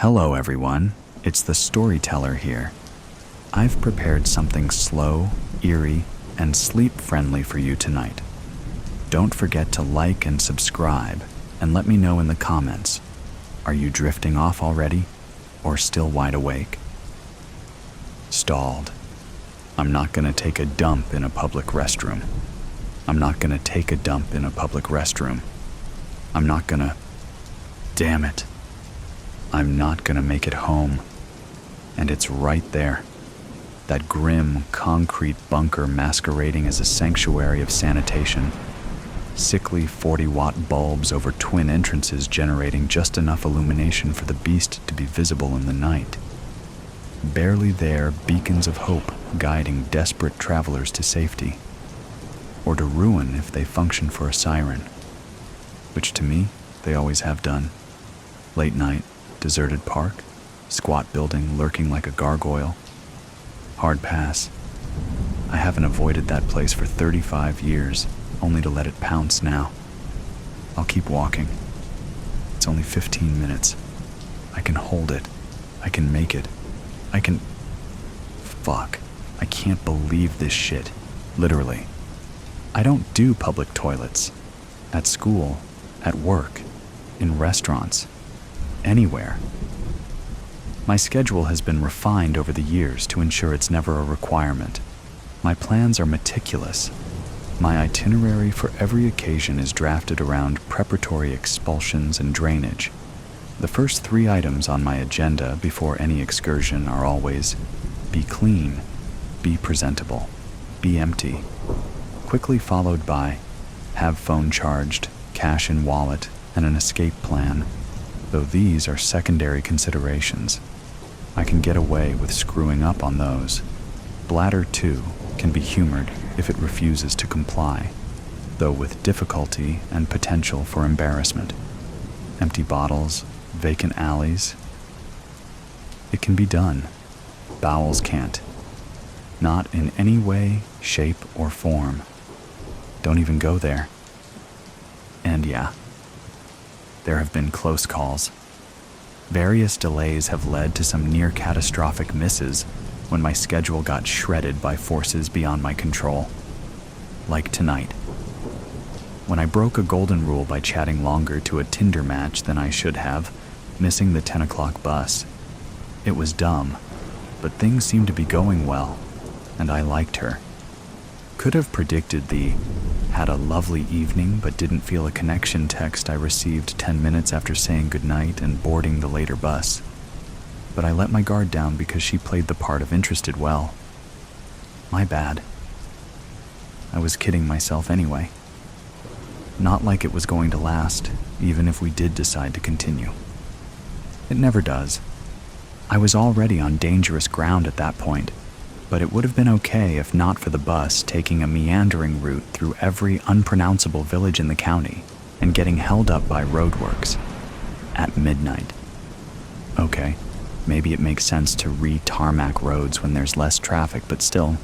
Hello everyone, it's the storyteller here. I've prepared something slow, eerie, and sleep-friendly for you tonight. Don't forget to like and subscribe, and let me know in the comments. Are you drifting off already, or still wide awake? Stalled. I'm not gonna take a dump in a public restroom. I'm not gonna take a dump in a public restroom. I'm not gonna... Damn it. I'm not gonna make it home. And it's right there. That grim, concrete bunker masquerading as a sanctuary of sanitation. Sickly 40-watt bulbs over twin entrances generating just enough illumination for the beast to be visible in the night. Barely there, beacons of hope guiding desperate travelers to safety. Or to ruin if they function for a siren. Which to me, they always have done. Late night, deserted park, squat building lurking like a gargoyle. Hard pass. I haven't avoided that place for 35 years, only to let it pounce now. I'll keep walking. It's only 15 minutes. I can hold it. I can make it. I can... Fuck. I can't believe this shit. Literally. I don't do public toilets. At school, at work, in restaurants, anywhere. My schedule has been refined over the years to ensure it's never a requirement. My plans are meticulous. My itinerary for every occasion is drafted around preparatory expulsions and drainage. The first 3 items on my agenda before any excursion are always be clean, be presentable, be empty, quickly followed by have phone charged, cash in wallet, and an escape plan, though these are secondary considerations. I can get away with screwing up on those. Bladder, too, can be humored if it refuses to comply, though with difficulty and potential for embarrassment. Empty bottles, vacant alleys. It can be done. Bowels can't. Not in any way, shape, or form. Don't even go there. And yeah, there have been close calls. Various delays have led to some near-catastrophic misses when my schedule got shredded by forces beyond my control. Like tonight. When I broke a golden rule by chatting longer to a Tinder match than I should have, missing the 10 o'clock bus. It was dumb, but things seemed to be going well, and I liked her. Could have predicted the "had a lovely evening but didn't feel a connection" text I received 10 minutes after saying goodnight and boarding the later bus. But I let my guard down because she played the part of interested well. My bad. I was kidding myself anyway. Not like it was going to last, even if we did decide to continue. It never does. I was already on dangerous ground at that point, but it would have been okay if not for the bus taking a meandering route through every unpronounceable village in the county and getting held up by roadworks at midnight. Okay, maybe it makes sense to re-tarmac roads when there's less traffic, but still,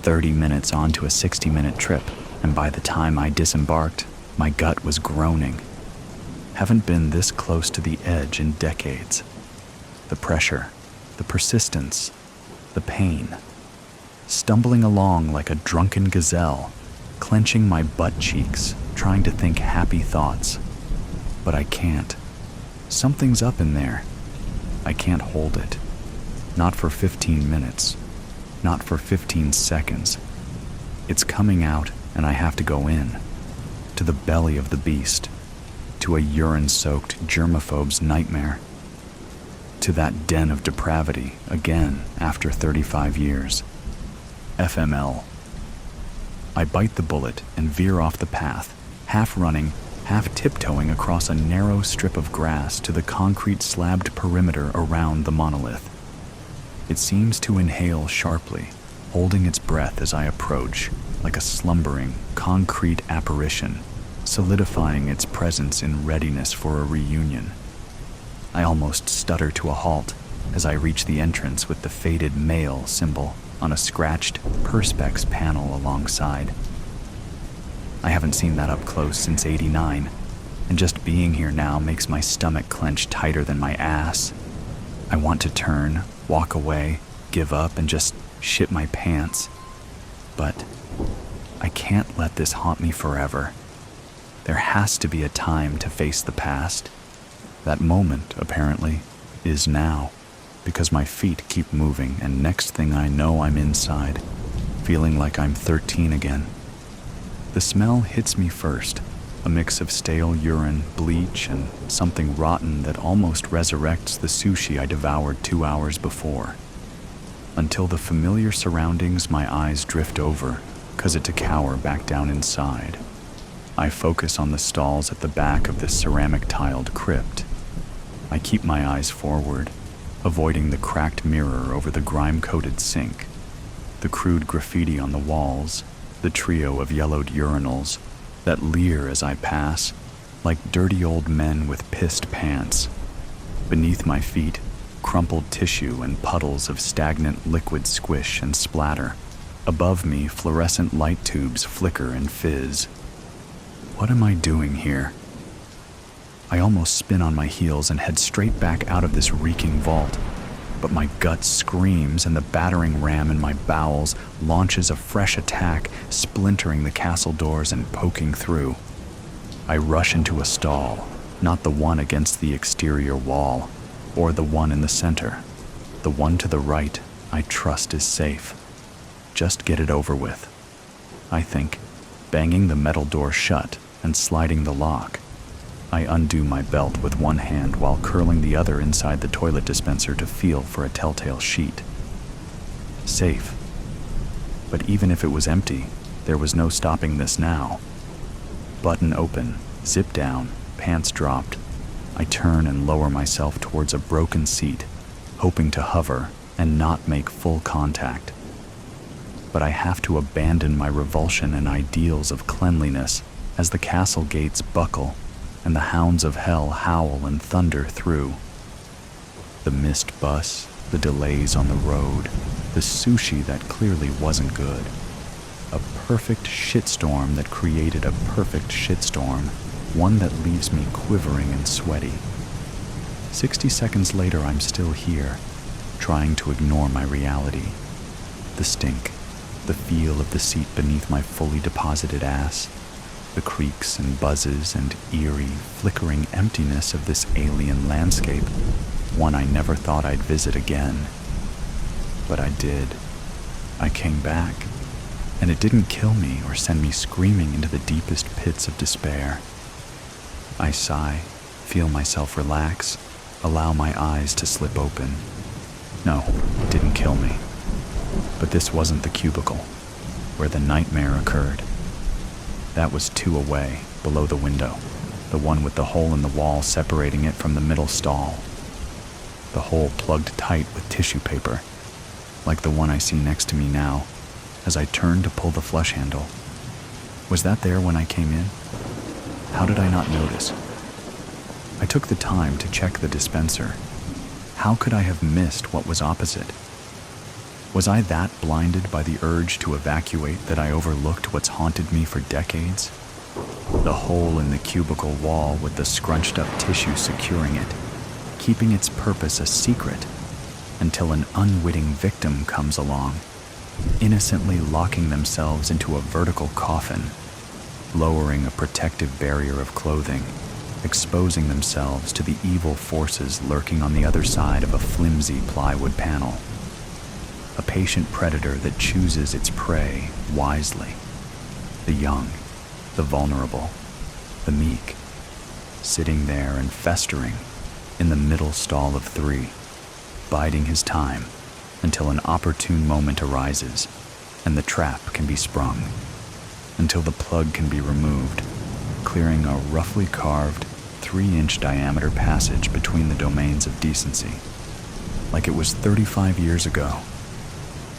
30 minutes onto a 60-minute trip, and by the time I disembarked, my gut was groaning. Haven't been this close to the edge in decades. The pressure, the persistence, the pain. Stumbling along like a drunken gazelle, clenching my butt cheeks, trying to think happy thoughts. But I can't. Something's up in there. I can't hold it. Not for 15 minutes. Not for 15 seconds. It's coming out, and I have to go in. To the belly of the beast. To a urine-soaked germaphobe's nightmare. To that den of depravity, again, after 35 years. FML. I bite the bullet and veer off the path, half running, half tiptoeing across a narrow strip of grass to the concrete slabbed perimeter around the monolith. It seems to inhale sharply, holding its breath as I approach, like a slumbering, concrete apparition, solidifying its presence in readiness for a reunion. I almost stutter to a halt as I reach the entrance with the faded male symbol on a scratched Perspex panel alongside. I haven't seen that up close since '89. and just being here now makes my stomach clench tighter than my ass. I want to turn, walk away, give up, and just shit my pants. But I can't let this haunt me forever. There has to be a time to face the past. That moment, apparently, is now, because my feet keep moving, and next thing I know, I'm inside, feeling like I'm 13 again. The smell hits me first, a mix of stale urine, bleach, and something rotten that almost resurrects the sushi I devoured 2 hours before. Until the familiar surroundings my eyes drift over, cause it to cower back down inside. I focus on the stalls at the back of this ceramic-tiled crypt. I keep my eyes forward, avoiding the cracked mirror over the grime-coated sink, the crude graffiti on the walls, the trio of yellowed urinals that leer as I pass, like dirty old men with pissed pants. Beneath my feet, crumpled tissue and puddles of stagnant liquid squish and splatter. Above me, fluorescent light tubes flicker and fizz. What am I doing here? I almost spin on my heels and head straight back out of this reeking vault, but my gut screams and the battering ram in my bowels launches a fresh attack, splintering the castle doors and poking through. I rush into a stall, not the one against the exterior wall, or the one in the center. The one to the right, I trust is safe. Just get it over with, I think, banging the metal door shut and sliding the lock. I undo my belt with one hand while curling the other inside the toilet dispenser to feel for a telltale sheet. Safe. But even if it was empty, there was no stopping this now. Button open, zip down, pants dropped. I turn and lower myself towards a broken seat, hoping to hover and not make full contact. But I have to abandon my revulsion and ideals of cleanliness as the castle gates buckle and the hounds of hell howl and thunder through. The missed bus, the delays on the road, the sushi that clearly wasn't good. A perfect shitstorm that created a perfect shitstorm, one that leaves me quivering and sweaty. 60 seconds later, I'm still here, trying to ignore my reality. The stink, the feel of the seat beneath my fully deposited ass, the creaks and buzzes and eerie, flickering emptiness of this alien landscape, one I never thought I'd visit again. But I did. I came back, and it didn't kill me or send me screaming into the deepest pits of despair. I sigh, feel myself relax, allow my eyes to slip open. No, it didn't kill me. But this wasn't the cubicle, where the nightmare occurred. That was 2 away, below the window, the one with the hole in the wall separating it from the middle stall. The hole plugged tight with tissue paper, like the one I see next to me now, as I turn to pull the flush handle. Was that there when I came in? How did I not notice? I took the time to check the dispenser. How could I have missed what was opposite? Was I that blinded by the urge to evacuate that I overlooked what's haunted me for decades? The hole in the cubicle wall with the scrunched up tissue securing it, keeping its purpose a secret until an unwitting victim comes along, innocently locking themselves into a vertical coffin, lowering a protective barrier of clothing, exposing themselves to the evil forces lurking on the other side of a flimsy plywood panel. A patient predator that chooses its prey wisely. The young, the vulnerable, the meek, sitting there and festering in the middle stall of 3, biding his time until an opportune moment arises and the trap can be sprung, until the plug can be removed, clearing a roughly carved 3-inch diameter passage between the domains of decency, like it was 35 years ago,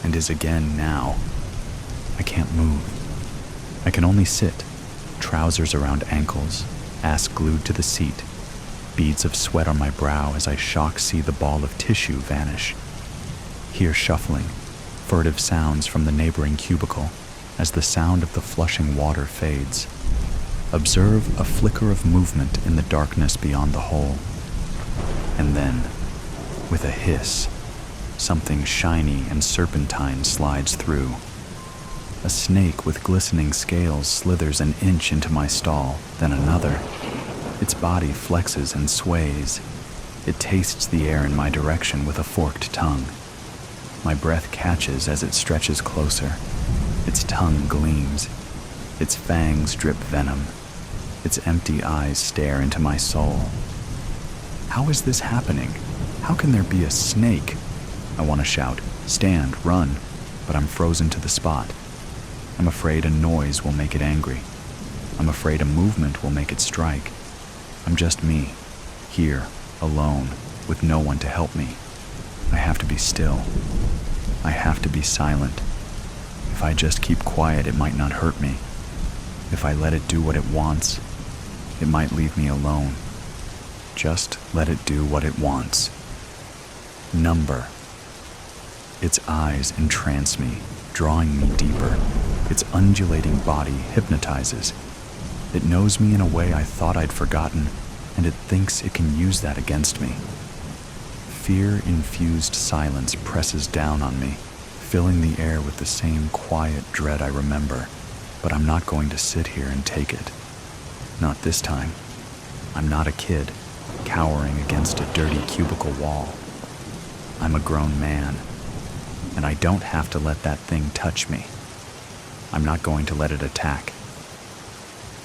and is again now. I can't move. I can only sit, trousers around ankles, ass glued to the seat, beads of sweat on my brow as I see the ball of tissue vanish. Hear shuffling, furtive sounds from the neighboring cubicle as the sound of the flushing water fades. observe a flicker of movement in the darkness beyond the hole. And then, with a hiss, something shiny and serpentine slides through. A snake with glistening scales slithers an inch into my stall, then another. Its body flexes and sways. It tastes the air in my direction with a forked tongue. My breath catches as it stretches closer. Its tongue gleams. Its fangs drip venom. Its empty eyes stare into my soul. How is this happening? How can there be a snake? I want to shout, stand, run, but I'm frozen to the spot. I'm afraid a noise will make it angry. I'm afraid a movement will make it strike. I'm just me, here, alone, with no one to help me. I have to be still. I have to be silent. If I just keep quiet, it might not hurt me. If I let it do what it wants, it might leave me alone. Just let it do what it wants. Number. Its eyes entrance me, drawing me deeper. Its undulating body hypnotizes. It knows me in a way I thought I'd forgotten, and it thinks it can use that against me. Fear-infused silence presses down on me, filling the air with the same quiet dread I remember, but I'm not going to sit here and take it. Not this time. I'm not a kid, cowering against a dirty cubicle wall. I'm a grown man, and I don't have to let that thing touch me. I'm not going to let it attack.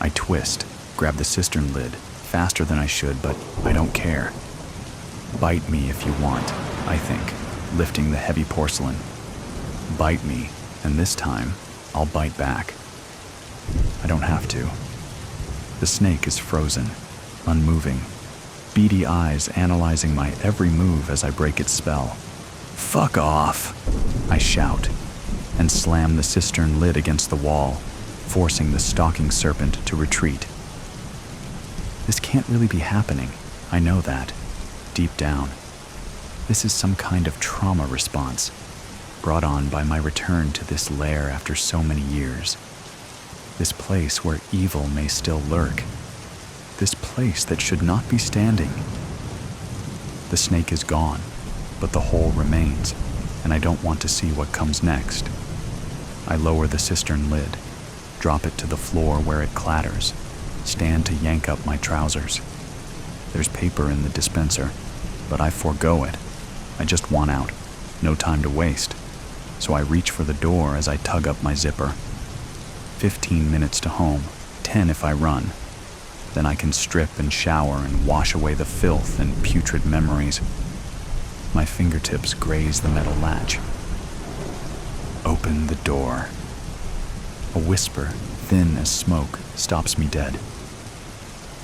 I twist, grab the cistern lid, faster than I should, but I don't care. Bite me if you want, I think, lifting the heavy porcelain. Bite me, and this time, I'll bite back. I don't have to. The snake is frozen, unmoving, beady eyes analyzing my every move as I break its spell. Fuck off, I shout, and slam the cistern lid against the wall, forcing the stalking serpent to retreat. This can't really be happening, I know that, deep down. This is some kind of trauma response, brought on by my return to this lair after so many years. This place where evil may still lurk. This place that should not be standing. The snake is gone, but the hole remains, and I don't want to see what comes next. I lower the cistern lid, drop it to the floor where it clatters, stand to yank up my trousers. There's paper in the dispenser, but I forego it. I just want out, no time to waste. So I reach for the door as I tug up my zipper. 15 minutes to home, 10 if I run. Then I can strip and shower and wash away the filth and putrid memories. My fingertips graze the metal latch. Open the door. A whisper, thin as smoke, stops me dead.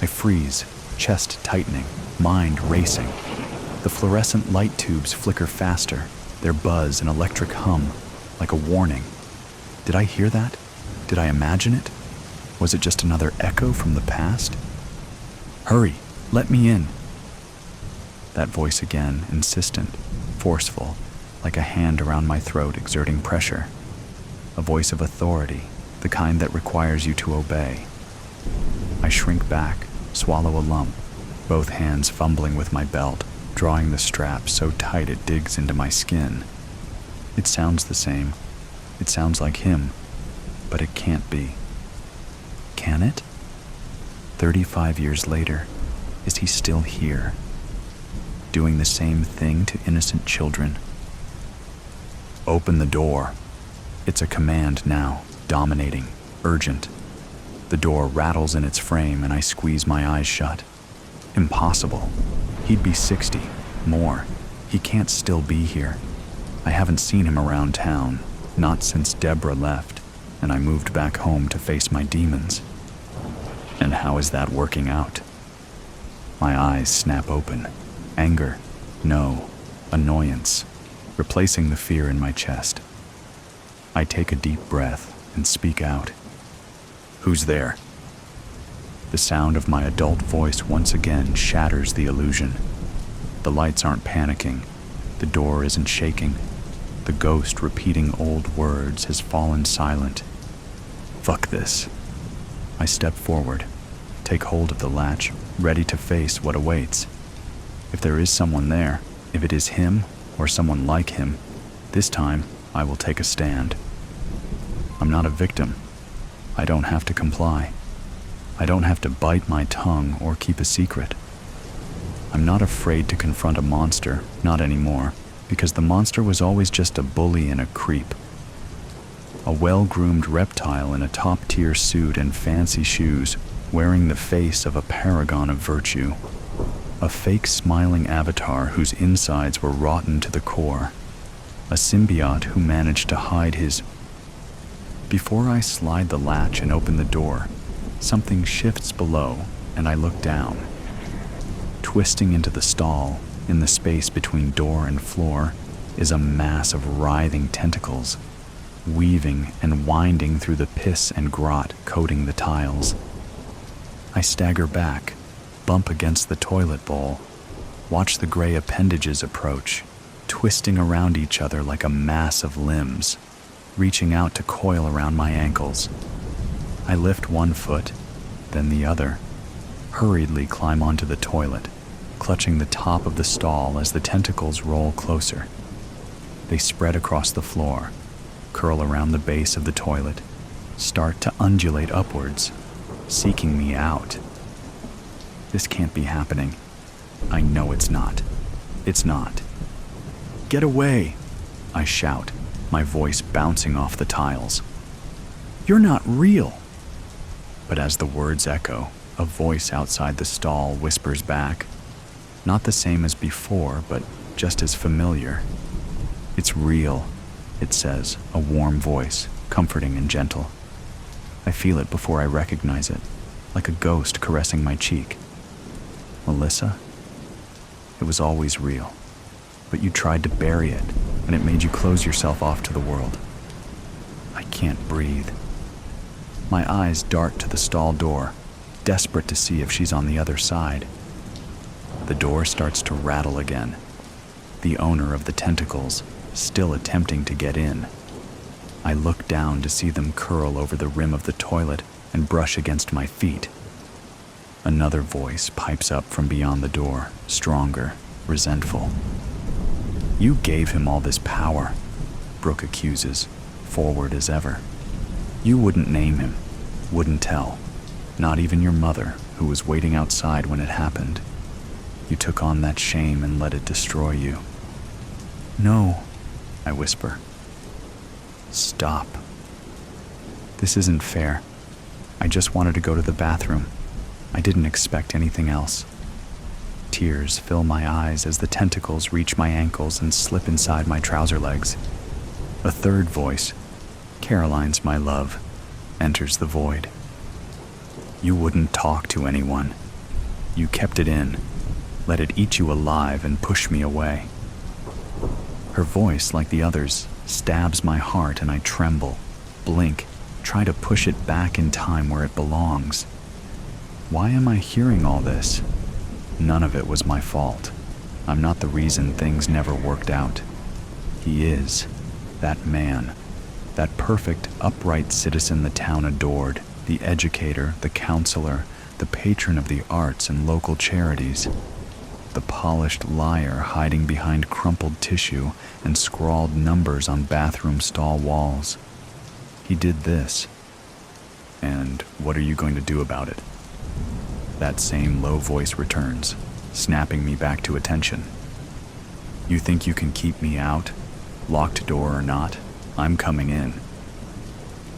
I freeze, chest tightening, mind racing. The fluorescent light tubes flicker faster, their buzz an electric hum, like a warning. Did I hear that? Did I imagine it? Was it just another echo from the past? Hurry, let me in. That voice again, insistent, forceful, like a hand around my throat exerting pressure. A voice of authority, the kind that requires you to obey. I shrink back, swallow a lump, both hands fumbling with my belt, drawing the strap so tight it digs into my skin. It sounds the same. It sounds like him, but it can't be. Can it? 35 years later, is he still here? Doing the same thing to innocent children? Open the door. It's a command now, dominating, urgent. The door rattles in its frame and I squeeze my eyes shut. Impossible. He'd be 60, more. He can't still be here. I haven't seen him around town, not since Deborah left, and I moved back home to face my demons. And how is that working out? My eyes snap open. Anger, no, annoyance, replacing the fear in my chest. I take a deep breath and speak out. Who's there? The sound of my adult voice once again shatters the illusion. The lights aren't panicking. The door isn't shaking. The ghost repeating old words has fallen silent. Fuck this. I step forward, take hold of the latch, ready to face what awaits. If there is someone there, if it is him or someone like him, this time I will take a stand. I'm not a victim. I don't have to comply. I don't have to bite my tongue or keep a secret. I'm not afraid to confront a monster, not anymore, because the monster was always just a bully and a creep. A well-groomed reptile in a top-tier suit and fancy shoes, wearing the face of a paragon of virtue. A fake smiling avatar whose insides were rotten to the core. A symbiote who managed to hide his... Before I slide the latch and open the door, something shifts below, and I look down. Twisting into the stall, in the space between door and floor, is a mass of writhing tentacles, weaving and winding through the piss and grot coating the tiles. I stagger back, bump against the toilet bowl, watch the gray appendages approach, twisting around each other like a mass of limbs, reaching out to coil around my ankles. I lift one foot, then the other, hurriedly climb onto the toilet, clutching the top of the stall as the tentacles roll closer. They spread across the floor, curl around the base of the toilet, start to undulate upwards, seeking me out. This can't be happening. I know it's not. It's not. Get away! I shout, my voice bouncing off the tiles. You're not real! But as the words echo, a voice outside the stall whispers back. Not the same as before, but just as familiar. It's real, it says, a warm voice, comforting and gentle. I feel it before I recognize it, like a ghost caressing my cheek. Melissa? It was always real, but you tried to bury it, and it made you close yourself off to the world. I can't breathe. My eyes dart to the stall door, desperate to see if she's on the other side. The door starts to rattle again. The owner of the tentacles, still attempting to get in. I look down to see them curl over the rim of the toilet and brush against my feet. Another voice pipes up from beyond the door, stronger, resentful. You gave him all this power, Brooke accuses, forward as ever. You wouldn't name him, wouldn't tell, not even your mother, who was waiting outside when it happened. You took on that shame and let it destroy you. No, I whisper. Stop. This isn't fair. I just wanted to go to the bathroom. I didn't expect anything else. Tears fill my eyes as the tentacles reach my ankles and slip inside my trouser legs. A third voice, Caroline's my love, enters the void. You wouldn't talk to anyone. You kept it in, let it eat you alive and push me away. Her voice, like the others, stabs my heart and I tremble, blink, try to push it back in time where it belongs. Why am I hearing all this? None of it was my fault. I'm not the reason things never worked out. He is, that man, that perfect, upright citizen the town adored, the educator, the counselor, the patron of the arts and local charities. The polished liar hiding behind crumpled tissue and scrawled numbers on bathroom stall walls. He did this. And what are you going to do about it? That same low voice returns, snapping me back to attention. You think you can keep me out? Locked door or not, I'm coming in.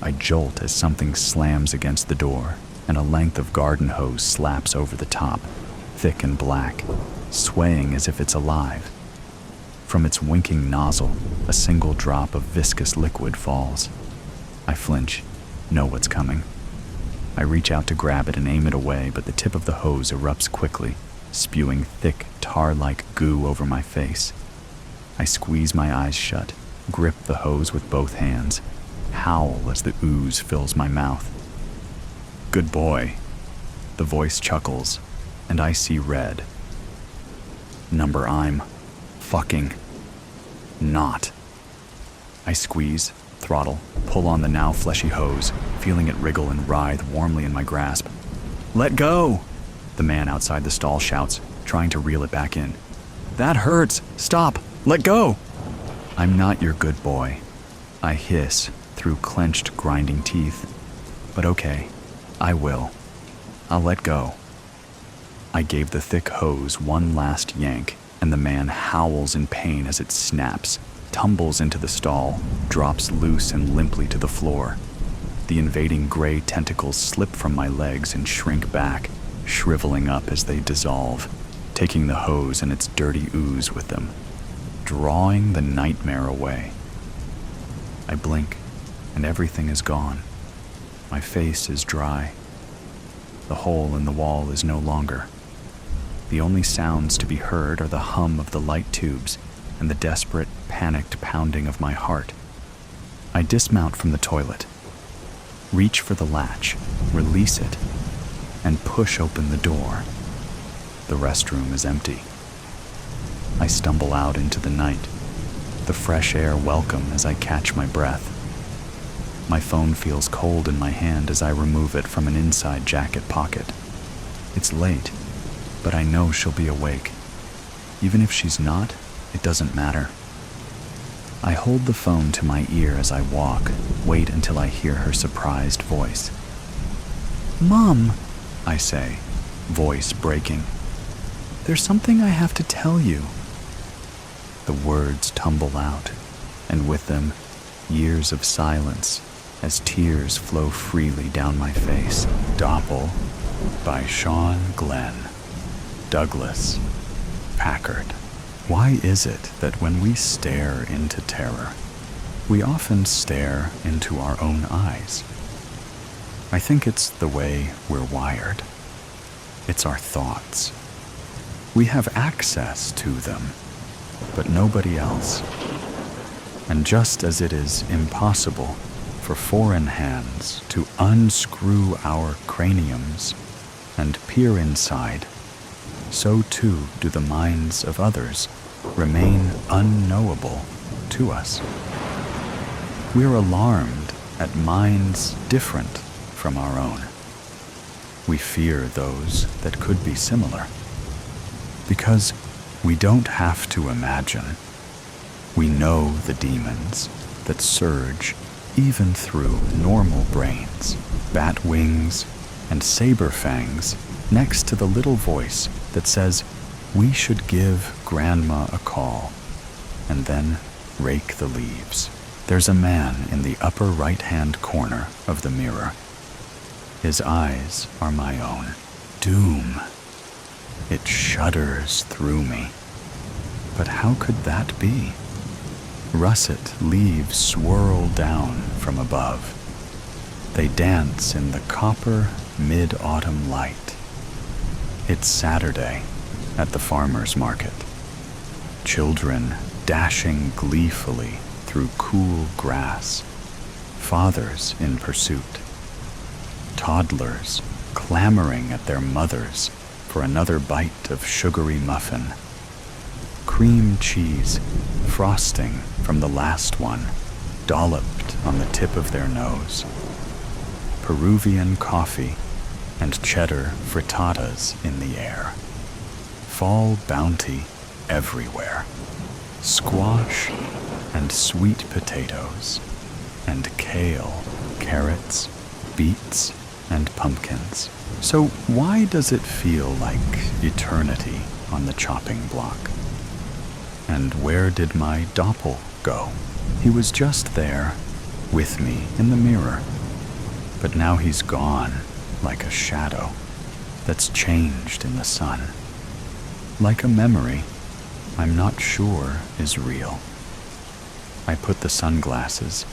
I jolt as something slams against the door, and a length of garden hose slaps over the top, thick and black, swaying as if it's alive. From its winking nozzle, a single drop of viscous liquid falls. I flinch, know what's coming. I reach out to grab it and aim it away, but the tip of the hose erupts quickly, spewing thick, tar-like goo over my face. I squeeze my eyes shut, grip the hose with both hands, howl as the ooze fills my mouth. Good boy. The voice chuckles, and I see red. Number I'm fucking not. I squeeze, throttle, pull on the now fleshy hose, feeling it wriggle and writhe warmly in my grasp. Let go! The man outside the stall shouts, trying to reel it back in. That hurts! Stop! Let go! I'm not your good boy. I hiss through clenched, grinding teeth. But okay, I will. I'll let go. I gave the thick hose one last yank, and the man howls in pain as it snaps, tumbles into the stall, drops loose and limply to the floor. The invading gray tentacles slip from my legs and shrink back, shriveling up as they dissolve, taking the hose and its dirty ooze with them, drawing the nightmare away. I blink, and everything is gone. My face is dry. The hole in the wall is no longer. The only sounds to be heard are the hum of the light tubes and the desperate, panicked pounding of my heart. I dismount from the toilet, reach for the latch, release it, and push open the door. The restroom is empty. I stumble out into the night, the fresh air welcome as I catch my breath. My phone feels cold in my hand as I remove it from an inside jacket pocket. It's late, but I know she'll be awake. Even if she's not, it doesn't matter. I hold the phone to my ear as I walk, wait until I hear her surprised voice. "Mom," I say, voice breaking. "There's something I have to tell you." The words tumble out, and with them, years of silence as tears flow freely down my face. Doppel by Sean Glenn. Douglas Packard. Why is it that when we stare into terror, we often stare into our own eyes? I think it's the way we're wired. It's our thoughts. We have access to them, but nobody else. And just as it is impossible for foreign hands to unscrew our craniums and peer inside, so too do the minds of others remain unknowable to us. We're alarmed at minds different from our own. We fear those that could be similar, because we don't have to imagine. We know the demons that surge even through normal brains, bat wings, and saber fangs next to the little voice that says we should give Grandma a call, and then rake the leaves. There's a man in the upper right-hand corner of the mirror. His eyes are my own. Doom. It shudders through me. But how could that be? Russet leaves swirl down from above. They dance in the copper mid-autumn light. It's Saturday at the farmer's market. Children dashing gleefully through cool grass. Fathers in pursuit. Toddlers clamoring at their mothers for another bite of sugary muffin. Cream cheese frosting from the last one, dolloped on the tip of their nose. Peruvian coffee and cheddar frittatas in the air. Fall bounty everywhere. Squash and sweet potatoes, and kale, carrots, beets, and pumpkins. So why does it feel like eternity on the chopping block? And where did my Doppel go? He was just there, with me in the mirror. But now he's gone, like a shadow that's changed in the sun. Like a memory I'm not sure is real. I put the sunglasses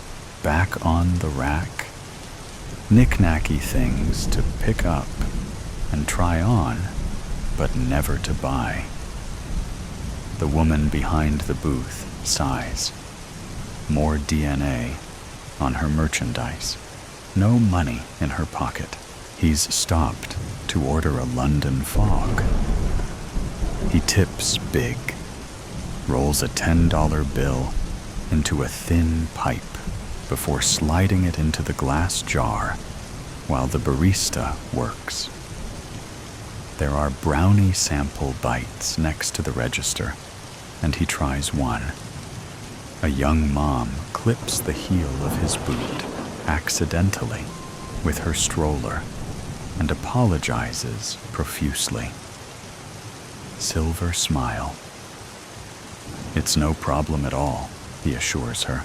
back on the rack. Knick-knacky things to pick up and try on, but never to buy. The woman behind the booth sighs. More DNA on her merchandise. No money in her pocket. He's stopped to order a London fog. He tips big, rolls a $10 bill into a thin pipe before sliding it into the glass jar while the barista works. There are brownie sample bites next to the register, and he tries one. A young mom clips the heel of his boot accidentally with her stroller and apologizes profusely. Silver smile. "It's no problem at all," he assures her.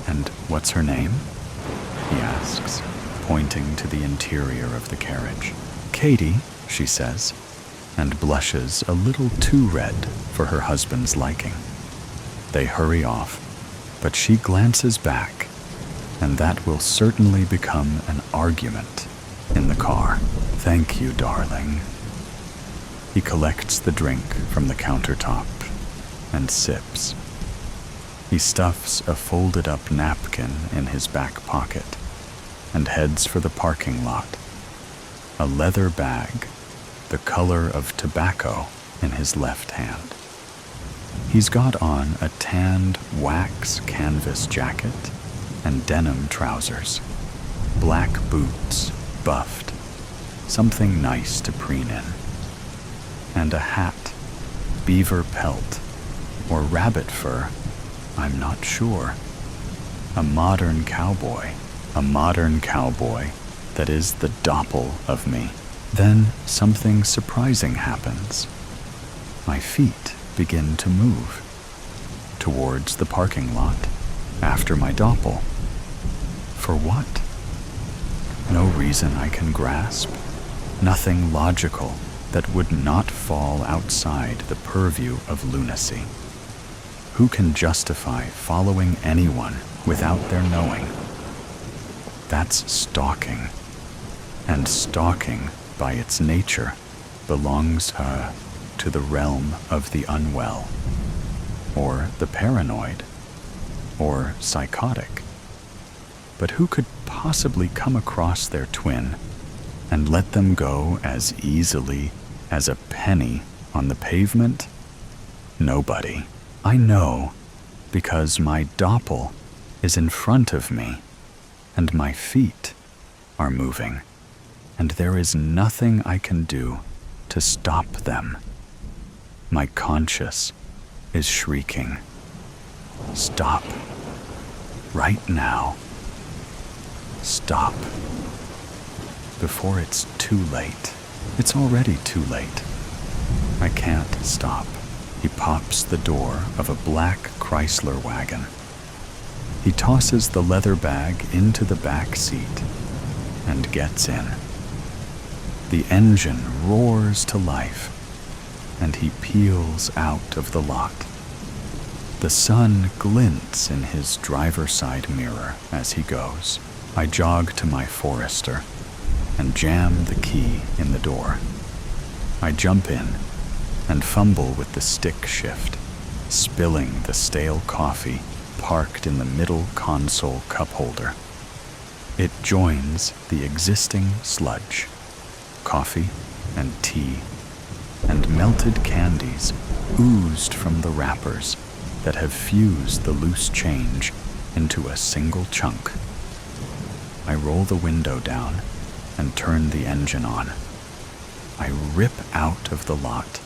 "And what's her name?" he asks, pointing to the interior of the carriage. "Katie," she says, and blushes a little too red for her husband's liking. They hurry off, but she glances back, and that will certainly become an argument in the car. "Thank you, darling." He collects the drink from the countertop and sips. He stuffs a folded-up napkin in his back pocket and heads for the parking lot, a leather bag the color of tobacco in his left hand. He's got on a tanned wax canvas jacket and denim trousers, black boots, buffed, something nice to preen in, and a hat, beaver pelt, or rabbit fur, I'm not sure. A modern cowboy that is the Doppel of me. Then something surprising happens. My feet begin to move towards the parking lot after my Doppel. For what? No reason I can grasp. Nothing logical that would not fall outside the purview of lunacy. Who can justify following anyone without their knowing? That's stalking. And stalking, by its nature, belongs to the realm of the unwell, or the paranoid, or psychotic. But who could possibly come across their twin and let them go as easily as a penny on the pavement? Nobody. I know, because my Doppel is in front of me, and my feet are moving, and there is nothing I can do to stop them. My conscience is shrieking. Stop. Right now. Stop. Before it's too late. It's already too late. I can't stop. He pops the door of a black Chrysler wagon. He tosses the leather bag into the back seat and gets in. The engine roars to life, and he peels out of the lot. The sun glints in his driver's side mirror as he goes. I jog to my Forester and jam the key in the door. I jump in and fumble with the stick shift, spilling the stale coffee parked in the middle console cup holder. It joins the existing sludge, coffee and tea, and melted candies oozed from the wrappers that have fused the loose change into a single chunk. I roll the window down and turn the engine on. I rip out of the lot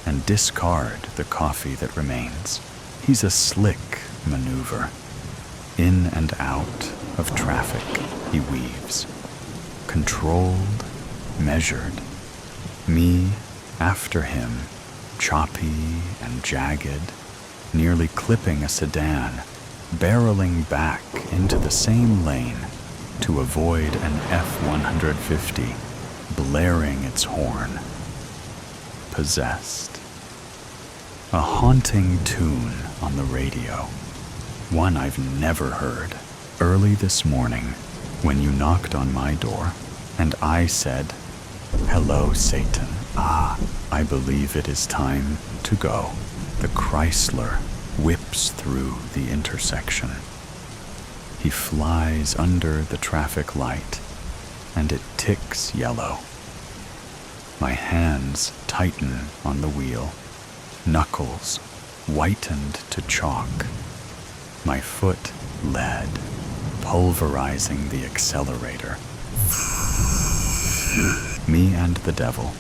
and discard the coffee that remains. He's a slick maneuver. In and out of traffic he weaves. Controlled, measured. Me after him, choppy and jagged, nearly clipping a sedan, barreling back into the same lane to avoid an F-150 blaring its horn. Possessed. A haunting tune on the radio, one I've never heard. Early this morning, when you knocked on my door, and I said, "Hello, Satan. I believe it is time to go." The Chrysler whips through the intersection. He flies under the traffic light, and it ticks yellow. My hands tighten on the wheel, knuckles whitened to chalk, my foot lead, pulverizing the accelerator. Me and the devil,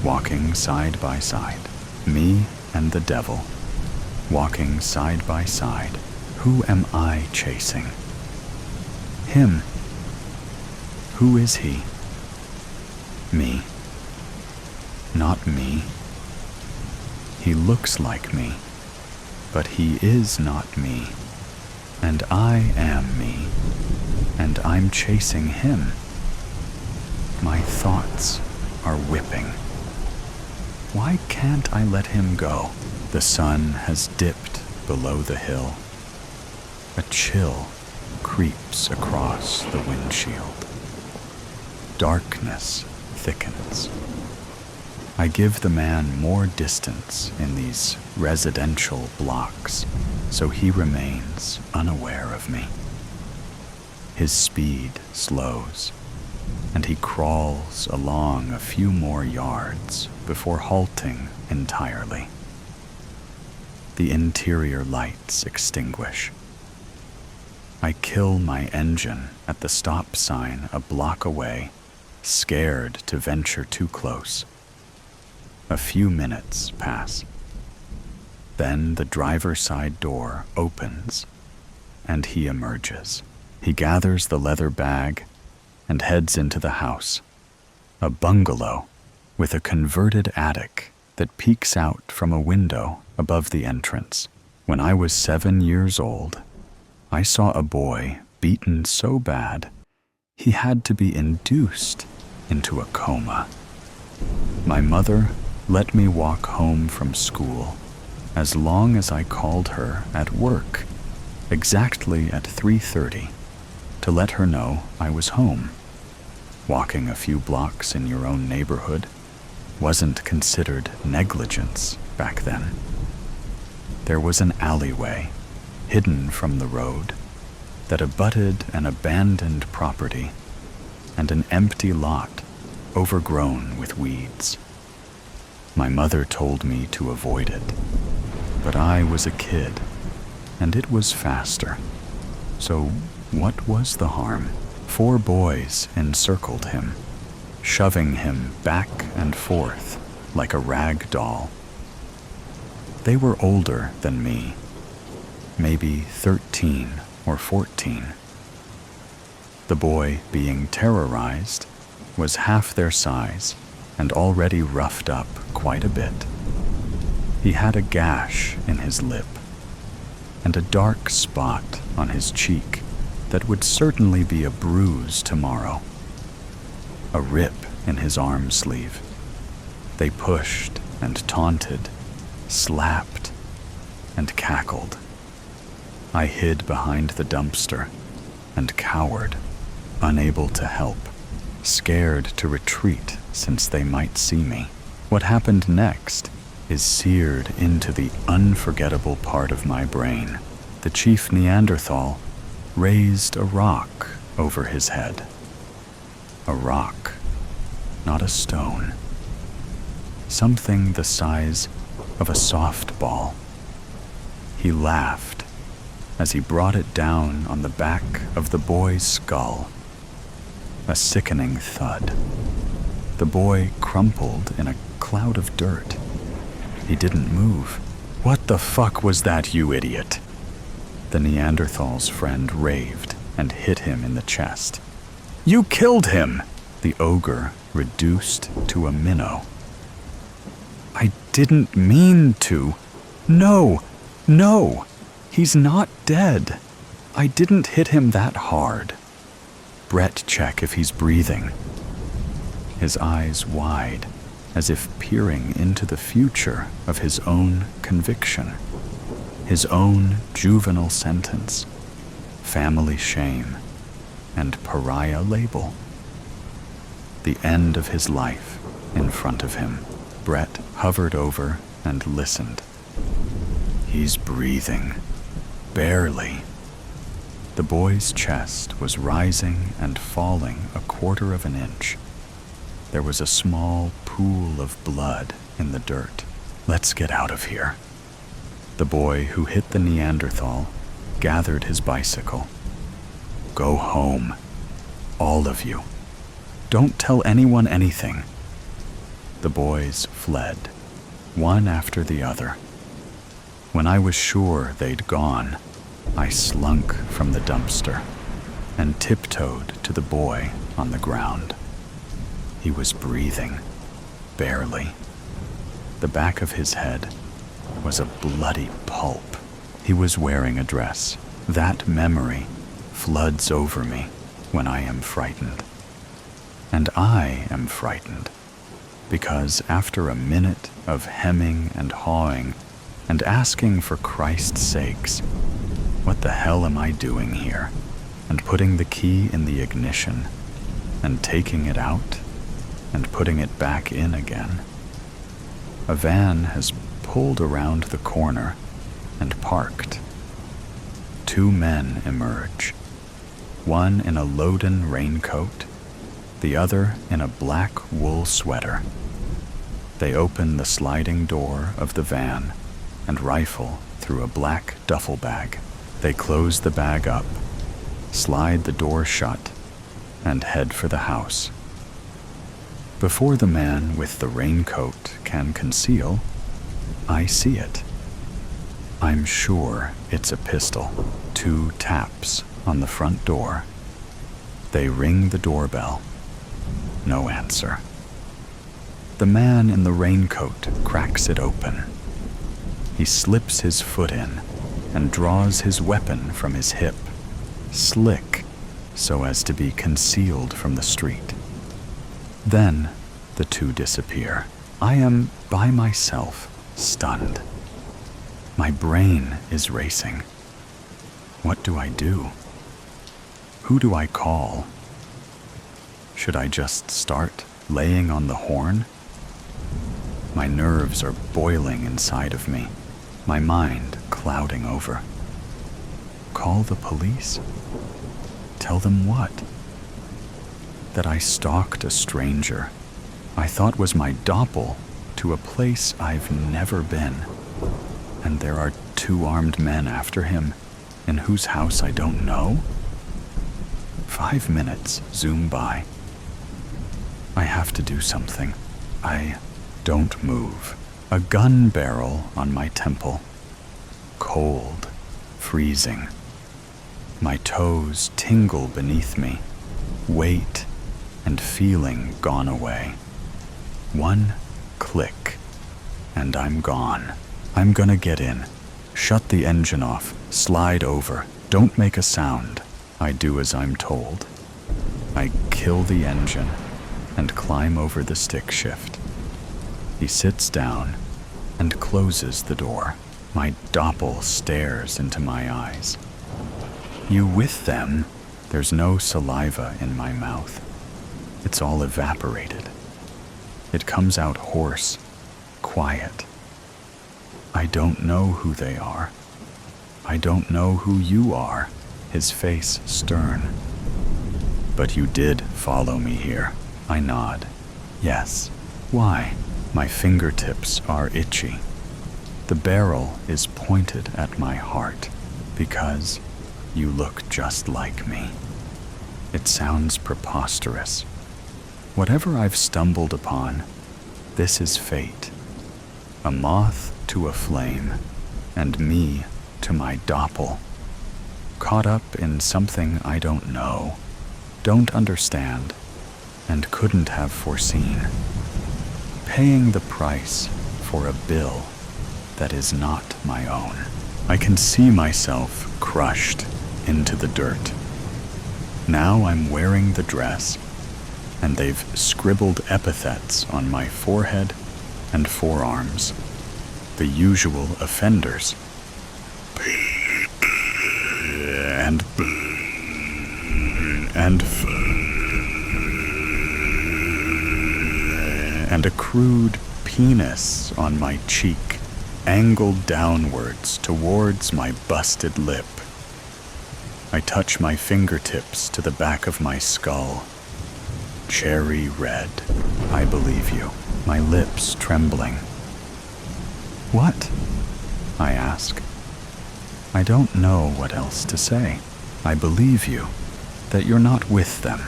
walking side by side. Me and the devil, walking side by side. Who am I chasing? Him. Who is he? Me. Not me. He looks like me, but he is not me. And I am me, and I'm chasing him. My thoughts are whipping. Why can't I let him go? The sun has dipped below the hill. A chill creeps across the windshield. Darkness thickens. I give the man more distance in these residential blocks, so he remains unaware of me. His speed slows, and he crawls along a few more yards before halting entirely. The interior lights extinguish. I kill my engine at the stop sign a block away, scared to venture too close. A few minutes pass. Then the driver's side door opens, and he emerges. He gathers the leather bag and heads into the house, a bungalow with a converted attic that peeks out from a window above the entrance. When I was 7 years old, I saw a boy beaten so bad he had to be induced into a coma. My mother let me walk home from school as long as I called her at work, exactly at 3:30, to let her know I was home. Walking a few blocks in your own neighborhood wasn't considered negligence back then. There was an alleyway, hidden from the road, that abutted an abandoned property and an empty lot overgrown with weeds. My mother told me to avoid it, but I was a kid, and it was faster. So what was the harm? 4 boys encircled him, shoving him back and forth like a rag doll. They were older than me, maybe 13 or 14. The boy being terrorized was half their size and already roughed up quite a bit. He had a gash in his lip and a dark spot on his cheek that would certainly be a bruise tomorrow. A rip in his arm sleeve. They pushed and taunted, slapped and cackled. I hid behind the dumpster and cowered, unable to help, scared to retreat since they might see me. What happened next is seared into the unforgettable part of my brain. The chief Neanderthal raised a rock over his head. A rock, not a stone. Something the size of a softball. He laughed as he brought it down on the back of the boy's skull. A sickening thud. The boy crumpled in a cloud of dirt. He didn't move. "What the fuck was that, you idiot?" The Neanderthal's friend raved and hit him in the chest. "You killed him!" The ogre reduced to a minnow. "I didn't mean to. No, no, he's not dead. I didn't hit him that hard. Brett, check if he's breathing." His eyes wide, as if peering into the future of his own conviction, his own juvenile sentence, family shame, and pariah label. The end of his life in front of him. Brett hovered over and listened. "He's breathing. Barely." The boy's chest was rising and falling a quarter of an inch. There was a small pool of blood in the dirt. "Let's get out of here." The boy who hit the Neanderthal gathered his bicycle. "Go home, all of you. Don't tell anyone anything." The boys fled, one after the other. When I was sure they'd gone, I slunk from the dumpster and tiptoed to the boy on the ground. He was breathing, barely. The back of his head was a bloody pulp. He was wearing a dress. That memory floods over me when I am frightened. And I am frightened because after a minute of hemming and hawing and asking for Christ's sakes, what the hell am I doing here? And putting the key in the ignition and taking it out and putting it back in again. A van has pulled around the corner and parked. Two men emerge, one in a loden raincoat, the other in a black wool sweater. They open the sliding door of the van and rifle through a black duffel bag. They close the bag up, slide the door shut, and head for the house. Before the man with the raincoat can conceal, I see it. I'm sure it's a pistol. 2 taps on the front door. They ring the doorbell. No answer. The man in the raincoat cracks it open. He slips his foot in and draws his weapon from his hip, slick so as to be concealed from the street. Then the two disappear. I am by myself, stunned. My brain is racing. What do I do? Who do I call? Should I just start laying on the horn? My nerves are boiling inside of me, my mind clouding over. Call the police? Tell them what? That I stalked a stranger I thought was my Doppel to a place I've never been, and there are 2 armed men after him in whose house I don't know? 5 minutes zoom by. I have to do something. I don't move. A gun barrel on my temple. Cold, freezing. My toes tingle beneath me. Weight and feeling gone away. 1 click, and I'm gone. I'm gonna get in. Shut the engine off. Slide over. Don't make a sound. I do as I'm told. I kill the engine and climb over the stick shift. He sits down and closes the door. My Doppel stares into my eyes. You with them? There's no saliva in my mouth. It's all evaporated. It comes out hoarse, quiet. I don't know who they are. I don't know who you are. His face stern. But you did follow me here. I nod. Yes. Why? My fingertips are itchy. The barrel is pointed at my heart because you look just like me. It sounds preposterous. Whatever I've stumbled upon, this is fate. A moth to a flame, and me to my Doppel. Caught up in something I don't know, don't understand, and couldn't have foreseen. Paying the price for a bill that is not my own. I can see myself crushed into the dirt. Now I'm wearing the dress, and they've scribbled epithets on my forehead and forearms. The usual offenders. And a crude penis on my cheek, angled downwards towards my busted lip. I touch my fingertips to the back of my skull. Cherry red. I believe you, my lips trembling. What? I ask. I don't know what else to say. I believe you, that you're not with them.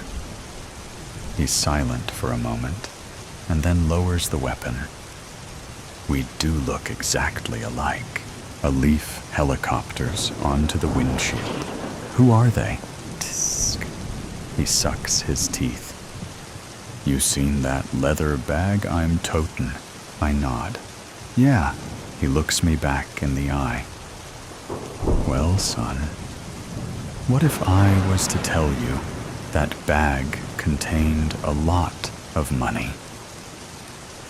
He's silent for a moment, and then lowers the weapon. We do look exactly alike. A Leaf helicopters onto the windshield. Who are they? Tsk. He sucks his teeth. You seen that leather bag I'm totin'? I nod. Yeah. He looks me back in the eye. Well, son, what if I was to tell you that bag contained a lot of money?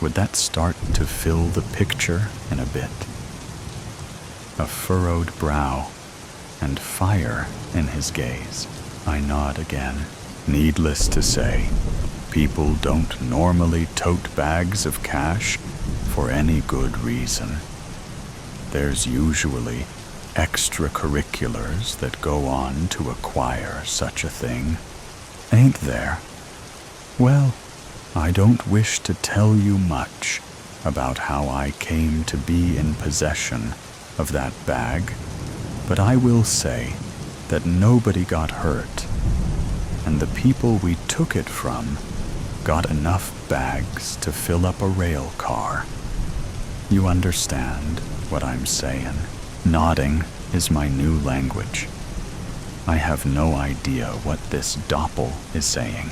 Would that start to fill the picture in a bit? A furrowed brow and fire in his gaze. I nod again. Needless to say, people don't normally tote bags of cash for any good reason. There's usually extracurriculars that go on to acquire such a thing, ain't there? Well, I don't wish to tell you much about how I came to be in possession of that bag, but I will say that nobody got hurt, and the people we took it from got enough bags to fill up a rail car. You understand what I'm saying? Nodding is my new language. I have no idea what this Doppel is saying.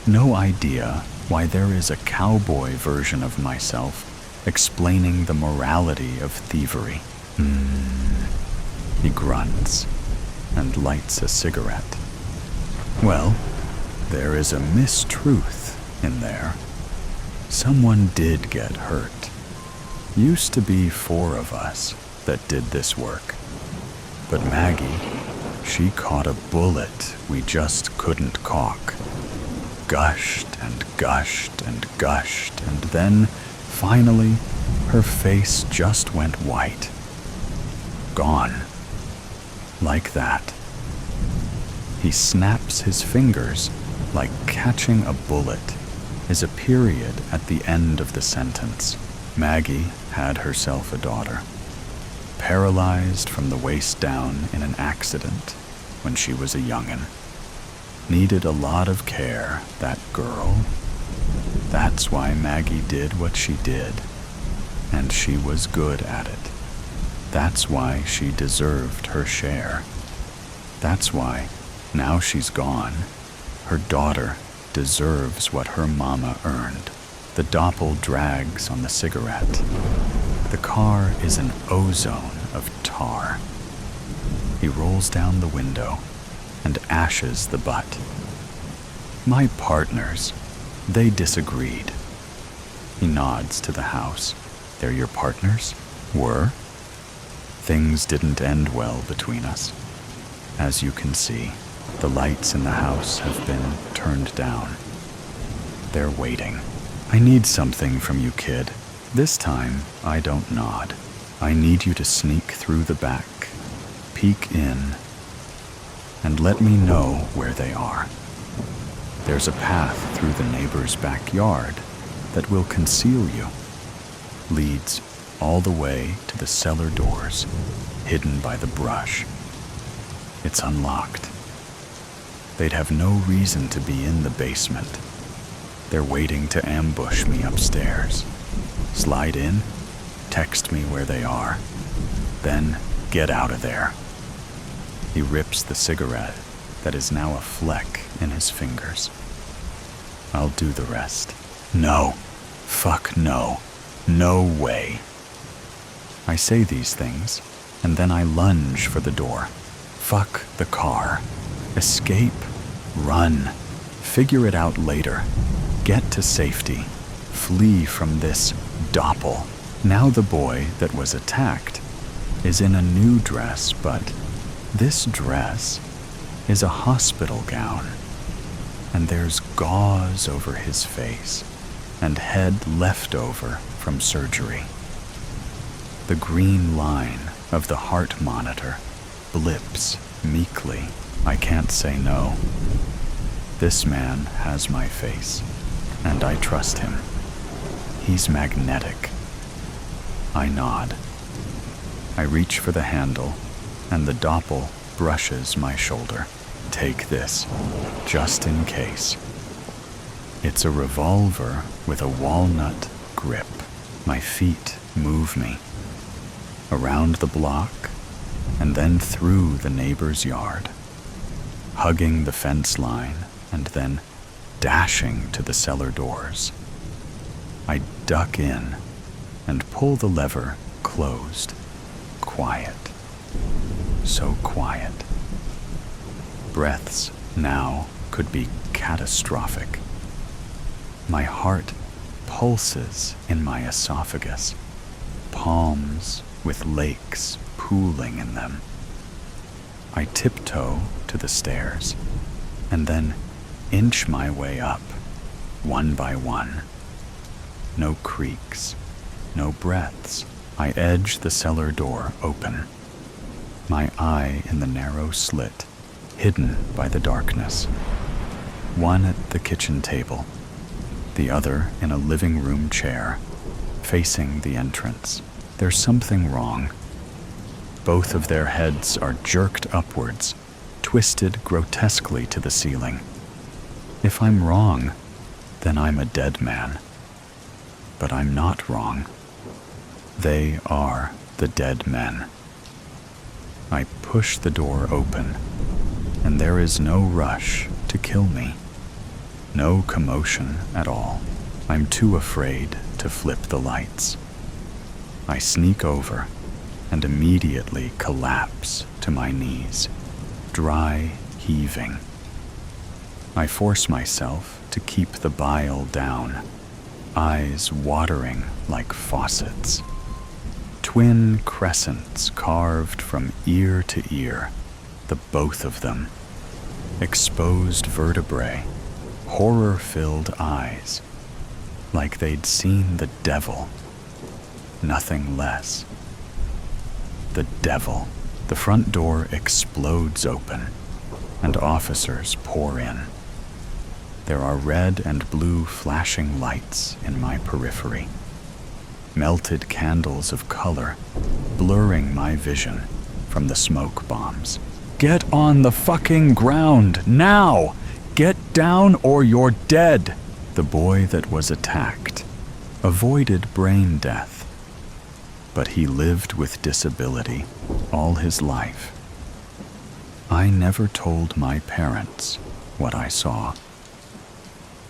No idea why there is a cowboy version of myself explaining the morality of thievery. He grunts and lights a cigarette. Well, there is a mistruth in there. Someone did get hurt. Used to be 4 of us that did this work. But Maggie, she caught a bullet we just couldn't caulk. Gushed and gushed and gushed, and then, finally, her face just went white. Gone. Like that. He snaps his fingers like catching a bullet is a period at the end of the sentence. Maggie had herself a daughter, paralyzed from the waist down in an accident when she was a young'un. Needed a lot of care, that girl. That's why Maggie did what she did, and she was good at it. That's why she deserved her share. That's why, now she's gone, her daughter deserves what her mama earned. The Doppel drags on the cigarette. The car is an ozone of tar. He rolls down the window and ashes the butt. My partners, they disagreed. He nods to the house. They're your partners? Were? Things didn't end well between us. As you can see, the lights in the house have been turned down. They're waiting. I need something from you, kid. This time, I don't nod. I need you to sneak through the back, peek in, and let me know where they are. There's a path through the neighbor's backyard that will conceal you. Leads all the way to the cellar doors, hidden by the brush. It's unlocked. They'd have no reason to be in the basement. They're waiting to ambush me upstairs. Slide in, text me where they are, then get out of there. He rips the cigarette that is now a fleck in his fingers. I'll do the rest. No. Fuck no. No way. I say these things, and then I lunge for the door. Fuck the car. Escape. Run. Figure it out later. Get to safety. Flee from this Doppel. Now the boy that was attacked is in a new dress, but this dress is a hospital gown, and there's gauze over his face and head left over from surgery. The green line of the heart monitor blips meekly. I can't say no. This man has my face, and I trust him. He's magnetic. I nod. I reach for the handle, and the Doppel brushes my shoulder. Take this, just in case. It's a revolver with a walnut grip. My feet move me. Around the block, and then through the neighbor's yard. Hugging the fence line, and then dashing to the cellar doors. I duck in and pull the lever closed. Quiet. So quiet. Breaths now could be catastrophic. My heart pulses in my esophagus, palms with lakes pooling in them. I tiptoe to the stairs and then inch my way up, one by one. No creaks, no breaths. I edge the cellar door open, my eye in the narrow slit, hidden by the darkness. One at the kitchen table, the other in a living room chair, facing the entrance. There's something wrong. Both of their heads are jerked upwards, twisted grotesquely to the ceiling. If I'm wrong, then I'm a dead man. But I'm not wrong. They are the dead men. I push the door open, and there is no rush to kill me. No commotion at all. I'm too afraid to flip the lights. I sneak over and immediately collapse to my knees, dry heaving. I force myself to keep the bile down, eyes watering like faucets. Twin crescents carved from ear to ear, the both of them. Exposed vertebrae, horror-filled eyes, like they'd seen the devil. Nothing less. The devil. The front door explodes open, and officers pour in. There are red and blue flashing lights in my periphery. Melted candles of color, blurring my vision from the smoke bombs. Get on the fucking ground, now! Get down or you're dead! The boy that was attacked avoided brain death, but he lived with disability all his life. I never told my parents what I saw.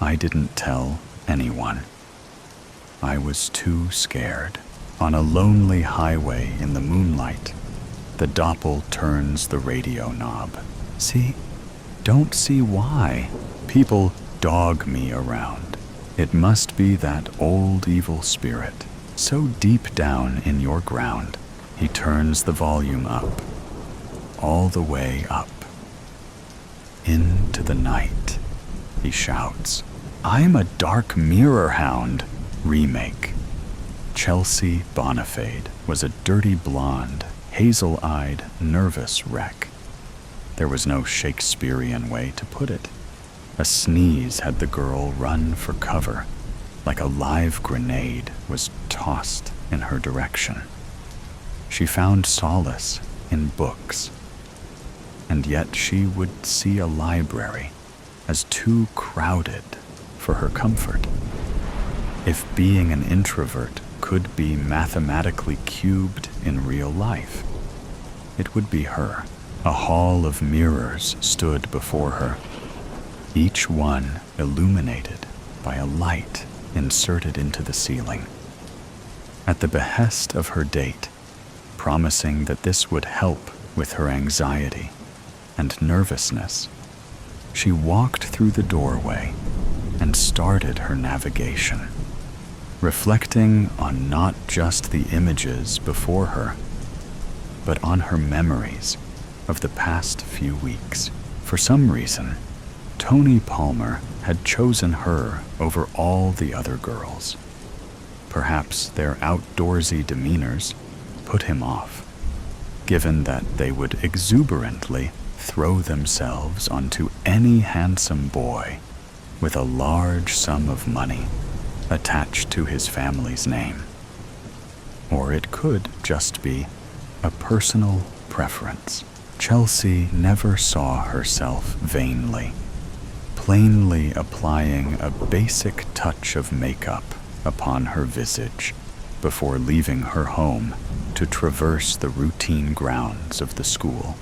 I didn't tell anyone. I was too scared. On a lonely highway in the moonlight, the Doppel turns the radio knob. See? Don't see why. People dog me around. It must be that old evil spirit, so deep down in your ground. He turns the volume up, all the way up. Into the night, he shouts, I'm a dark mirror hound. Remake. Chelsea Bonifade was a dirty blonde, hazel-eyed, nervous wreck. There was no Shakespearean way to put it. A sneeze had the girl run for cover, like a live grenade was tossed in her direction. She found solace in books, and yet she would see a library as too crowded for her comfort. If being an introvert could be mathematically cubed in real life, it would be her. A hall of mirrors stood before her, each one illuminated by a light inserted into the ceiling. At the behest of her date, promising that this would help with her anxiety and nervousness, she walked through the doorway and started her navigation, reflecting on not just the images before her, but on her memories of the past few weeks. For some reason, Tony Palmer had chosen her over all the other girls. Perhaps their outdoorsy demeanors put him off, given that they would exuberantly throw themselves onto any handsome boy with a large sum of money attached to his family's name. Or it could just be a personal preference. Chelsea never saw herself vainly, plainly applying a basic touch of makeup upon her visage before leaving her home to traverse the routine grounds of the school.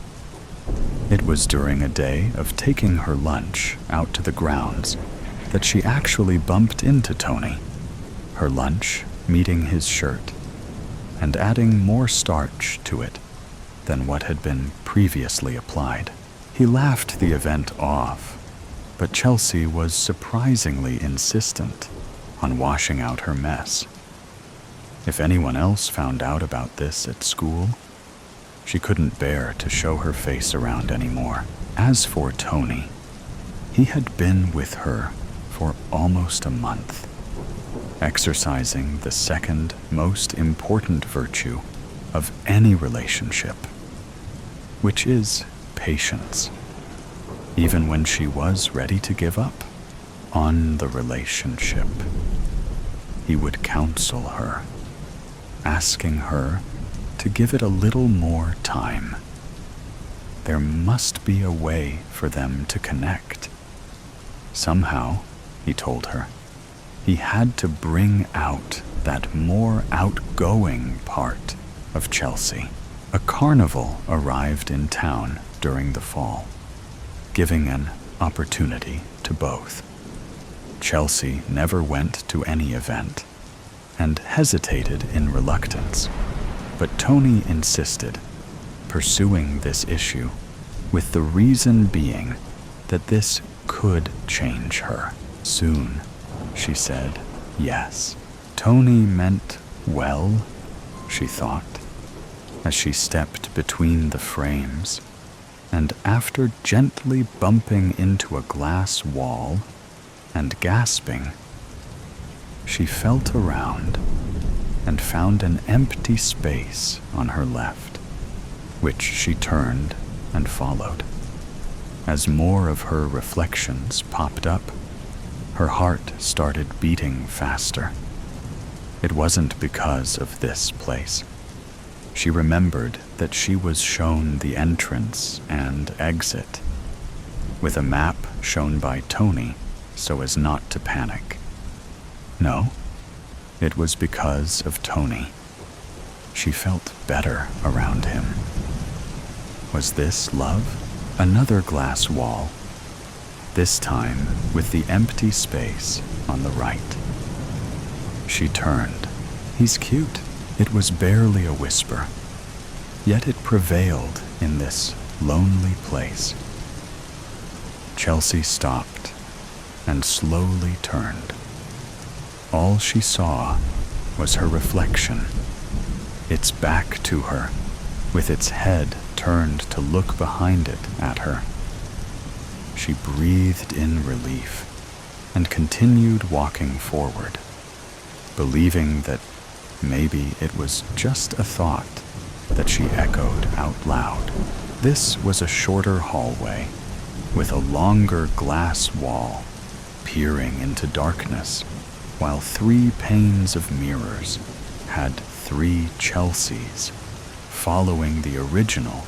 It was during a day of taking her lunch out to the grounds that she actually bumped into Tony, her lunch meeting his shirt and adding more starch to it than what had been previously applied. He laughed the event off, but Chelsea was surprisingly insistent on washing out her mess. If anyone else found out about this at school, she couldn't bear to show her face around anymore. As for Tony, he had been with her for almost a month, exercising the second most important virtue of any relationship, which is patience, even when she was ready to give up on the relationship. He would counsel her, asking her to give it a little more time. There must be a way for them to connect. Somehow, he told her, he had to bring out that more outgoing part of Chelsea. A carnival arrived in town during the fall, giving an opportunity to both. Chelsea never went to any event and hesitated in reluctance, but Tony insisted, pursuing this issue with the reason being that this could change her. Soon, she said yes. Tony meant well, she thought, as she stepped between the frames, and after gently bumping into a glass wall and gasping, she felt around and found an empty space on her left, which she turned and followed. As more of her reflections popped up, her heart started beating faster. It wasn't because of this place. She remembered that she was shown the entrance and exit, with a map shown by Tony so as not to panic. No, it was because of Tony. She felt better around him. Was this love? Another glass wall, this time with the empty space on the right. She turned. He's cute. It was barely a whisper, yet it prevailed in this lonely place. Chelsea stopped and slowly turned. All she saw was her reflection, its back to her, with its head turned to look behind it at her. She breathed in relief and continued walking forward, believing that maybe it was just a thought that she echoed out loud. This was a shorter hallway with a longer glass wall peering into darkness, while 3 panes of mirrors had 3 Chelseas following the original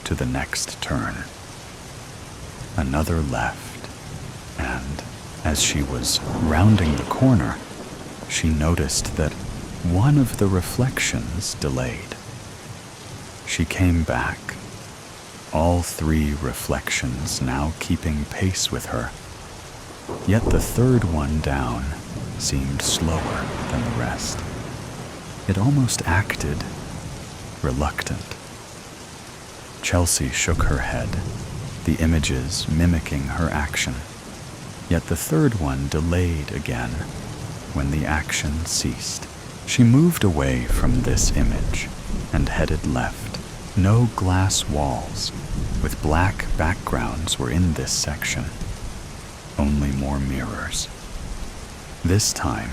to the next turn. Another left, and as she was rounding the corner, she noticed that one of the reflections delayed. She came back, all 3 reflections now keeping pace with her, yet the third one down seemed slower than the rest. It almost acted reluctant. Chelsea shook her head, the images mimicking her action, yet the third one delayed again when the action ceased. She moved away from this image and headed left. No glass walls with black backgrounds were in this section, only more mirrors. This time,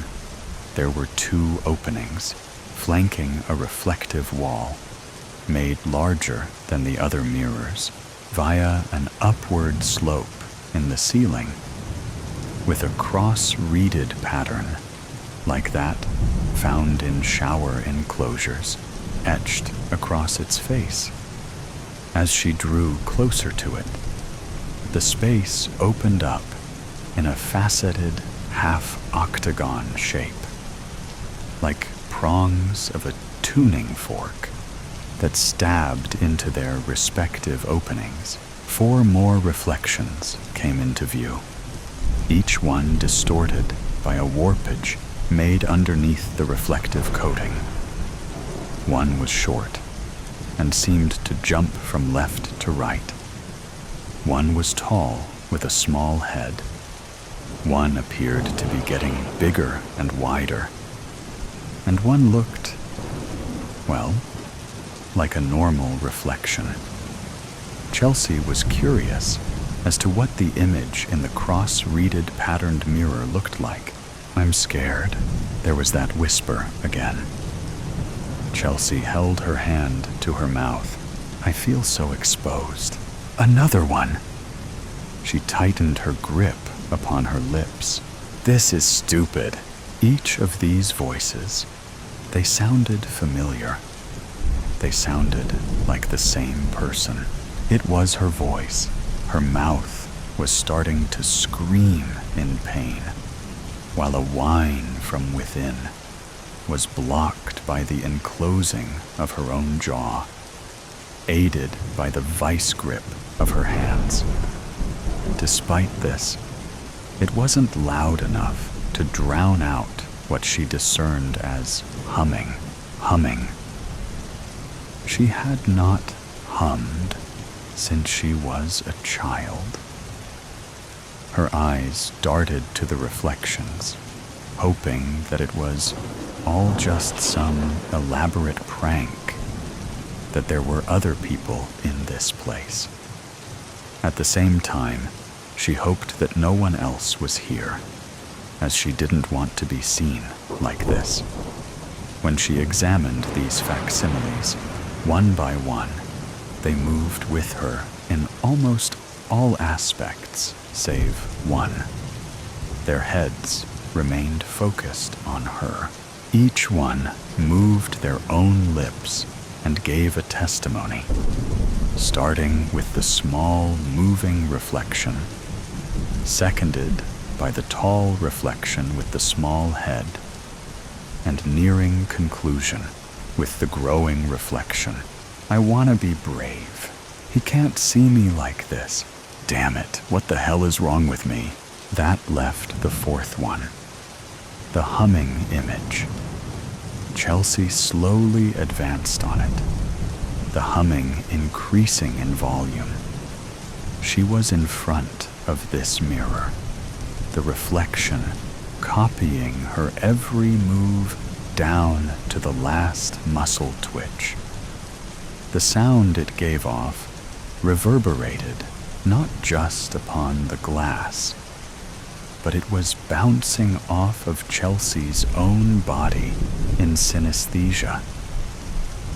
there were 2 openings flanking a reflective wall, made larger than the other mirrors via an upward slope in the ceiling, with a cross-reeded pattern like that found in shower enclosures etched across its face. As she drew closer to it, the space opened up in a faceted half-octagon shape, like prongs of a tuning fork that stabbed into their respective openings. 4 more reflections came into view, each one distorted by a warpage made underneath the reflective coating. One was short and seemed to jump from left to right. One was tall with a small head. One appeared to be getting bigger and wider. And one looked, well, like a normal reflection. Chelsea was curious as to what the image in the cross-reeded patterned mirror looked like. "I'm scared," there was that whisper again. Chelsea held her hand to her mouth. "I feel so exposed." Another one! She tightened her grip upon her lips. "This is stupid." Each of these voices, they sounded familiar. They sounded like the same person. It was her voice. Her mouth was starting to scream in pain, while a whine from within was blocked by the enclosing of her own jaw, aided by the vice grip of her hands. Despite this, it wasn't loud enough to drown out what she discerned as humming. She had not hummed since she was a child. Her eyes darted to the reflections, hoping that it was all just some elaborate prank, that there were other people in this place. At the same time, she hoped that no one else was here, as she didn't want to be seen like this. When she examined these facsimiles, one by one, they moved with her in almost all aspects save one. Their heads remained focused on her. Each one moved their own lips and gave a testimony, starting with the small moving reflection, seconded by the tall reflection with the small head, and nearing conclusion with the growing reflection. "I want to be brave. He can't see me like this. Damn it, what the hell is wrong with me?" That left the 4th one, the humming image. Chelsea slowly advanced on it, the humming increasing in volume. She was in front of this mirror, the reflection copying her every move down to the last muscle twitch. The sound it gave off reverberated not just upon the glass, but it was bouncing off of Chelsea's own body in synesthesia.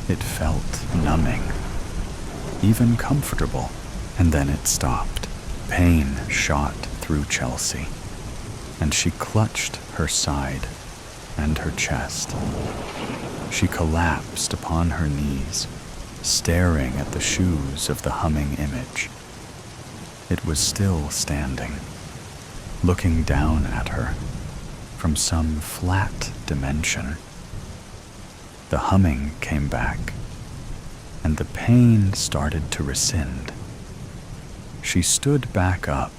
It felt numbing, even comfortable, and then it stopped. Pain shot through Chelsea, and she clutched her side and her chest. She collapsed upon her knees, staring at the shoes of the humming image. It was still standing, looking down at her from some flat dimension. The humming came back, and the pain started to rescind. She stood back up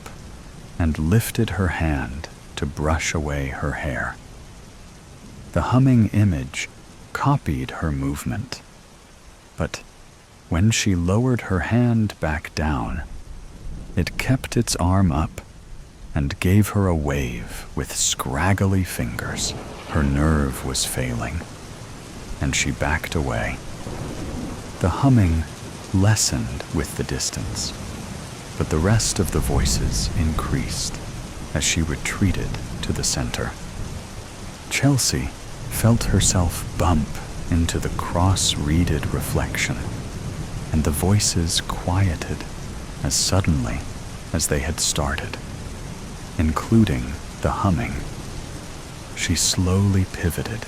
and lifted her hand to brush away her hair. The humming image copied her movement, but when she lowered her hand back down, it kept its arm up and gave her a wave with scraggly fingers. Her nerve was failing, and she backed away. The humming lessened with the distance, but the rest of the voices increased as she retreated to the center. Chelsea felt herself bump into the cross-reeded reflection, and the voices quieted as suddenly as they had started, including the humming. She slowly pivoted,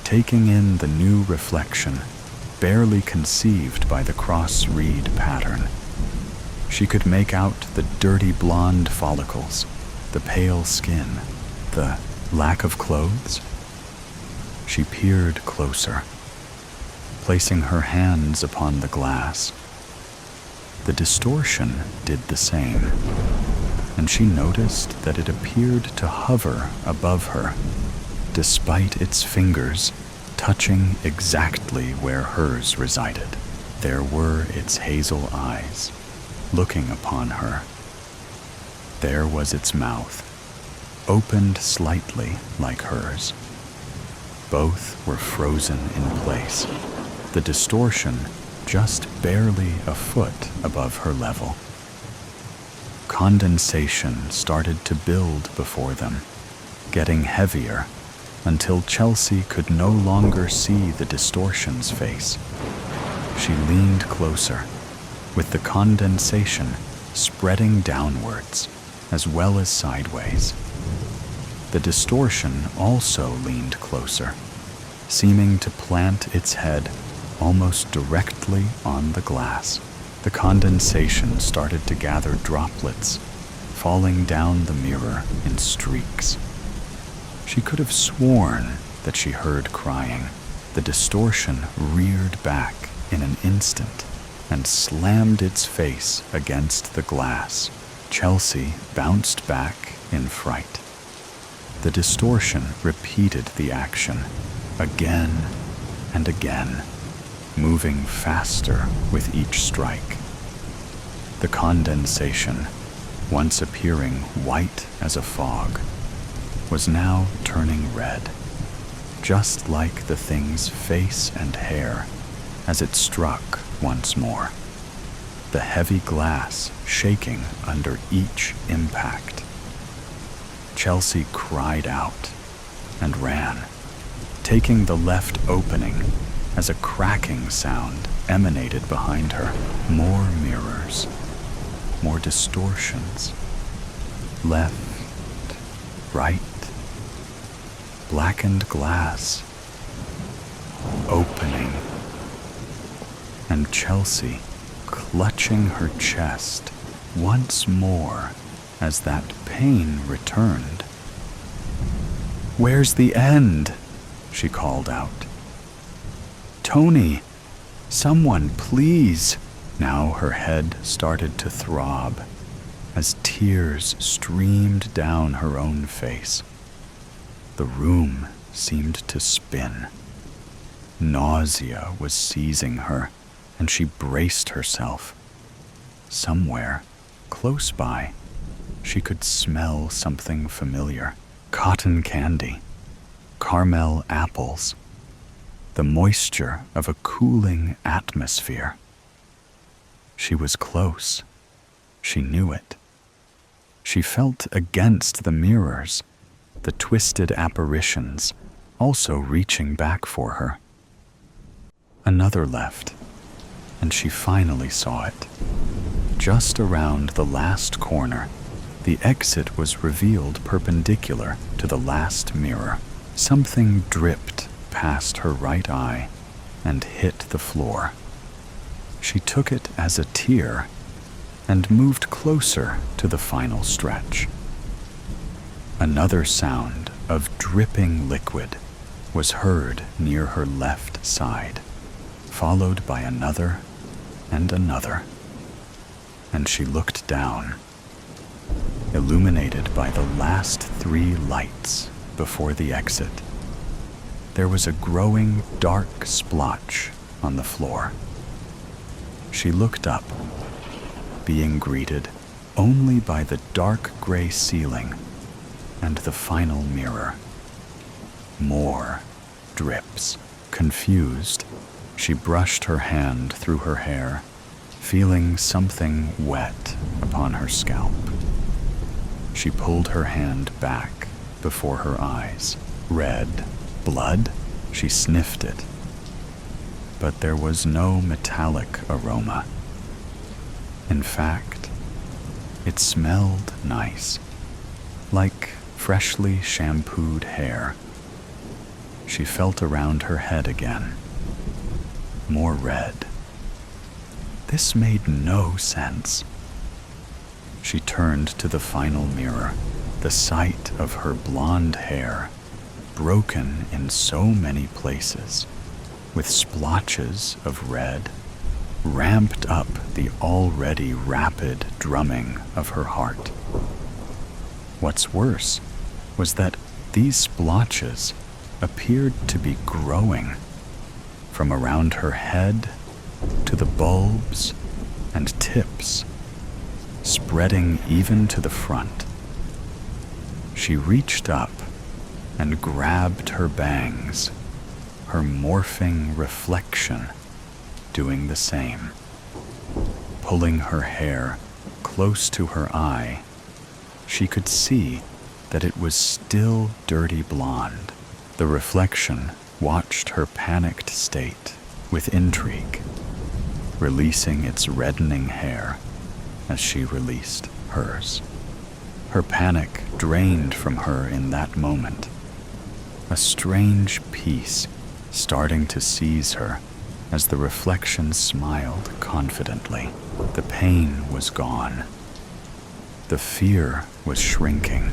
taking in the new reflection barely conceived by the cross-reed pattern. She could make out the dirty blonde follicles The pale skin, the lack of clothes? She peered closer, placing her hands upon the glass. The distortion did the same, and she noticed that it appeared to hover above her, despite its fingers touching exactly where hers resided. There were its hazel eyes, looking upon her. There was its mouth, opened slightly like hers. Both were frozen in place, the distortion just barely a foot above her level. Condensation started to build before them, getting heavier until Chelsea could no longer see the distortion's face. She leaned closer, with the condensation spreading downwards as well as sideways. The distortion also leaned closer, seeming to plant its head almost directly on the glass. The condensation started to gather droplets, falling down the mirror in streaks. She could have sworn that she heard crying. The distortion reared back in an instant and slammed its face against the glass. Chelsea bounced back in fright. The distortion repeated the action again and again, moving faster with each strike. The condensation, once appearing white as a fog, was now turning red, just like the thing's face and hair as it struck once more, the heavy glass shaking under each impact. Chelsea cried out and ran, taking the left opening as a cracking sound emanated behind her. More mirrors, more distortions. Left, right, blackened glass, opening, and Chelsea clutching her chest once more as that pain returned. "Where's the end?" she called out. "Tony, someone, please." Now her head started to throb as tears streamed down her own face. The room seemed to spin. Nausea was seizing her, and she braced herself. Somewhere, close by, she could smell something familiar. Cotton candy, caramel apples, the moisture of a cooling atmosphere. She was close. She knew it. She felt against the mirrors, the twisted apparitions also reaching back for her. Another left, and she finally saw it. Just around the last corner, the exit was revealed perpendicular to the last mirror. Something dripped past her right eye and hit the floor. She took it as a tear and moved closer to the final stretch. Another sound of dripping liquid was heard near her left side, followed by another and another. And she looked down, illuminated by the last 3 lights before the exit. There was a growing dark splotch on the floor. She looked up, being greeted only by the dark gray ceiling and the final mirror. More drips. Confused, she brushed her hand through her hair, feeling something wet upon her scalp. She pulled her hand back before her eyes. Red blood? She sniffed it. But there was no metallic aroma. In fact, it smelled nice, like freshly shampooed hair. She felt around her head again. More red. This made no sense. She turned to the final mirror, The sight of her blonde hair, broken in so many places, with splotches of red, ramped up the already rapid drumming of her heart. What's worse was that these splotches appeared to be growing from around her head to the bulbs and tips, spreading even to the front. She reached up and grabbed her bangs, her morphing reflection doing the same. Pulling her hair close to her eye, she could see that it was still dirty blonde. The reflection watched her panicked state with intrigue, releasing its reddening hair as she released hers. Her panic drained from her in that moment, a strange peace starting to seize her as the reflection smiled confidently. The pain was gone. The fear was shrinking.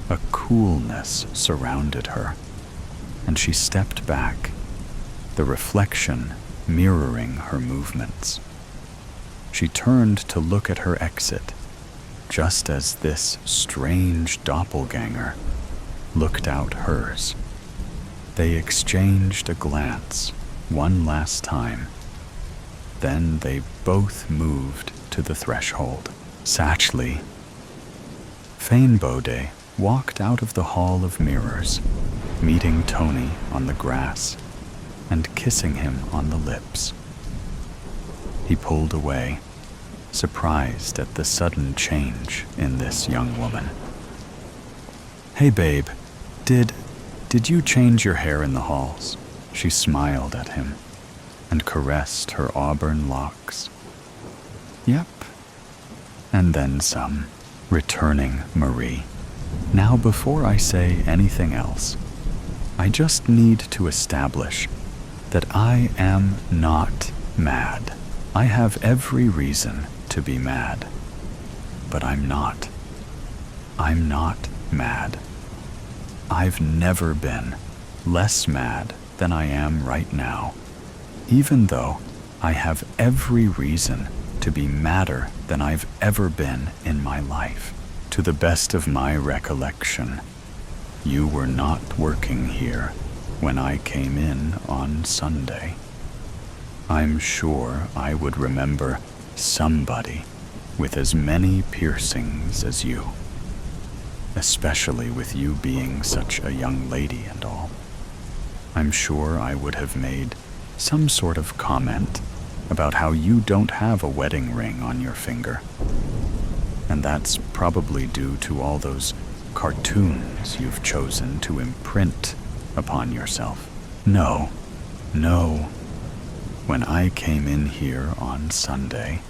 A coolness surrounded her, and she stepped back, the reflection mirroring her movements. She turned to look at her exit, just as this strange doppelganger looked out hers. They exchanged a glance one last time. Then they both moved to the threshold. Satchley. Fainbode walked out of the Hall of Mirrors, meeting Tony on the grass and kissing him on the lips. He pulled away, surprised at the sudden change in this young woman. "Hey babe, did you change your hair in the halls?" She smiled at him and caressed her auburn locks. "Yep. And then some," returning Marie. "Now before I say anything else, I just need to establish that I am not mad. I have every reason to be mad, but I'm not. I'm not mad. I've never been less mad than I am right now, even though I have every reason to be madder than I've ever been in my life. To the best of my recollection, you were not working here when I came in on Sunday. I'm sure I would remember somebody with as many piercings as you, especially with you being such a young lady and all. I'm sure I would have made some sort of comment about how you don't have a wedding ring on your finger. And that's probably due to all those cartoons you've chosen to imprint upon yourself. No. When I came in here on Sunday,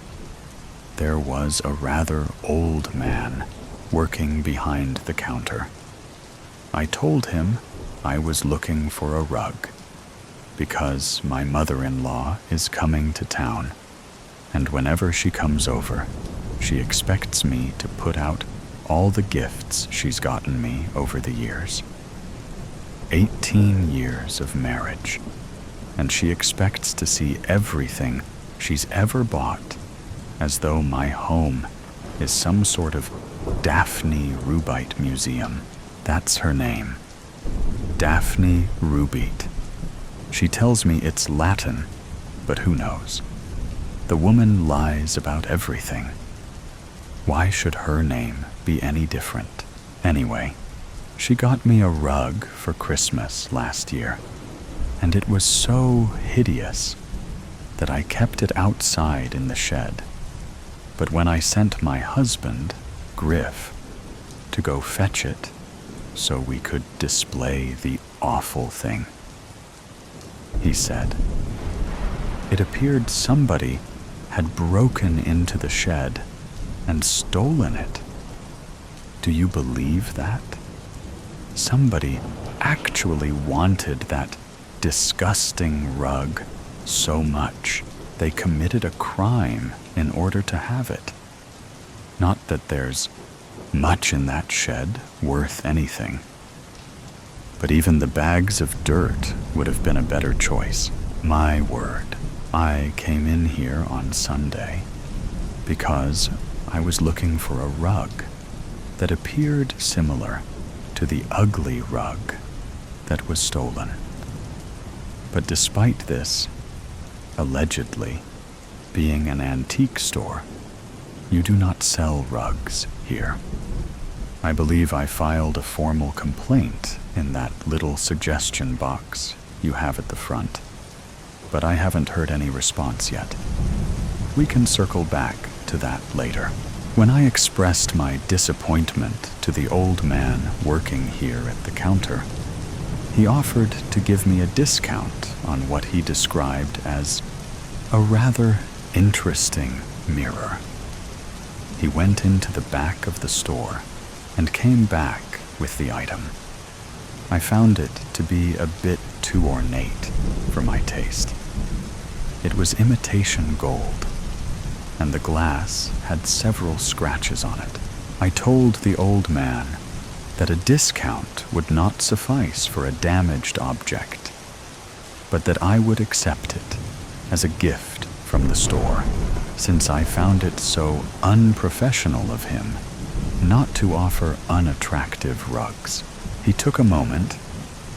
there was a rather old man working behind the counter. I told him I was looking for a rug because my mother-in-law is coming to town, and whenever she comes over, she expects me to put out all the gifts she's gotten me over the years. 18 years of marriage, and she expects to see everything she's ever bought as though my home is some sort of Daphne Rubite Museum. That's her name. Daphne Rubite. She tells me it's Latin, but who knows? The woman lies about everything. Why should her name be any different? Anyway, she got me a rug for Christmas last year, and it was so hideous that I kept it outside in the shed. But when I sent my husband, Griff, to go fetch it so we could display the awful thing, he said, it appeared somebody had broken into the shed and stolen it. Do you believe that? Somebody actually wanted that disgusting rug so much they committed a crime in order to have it. Not that there's much in that shed worth anything. But even the bags of dirt would have been a better choice. My word, I came in here on Sunday because I was looking for a rug that appeared similar to the ugly rug that was stolen. But despite this, allegedly, being an antique store, you do not sell rugs here. I believe I filed a formal complaint in that little suggestion box you have at the front, but I haven't heard any response yet. We can circle back to that later. When I expressed my disappointment to the old man working here at the counter, he offered to give me a discount on what he described as a rather interesting mirror. He went into the back of the store and came back with the item. I found it to be a bit too ornate for my taste. It was imitation gold, and the glass had several scratches on it. I told the old man that a discount would not suffice for a damaged object, but that I would accept it as a gift from the store, since I found it so unprofessional of him not to offer unattractive rugs. He took a moment,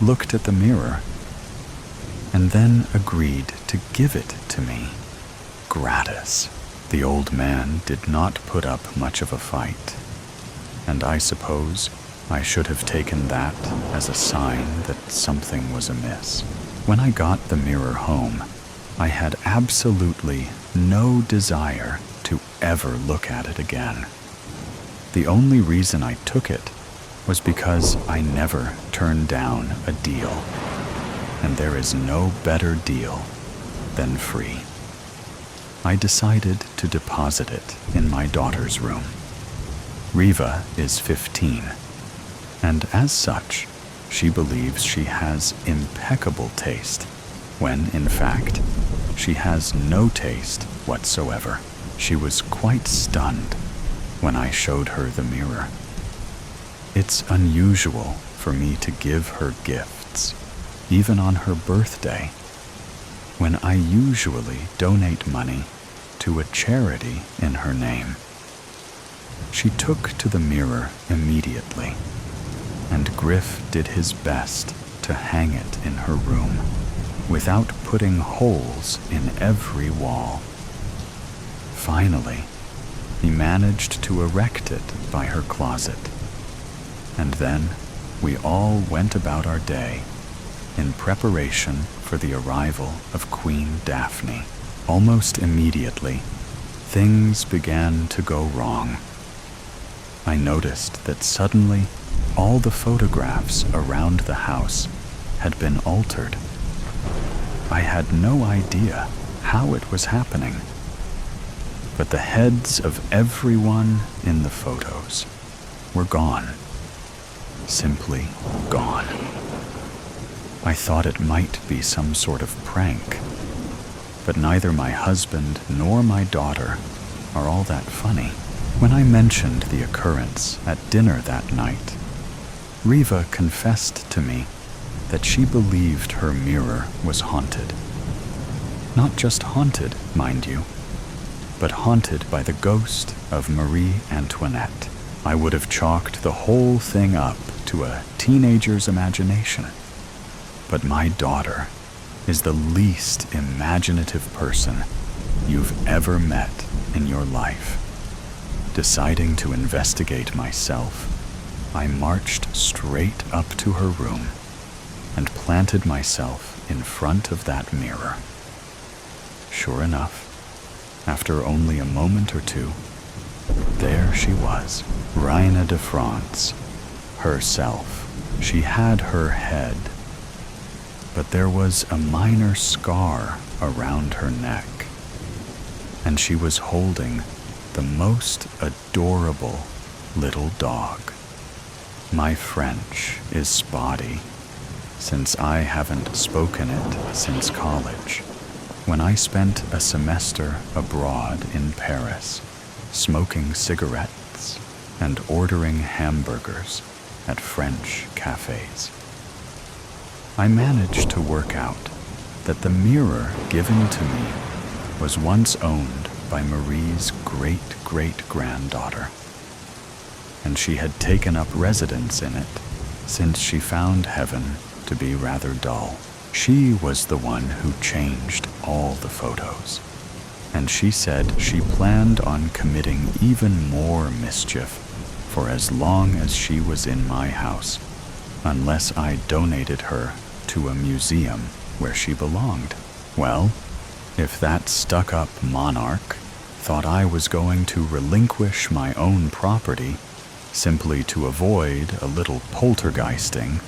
looked at the mirror, and then agreed to give it to me, gratis. The old man did not put up much of a fight, and I suppose I should have taken that as a sign that something was amiss. When I got the mirror home, I had absolutely no desire to ever look at it again. The only reason I took it was because I never turned down a deal, and there is no better deal than free. I decided to deposit it in my daughter's room. Riva is 15, and as such, she believes she has impeccable taste, when in fact, she has no taste whatsoever. She was quite stunned when I showed her the mirror. It's unusual for me to give her gifts, even on her birthday, when I usually donate money to a charity in her name. She took to the mirror immediately, and Griff did his best to hang it in her room, without putting holes in every wall. Finally, he managed to erect it by her closet, and then we all went about our day in preparation for the arrival of Queen Daphne. Almost immediately, things began to go wrong. I noticed that suddenly all the photographs around the house had been altered. I had no idea how it was happening, but the heads of everyone in the photos were gone. Simply gone. I thought it might be some sort of prank, but neither my husband nor my daughter are all that funny. When I mentioned the occurrence at dinner that night, Riva confessed to me that she believed her mirror was haunted. Not just haunted, mind you, but haunted by the ghost of Marie Antoinette. I would have chalked the whole thing up to a teenager's imagination. But my daughter is the least imaginative person you've ever met in your life. Deciding to investigate myself, I marched straight up to her room and planted myself in front of that mirror. Sure enough, after only a moment or two, there she was, Reina de France, herself. She had her head, but there was a minor scar around her neck, and she was holding the most adorable little dog. My French is spotty, since I haven't spoken it since college, when I spent a semester abroad in Paris, smoking cigarettes and ordering hamburgers at French cafes. I managed to work out that the mirror given to me was once owned by Marie's great-great-granddaughter, and she had taken up residence in it since she found heaven to be rather dull. She was the one who changed all the photos, and she said she planned on committing even more mischief for as long as she was in my house, unless I donated her to a museum where she belonged. Well, if that stuck-up monarch thought I was going to relinquish my own property simply to avoid a little poltergeisting,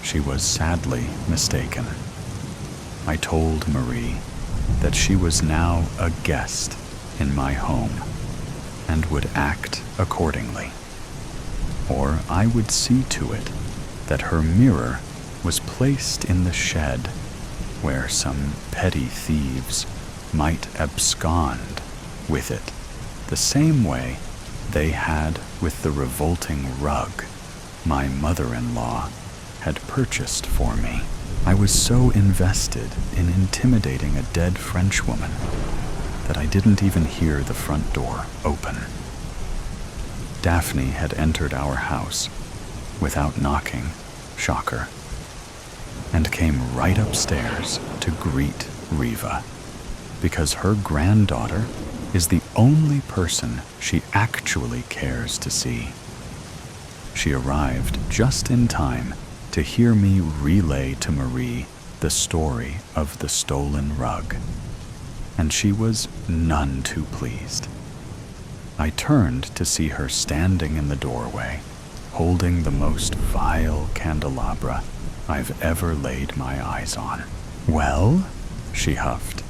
she was sadly mistaken. I told Marie that she was now a guest in my home and would act accordingly, or I would see to it that her mirror was placed in the shed where some petty thieves might abscond with it, the same way they had with the revolting rug my mother-in-law had purchased for me. I was so invested in intimidating a dead Frenchwoman that I didn't even hear the front door open. Daphne had entered our house without knocking, shocker, and came right upstairs to greet Riva, because her granddaughter is the only person she actually cares to see. She arrived just in time to hear me relay to Marie the story of the stolen rug, and she was none too pleased. I turned to see her standing in the doorway, holding the most vile candelabra I've ever laid my eyes on. "Well," she huffed,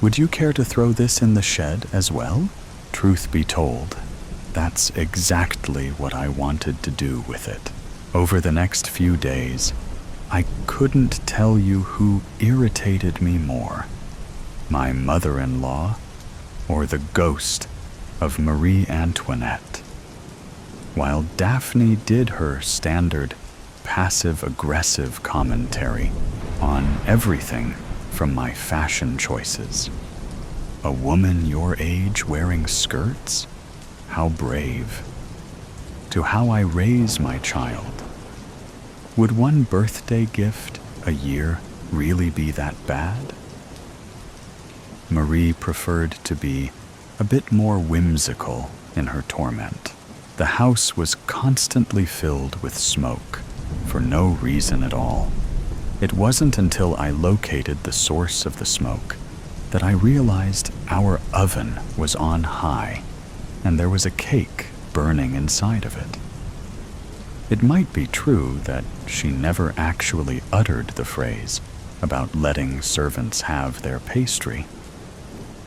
"would you care to throw this in the shed as well?" Truth be told, that's exactly what I wanted to do with it. Over the next few days, I couldn't tell you who irritated me more, my mother-in-law or the ghost of Marie Antoinette. While Daphne did her standard passive-aggressive commentary on everything from my fashion choices. A woman your age wearing skirts? How brave. To how I raise my child. Would one birthday gift a year really be that bad? Marie preferred to be a bit more whimsical in her torment. The house was constantly filled with smoke, for no reason at all. It wasn't until I located the source of the smoke that I realized our oven was on high, and there was a cake burning inside of it. It might be true that she never actually uttered the phrase about letting servants have their pastry,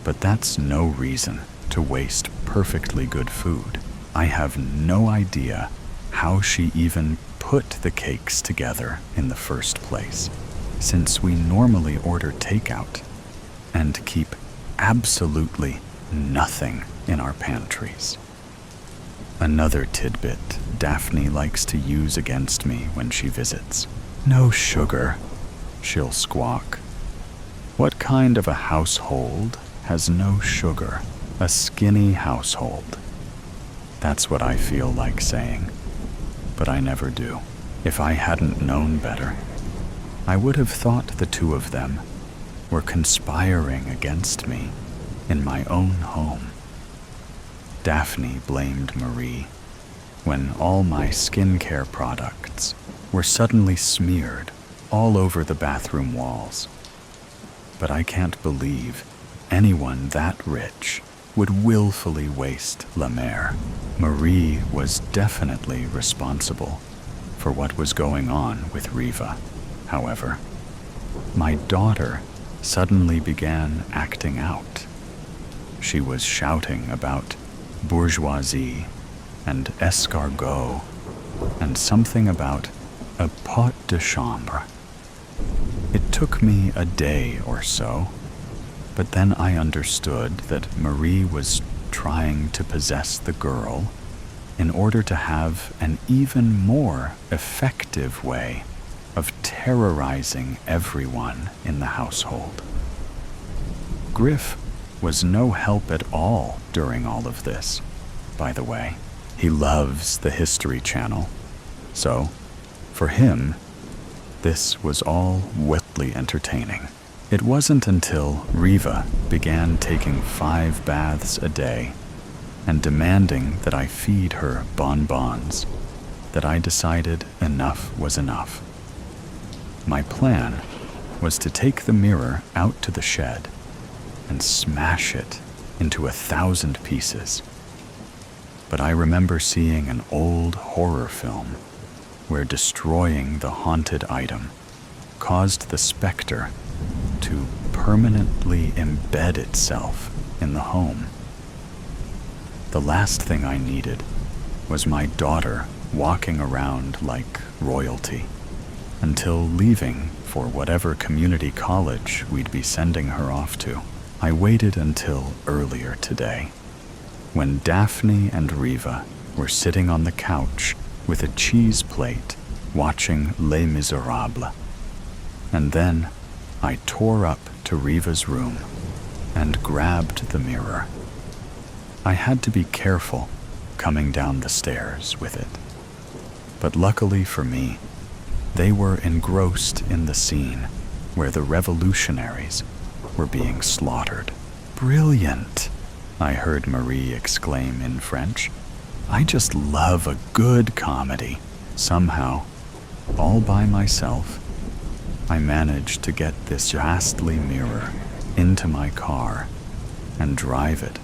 but that's no reason to waste perfectly good food. I have no idea how she even put the cakes together in the first place, since we normally order takeout and keep absolutely nothing in our pantries. Another tidbit Daphne likes to use against me when she visits. "No sugar," she'll squawk. What kind of a household has no sugar? A skinny household. That's what I feel like saying, but I never do. If I hadn't known better, I would have thought the two of them were conspiring against me in my own home. Daphne blamed Marie when all my skincare products were suddenly smeared all over the bathroom walls. But I can't believe anyone that rich would willfully waste La Mer. Marie was definitely responsible for what was going on with Riva. However, my daughter suddenly began acting out. She was shouting about bourgeoisie and escargot and something about a pot de chambre. It took me a day or so, but then I understood that Marie was trying to possess the girl in order to have an even more effective way of terrorizing everyone in the household. Griff was no help at all during all of this, by the way. He loves the History Channel, so for him, this was all wildly entertaining. It wasn't until Riva began taking 5 baths a day and demanding that I feed her bonbons that I decided enough was enough. My plan was to take the mirror out to the shed and smash it into 1,000 pieces. But I remember seeing an old horror film where destroying the haunted item caused the specter to permanently embed itself in the home. The last thing I needed was my daughter walking around like royalty until leaving for whatever community college we'd be sending her off to. I waited until earlier today, when Daphne and Riva were sitting on the couch with a cheese plate watching Les Miserables. And then I tore up to Riva's room and grabbed the mirror. I had to be careful coming down the stairs with it. But luckily for me, they were engrossed in the scene where the revolutionaries were being slaughtered. "Brilliant," I heard Marie exclaim in French. "I just love a good comedy." Somehow, all by myself, I managed to get this ghastly mirror into my car and drive it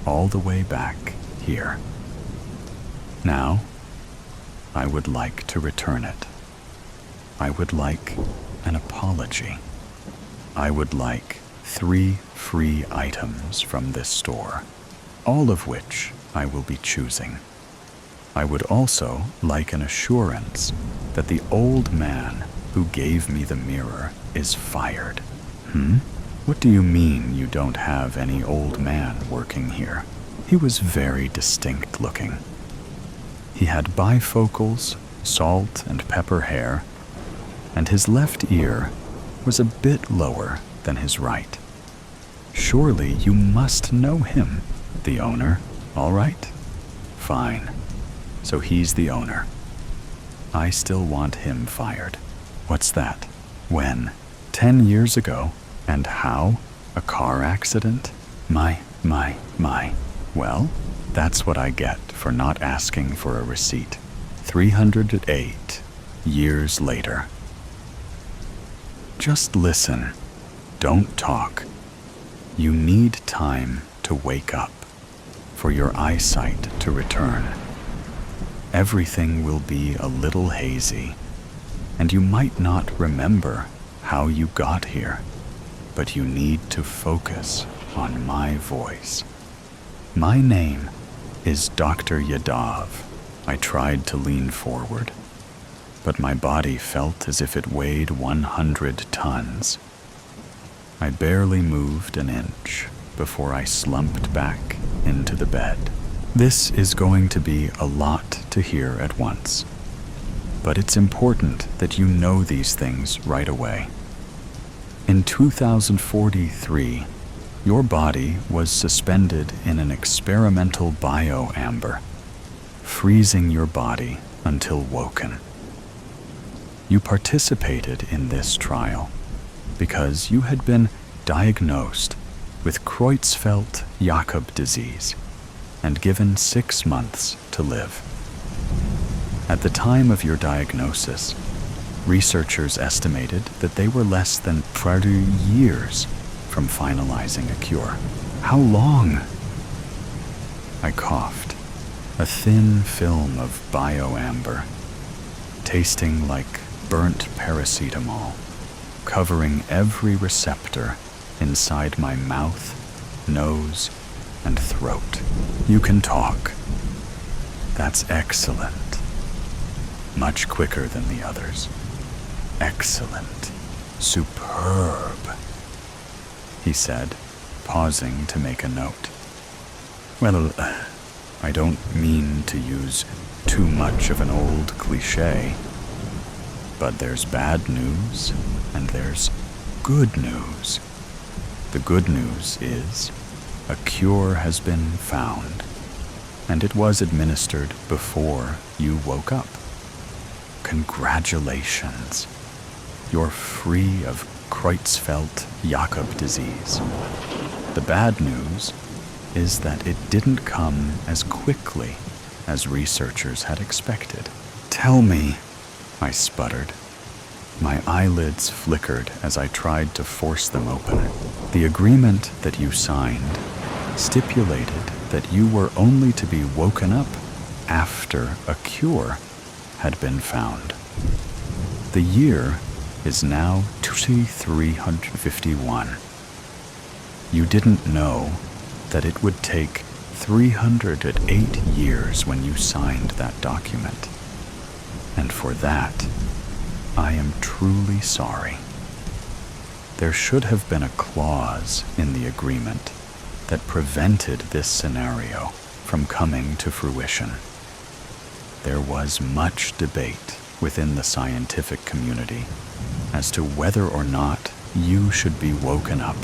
all the way back here. Now, I would like to return it. I would like an apology. I would like 3 free items from this store, all of which I will be choosing. I would also like an assurance that the old man who gave me the mirror is fired. What do you mean you don't have any old man working here? He was very distinct looking. He had bifocals, salt and pepper hair, and his left ear was a bit lower than his right. Surely you must know him, the owner, all right? Fine. So he's the owner. I still want him fired. What's that? When? 10 years ago? And how? A car accident? My. Well, that's what I get for not asking for a receipt. 308 years later. Just listen. Don't talk. You need time to wake up, for your eyesight to return. Everything will be a little hazy, and you might not remember how you got here, but you need to focus on my voice. My name is Dr. Yadav. I tried to lean forward, but my body felt as if it weighed 100 tons. I barely moved an inch before I slumped back into the bed. This is going to be a lot to hear at once, but it's important that you know these things right away. In 2043, your body was suspended in an experimental bioamber, freezing your body until woken. You participated in this trial because you had been diagnosed with Creutzfeldt-Jakob disease and given 6 months to live. At the time of your diagnosis, researchers estimated that they were less than 30 years from finalizing a cure. How long? I coughed. A thin film of bioamber, tasting like burnt paracetamol, covering every receptor inside my mouth, nose, and throat. You can talk. That's excellent. Much quicker than the others. Excellent. Superb, he said, pausing to make a note. Well, I don't mean to use too much of an old cliché, but there's bad news and there's good news. The good news is a cure has been found, and it was administered before you woke up. Congratulations. You're free of Creutzfeldt-Jakob disease. The bad news is that it didn't come as quickly as researchers had expected. Tell me, I sputtered. My eyelids flickered as I tried to force them open. The agreement that you signed stipulated that you were only to be woken up after a cure had been found. The year is now 2351. You didn't know that it would take 308 years when you signed that document. And for that, I am truly sorry. There should have been a clause in the agreement that prevented this scenario from coming to fruition. There was much debate within the scientific community as to whether or not you should be woken up.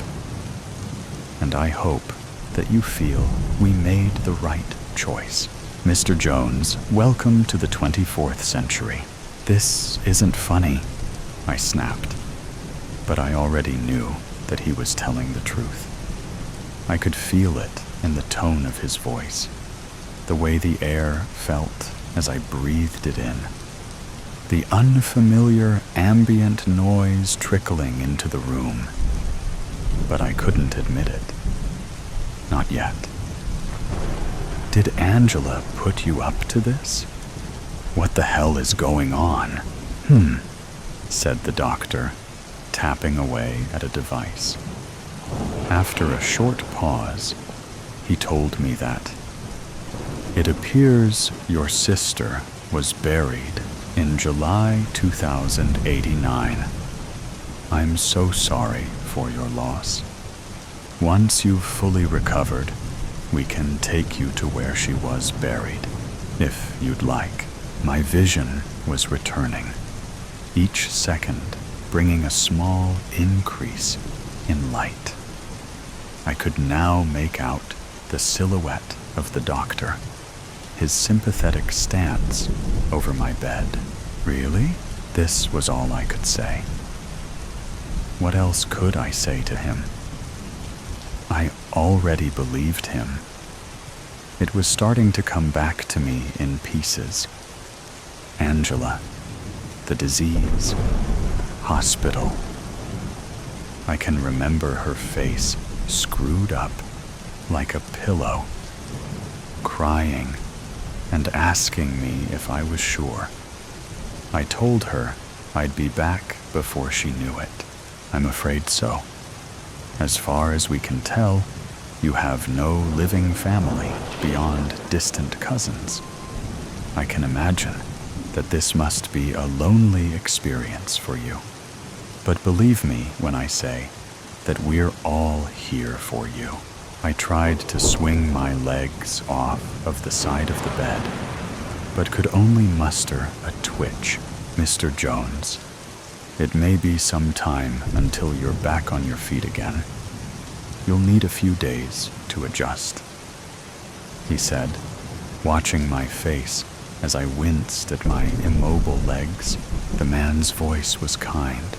And I hope that you feel we made the right choice. Mr. Jones, welcome to the 24th century. This isn't funny, I snapped, but I already knew that he was telling the truth. I could feel it in the tone of his voice, the way the air felt as I breathed it in, the unfamiliar ambient noise trickling into the room. But I couldn't admit it. Not yet. Did Angela put you up to this? What the hell is going on? Said the doctor, tapping away at a device. After a short pause, he told me that it appears your sister was buried in July 2089. I'm so sorry for your loss. Once you've fully recovered, we can take you to where she was buried, if you'd like. My vision was returning, each second bringing a small increase in light. I could now make out the silhouette of the doctor, his sympathetic stance over my bed. Really? This was all I could say. What else could I say to him? I already believed him. It was starting to come back to me in pieces. Angela, the disease, hospital. I can remember her face screwed up like a pillow, crying and asking me if I was sure. I told her I'd be back before she knew it. I'm afraid so. As far as we can tell, you have no living family beyond distant cousins. I can imagine that this must be a lonely experience for you. But believe me when I say that we're all here for you. I tried to swing my legs off of the side of the bed, but could only muster a twitch. Mr. Jones, it may be some time until you're back on your feet again. You'll need a few days to adjust, he said, watching my face as I winced at my immobile legs. The man's voice was kind.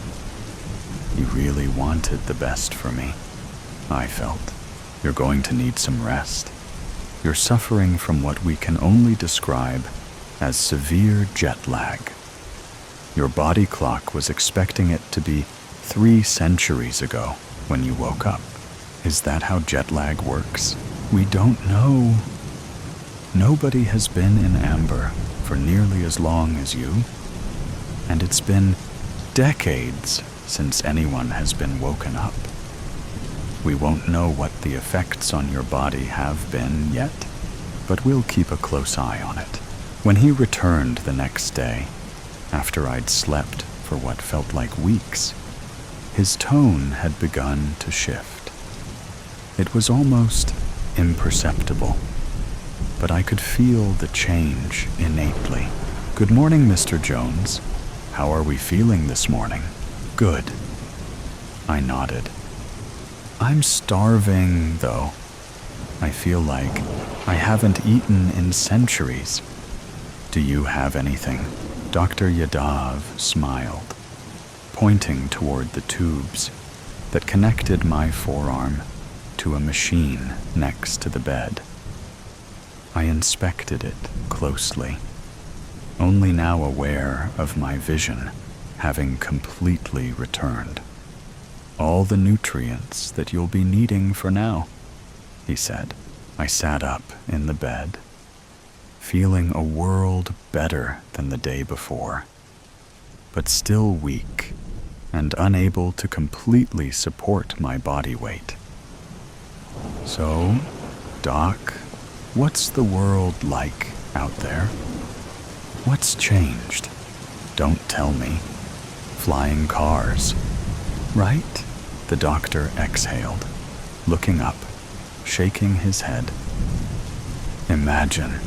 He really wanted the best for me, I felt. You're going to need some rest. You're suffering from what we can only describe as severe jet lag. Your body clock was expecting it to be 3 centuries ago when you woke up. Is that how jet lag works? We don't know. Nobody has been in amber for nearly as long as you, and it's been decades since anyone has been woken up. We won't know what the effects on your body have been yet, but we'll keep a close eye on it. When he returned the next day, after I'd slept for what felt like weeks, his tone had begun to shift. It was almost imperceptible. but I could feel the change innately. "Good morning, Mr. Jones. How are we feeling this morning?" "Good." I nodded. "I'm starving, though. I feel like I haven't eaten in centuries. Do you have anything?" Dr. Yadav smiled, pointing toward the tubes that connected my forearm to a machine next to the bed. I inspected it closely, only now aware of my vision having completely returned. "All the nutrients that you'll be needing for now," he said. I sat up in the bed, feeling a world better than the day before, but still weak and unable to completely support my body weight. "So, Doc, what's the world like out there? What's changed? Don't tell me. Flying cars, right?" The doctor exhaled, looking up, shaking his head. Imagine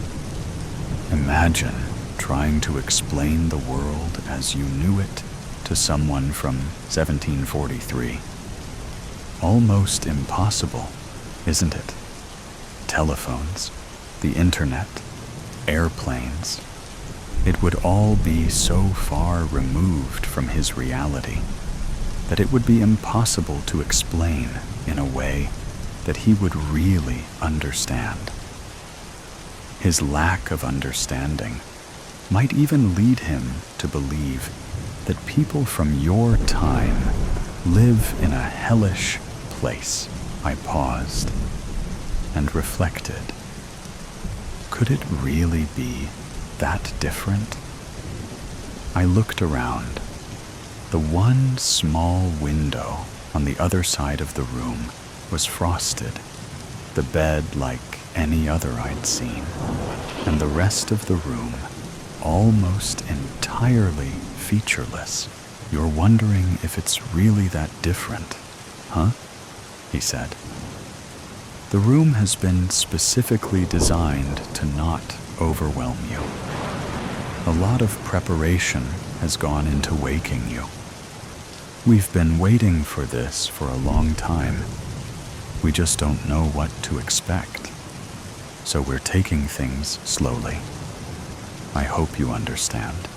trying to explain the world as you knew it to someone from 1743. Almost impossible, isn't it? Telephones, the internet, airplanes. It would all be so far removed from his reality that it would be impossible to explain in a way that he would really understand. His lack of understanding might even lead him to believe that people from your time live in a hellish place. I paused and reflected. Could it really be that different? I looked around. The one small window on the other side of the room was frosted, the bed like any other I'd seen, and the rest of the room almost entirely featureless. "You're wondering if it's really that different, huh?" he said. "The room has been specifically designed to not overwhelm you. A lot of preparation has gone into waking you. We've been waiting for this for a long time. We just don't know what to expect. So we're taking things slowly. I hope you understand."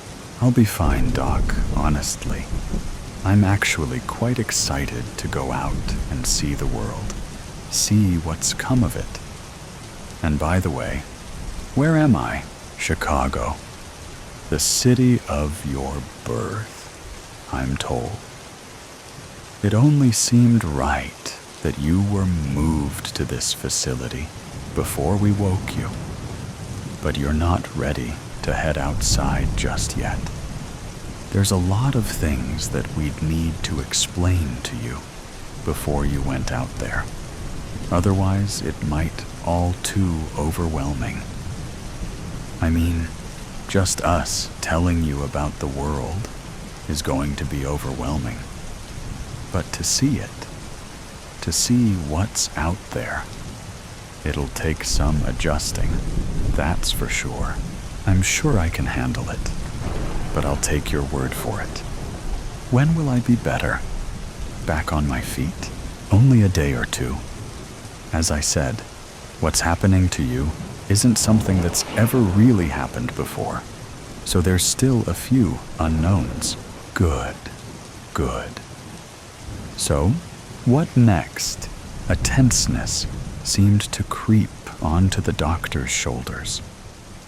"I'll be fine, Doc, honestly. I'm actually quite excited to go out and see the world, see what's come of it. And by the way, where am I? Chicago. The city of your birth, I'm told. It only seemed right that you were moved to this facility before we woke you. But you're not ready to head outside just yet. There's a lot of things that we'd need to explain to you before you went out there. Otherwise, it might all too overwhelming. I mean, just us telling you about the world is going to be overwhelming. But to see it, to see what's out there, it'll take some adjusting, that's for sure. I'm sure I can handle it, but I'll take your word for it. When will I be better? Back on my feet? Only a day or two. As I said, what's happening to you isn't something that's ever really happened before, so there's still a few unknowns. Good. So, what next? A tenseness seemed to creep onto the doctor's shoulders,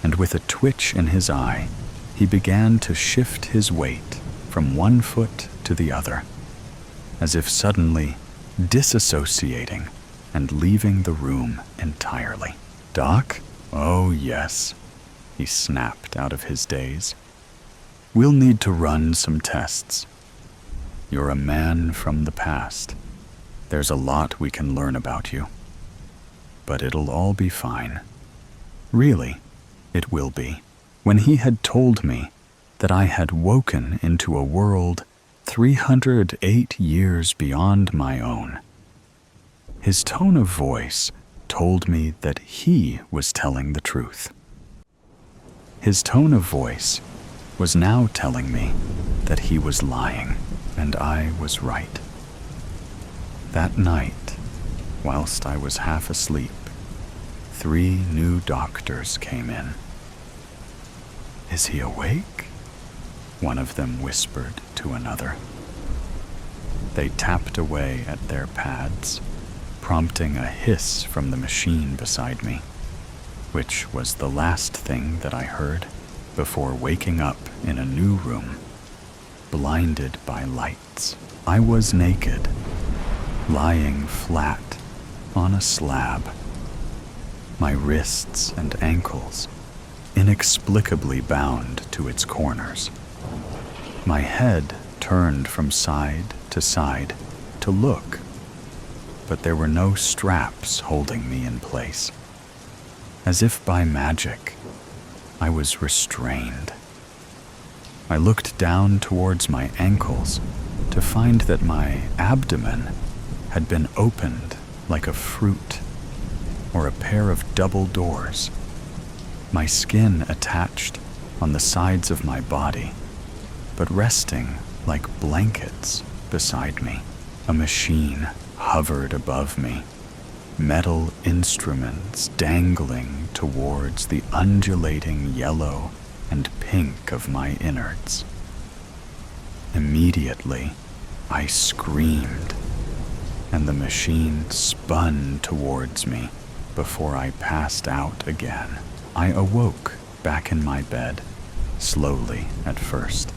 and with a twitch in his eye, he began to shift his weight from one foot to the other, as if suddenly disassociating and leaving the room entirely. "Doc? Oh, yes," he snapped out of his daze. "We'll need to run some tests. You're a man from the past. There's a lot we can learn about you. But it'll all be fine. Really, it will be." When he had told me that I had woken into a world 308 years beyond my own, his tone of voice told me that he was telling the truth. His tone of voice was now telling me that he was lying, and I was right. That night, whilst I was half asleep, 3 new doctors came in. "Is he awake?" one of them whispered to another. They tapped away at their pads, prompting a hiss from the machine beside me, which was the last thing that I heard before waking up in a new room, blinded by lights. I was naked, lying flat on a slab, my wrists and ankles inexplicably bound to its corners. My head turned from side to side to look, but there were no straps holding me in place. As if by magic, I was restrained. I looked down towards my ankles to find that my abdomen had been opened like a fruit or a pair of double doors, my skin attached on the sides of my body, but resting like blankets beside me. A machine hovered above me, metal instruments dangling towards the undulating yellow and pink of my innards. Immediately, I screamed, and the machine spun towards me before I passed out again. I awoke back in my bed, slowly at first,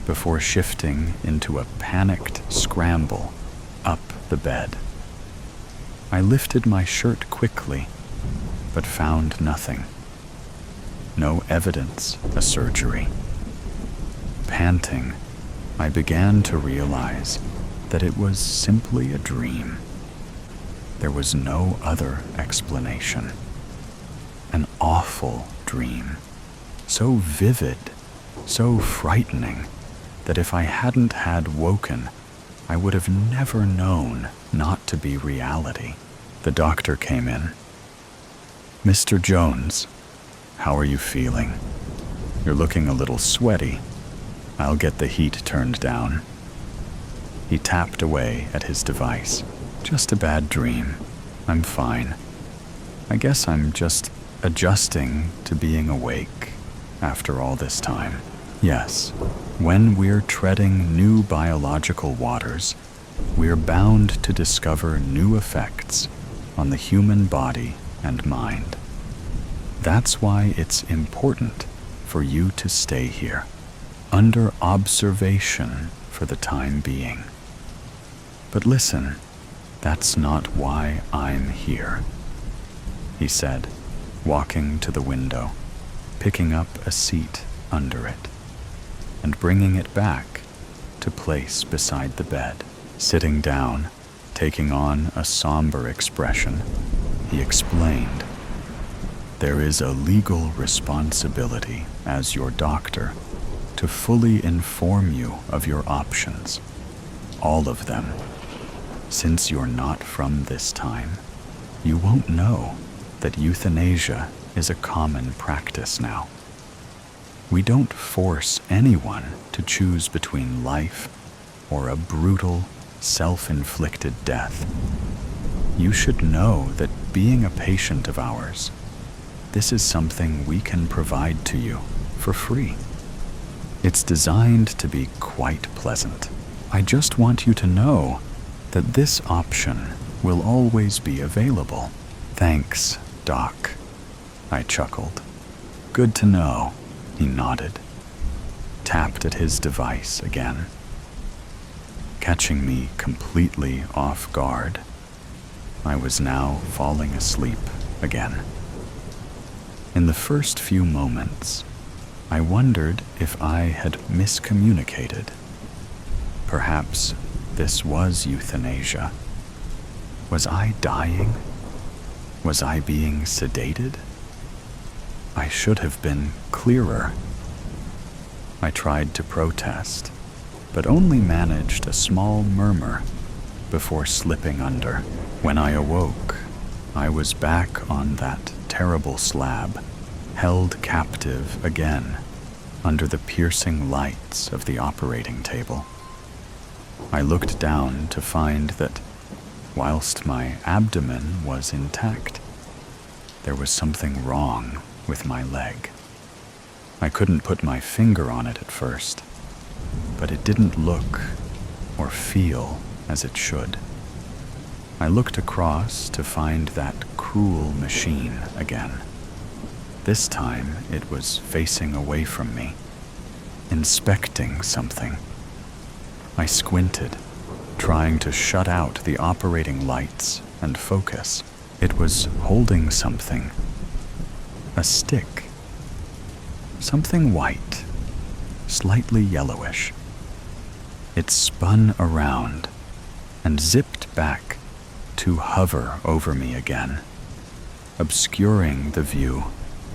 before shifting into a panicked scramble up the bed. I lifted my shirt quickly, but found nothing. No evidence of surgery. Panting, I began to realize that it was simply a dream. There was no other explanation. An awful dream, so vivid, so frightening, that if I hadn't had woken, I would have never known not to be reality. The doctor came in. "Mr. Jones, how are you feeling? You're looking a little sweaty. I'll get the heat turned down." He tapped away at his device. "Just a bad dream. I'm fine. I guess I'm just adjusting to being awake after all this time." Yes, when we're treading new biological waters, we're bound to discover new effects on the human body and mind. That's why it's important for you to stay here, under observation for the time being. But listen, that's not why I'm here, he said, walking to the window, picking up a seat under it, and bringing it back to place beside the bed. Sitting down, taking on a somber expression, he explained, "There is a legal responsibility as your doctor to fully inform you of your options, all of them. Since you're not from this time, you won't know that euthanasia is a common practice now. We don't force anyone to choose between life or a brutal, self-inflicted death. You should know that being a patient of ours, this is something we can provide to you for free. It's designed to be quite pleasant. I just want you to know that this option will always be available." "Thanks, Doc," I chuckled. "Good to know," he nodded, tapped at his device again. Catching me completely off guard, I was now falling asleep again. In the first few moments, I wondered if I had miscommunicated. Perhaps this was euthanasia. Was I dying? Was I being sedated? I should have been clearer. I tried to protest, but only managed a small murmur before slipping under. When I awoke, I was back on that terrible slab, held captive again under the piercing lights of the operating table. I looked down to find that, whilst my abdomen was intact, there was something wrong with my leg. I couldn't put my finger on it at first, but it didn't look or feel as it should. I looked across to find that cruel machine again. This time it was facing away from me, inspecting something. I squinted, trying to shut out the operating lights and focus. It was holding something. A stick. Something white, slightly yellowish. It spun around and zipped back to hover over me again, obscuring the view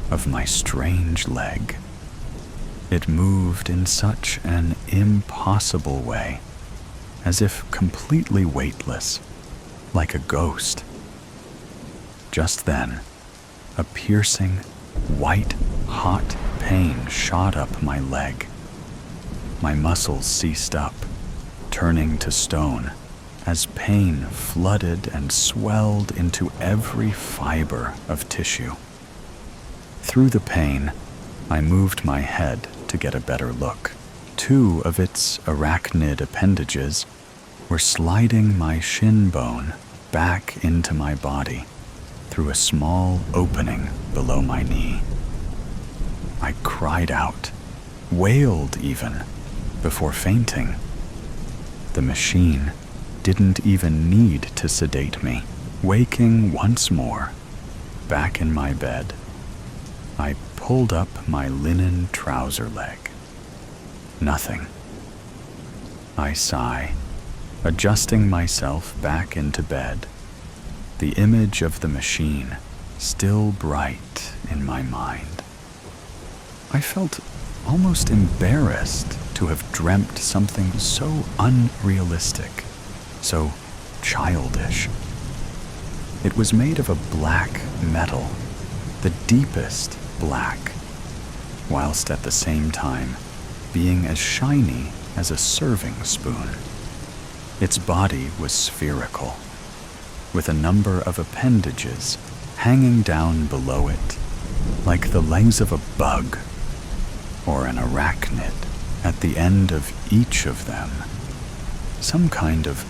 of my strange leg. It moved in such an impossible way, as if completely weightless, like a ghost. Just then, a piercing, white, hot pain shot up my leg. My muscles seized up, turning to stone, as pain flooded and swelled into every fiber of tissue. Through the pain, I moved my head to get a better look. Two of its arachnid appendages were sliding my shin bone back into my body through a small opening below my knee. I cried out, wailed even, before fainting. The machine didn't even need to sedate me. Waking once more, back in my bed, I pulled up my linen trouser leg. Nothing. I sigh, adjusting myself back into bed, the image of the machine still bright in my mind. I felt almost embarrassed to have dreamt something so unrealistic, so childish. It was made of a black metal, the deepest black, whilst at the same time being as shiny as a serving spoon. Its body was spherical, with a number of appendages hanging down below it, like the legs of a bug or an arachnid at the end of each of them. Some kind of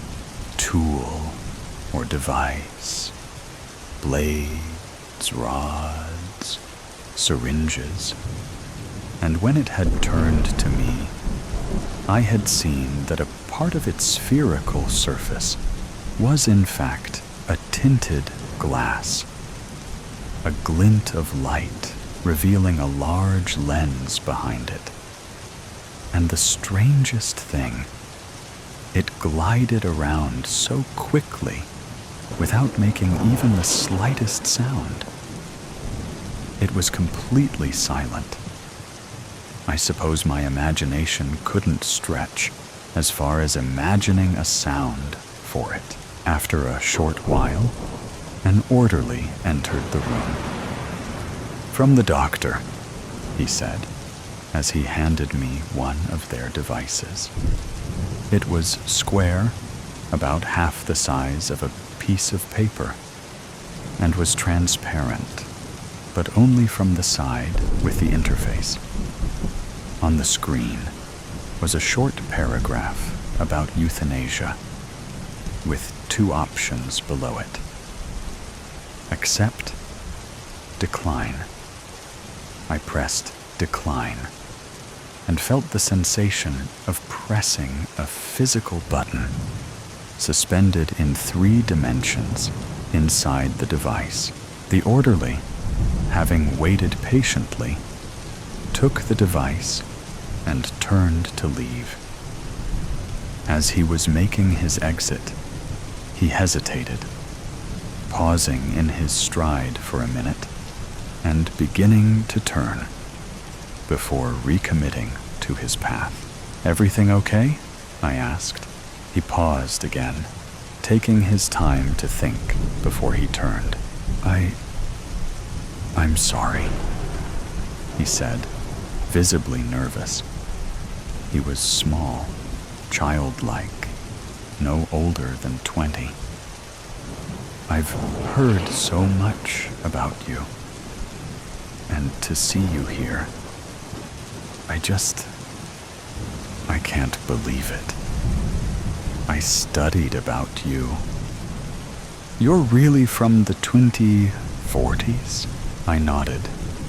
tool or device, blades, rods, syringes. And when it had turned to me, I had seen that a part of its spherical surface was in fact a tinted glass, a glint of light revealing a large lens behind it. And the strangest thing, it glided around so quickly without making even the slightest sound. It was completely silent. I suppose my imagination couldn't stretch as far as imagining a sound for it. After a short while, an orderly entered the room. "From the doctor," he said, as he handed me one of their devices. It was square, about half the size of a piece of paper, and was transparent, but only from the side with the interface. On the screen was a short paragraph about euthanasia, with two options below it: accept, decline. I pressed decline and felt the sensation of pressing a physical button, suspended in 3 dimensions inside the device. The orderly, having waited patiently, took the device and turned to leave. As he was making his exit, he hesitated, pausing in his stride for a minute and beginning to turn before recommitting to his path. "Everything okay?" I asked. He paused again, taking his time to think before he turned. I'm sorry, he said, visibly nervous. He was small, childlike, no older than 20. I've heard so much about you, and to see you here, I can't believe it. I studied about you. You're really from the 2040s? I nodded,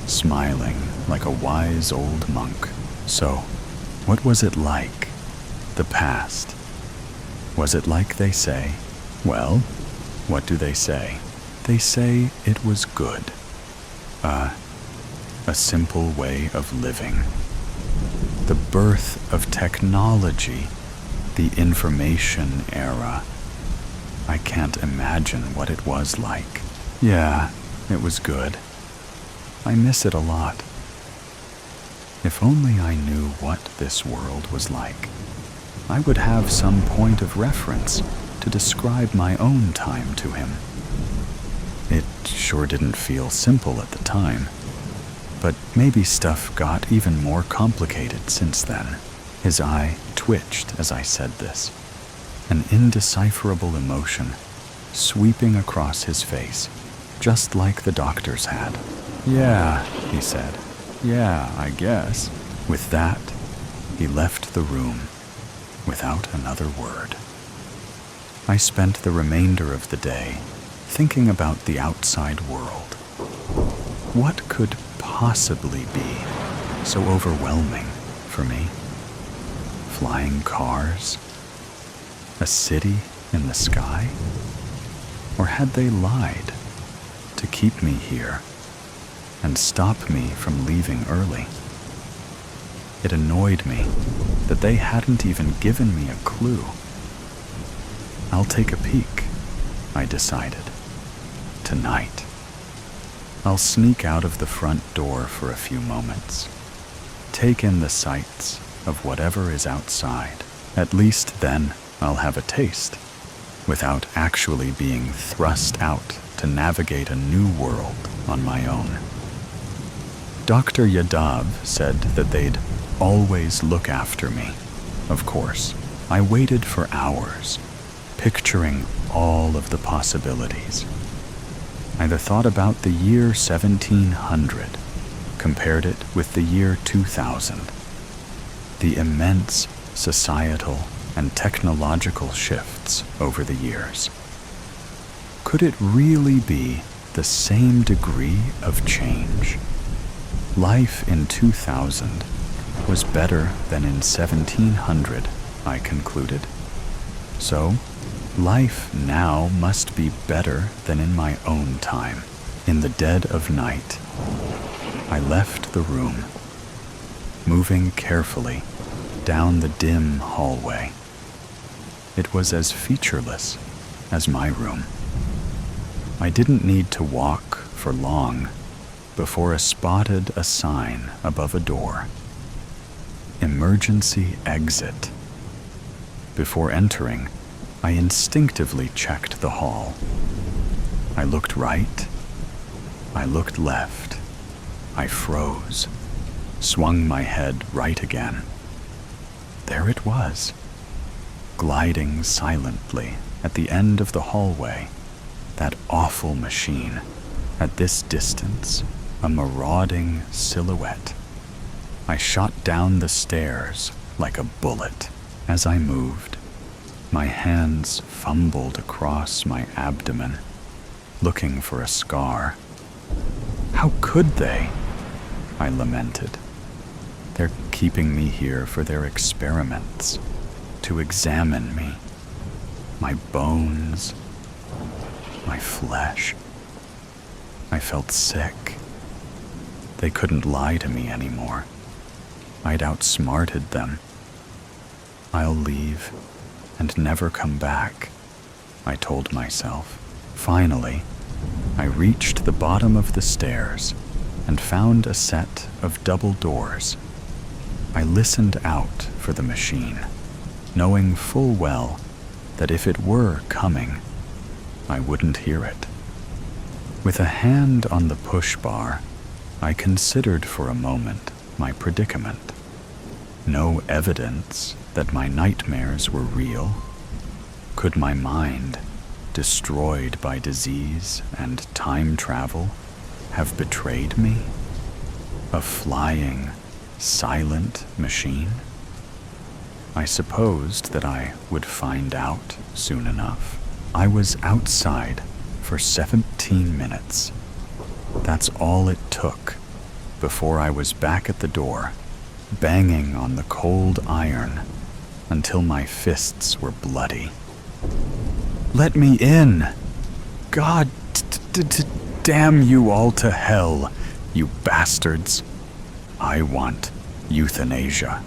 smiling like a wise old monk. So, what was it like? The past. Was it like they say? Well, what do they say? They say it was good. A simple way of living. The birth of technology, the information era. I can't imagine what it was like. Yeah, it was good. I miss it a lot. If only I knew what this world was like, I would have some point of reference to describe my own time to him. It sure didn't feel simple at the time, but maybe stuff got even more complicated since then. His eye twitched as I said this, an indecipherable emotion sweeping across his face, just like the doctor's had. Yeah, he said. Yeah, I guess. With that, he left the room without another word. I spent the remainder of the day thinking about the outside world. What could possibly be so overwhelming for me? Flying cars? A city in the sky? Or had they lied to keep me here and stop me from leaving early? It annoyed me that they hadn't even given me a clue. I'll take a peek, I decided. Tonight. I'll sneak out of the front door for a few moments. Take in the sights of whatever is outside. At least then I'll have a taste, without actually being thrust out to navigate a new world on my own. Dr. Yadav said that they'd always look after me. Of course, I waited for hours, picturing all of the possibilities. I thought about the year 1700, compared it with the year 2000, the immense societal and technological shifts over the years. Could it really be the same degree of change? Life in 2000 was better than in 1700, I concluded. So, life now must be better than in my own time. In the dead of night, I left the room, moving carefully down the dim hallway. It was as featureless as my room. I didn't need to walk for long before I spotted a sign above a door. Emergency exit. Before entering, I instinctively checked the hall. I looked right. I looked left. I froze, swung my head right again. There it was, gliding silently at the end of the hallway, that awful machine, at this distance, a marauding silhouette. I shot down the stairs like a bullet. As I moved, my hands fumbled across my abdomen, looking for a scar. How could they? I lamented. They're keeping me here for their experiments, to examine me, my bones, my flesh. I felt sick. They couldn't lie to me anymore. I'd outsmarted them. I'll leave and never come back, I told myself. Finally, I reached the bottom of the stairs and found a set of double doors. I listened out for the machine, knowing full well that if it were coming, I wouldn't hear it. With a hand on the push bar, I considered for a moment my predicament. No evidence that my nightmares were real. Could my mind, destroyed by disease and time travel, have betrayed me? A flying, silent machine? I supposed that I would find out soon enough. I was outside for 17 minutes. That's all it took before I was back at the door, banging on the cold iron until my fists were bloody. Let me in! God damn you all to hell, you bastards! I want euthanasia.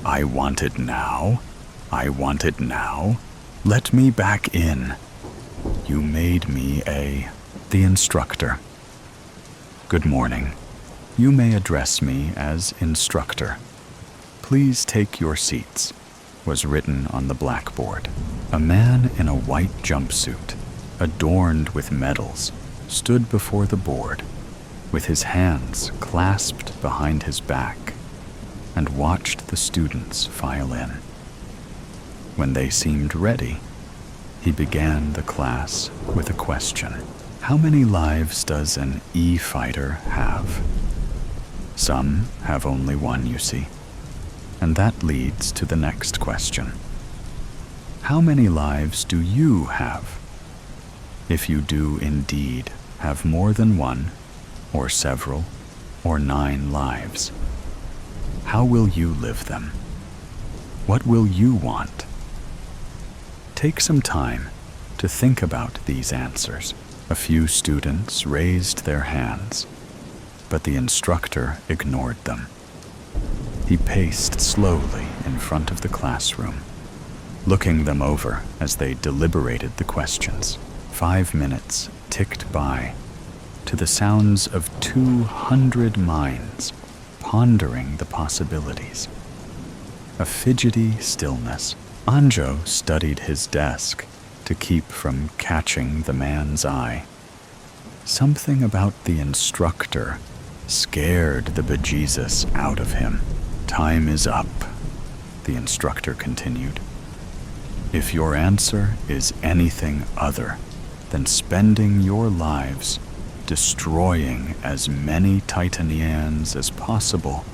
I want it now. I want it now. Let me back in. You made me the instructor. Good morning. You may address me as Instructor. Please take your seats, was written on the blackboard. A man in a white jumpsuit, adorned with medals, stood before the board, with his hands clasped behind his back, and watched the students file in. When they seemed ready, he began the class with a question. How many lives does an E-fighter have? Some have only one, you see. And that leads to the next question. How many lives do you have? If you do indeed have more than one, or several, or 9 lives, how will you live them? What will you want? Take some time to think about these answers. A few students raised their hands, but the instructor ignored them. He paced slowly in front of the classroom, looking them over as they deliberated the questions. 5 minutes ticked by to the sounds of 200 minds pondering the possibilities. A fidgety stillness. Anjo studied his desk to keep from catching the man's eye. Something about the instructor scared the bejesus out of him. Time is up, the instructor continued. If your answer is anything other than spending your lives destroying as many Titanians as possible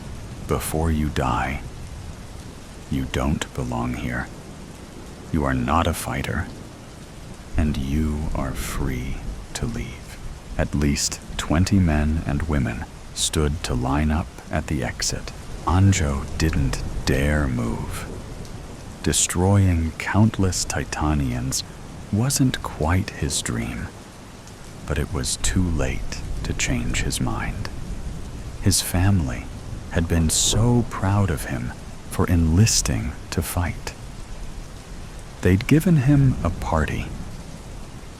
before you die, you don't belong here. You are not a fighter, and you are free to leave. At least 20 men and women stood to line up at the exit. Anjo didn't dare move. Destroying countless Titanians wasn't quite his dream, but it was too late to change his mind. His family had been so proud of him for enlisting to fight. They'd given him a party.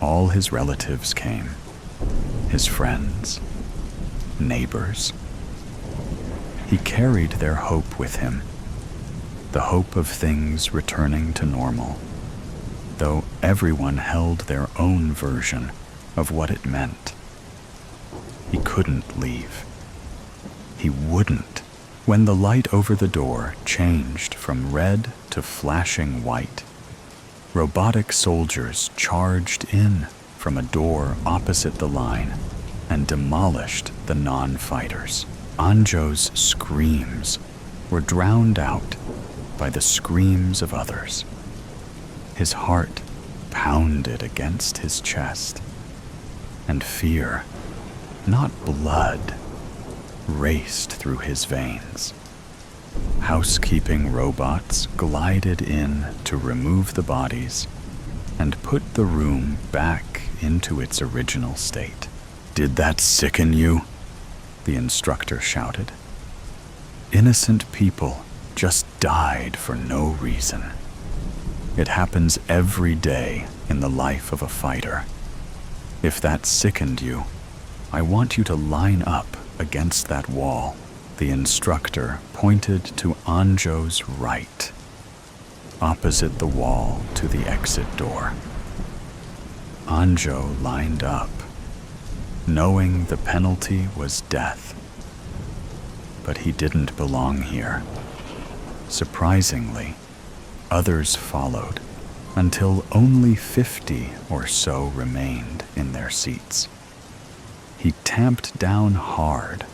All his relatives came, his friends, neighbors. He carried their hope with him, the hope of things returning to normal, though everyone held their own version of what it meant. He couldn't leave. He wouldn't. When the light over the door changed from red to flashing white, robotic soldiers charged in from a door opposite the line and demolished the non-fighters. Anjo's screams were drowned out by the screams of others. His heart pounded against his chest, and fear, not blood, raced through his veins. Housekeeping robots glided in to remove the bodies and put the room back into its original state. Did that sicken you? The instructor shouted. Innocent people just died for no reason. It happens every day in the life of a fighter. If that sickened you, I want you to line up against that wall. The instructor pointed to Anjo's right, opposite the wall to the exit door. Anjo lined up. knowing the penalty was death. But he didn't belong here. Surprisingly, others followed until only 50 or so remained in their seats. He tamped down hard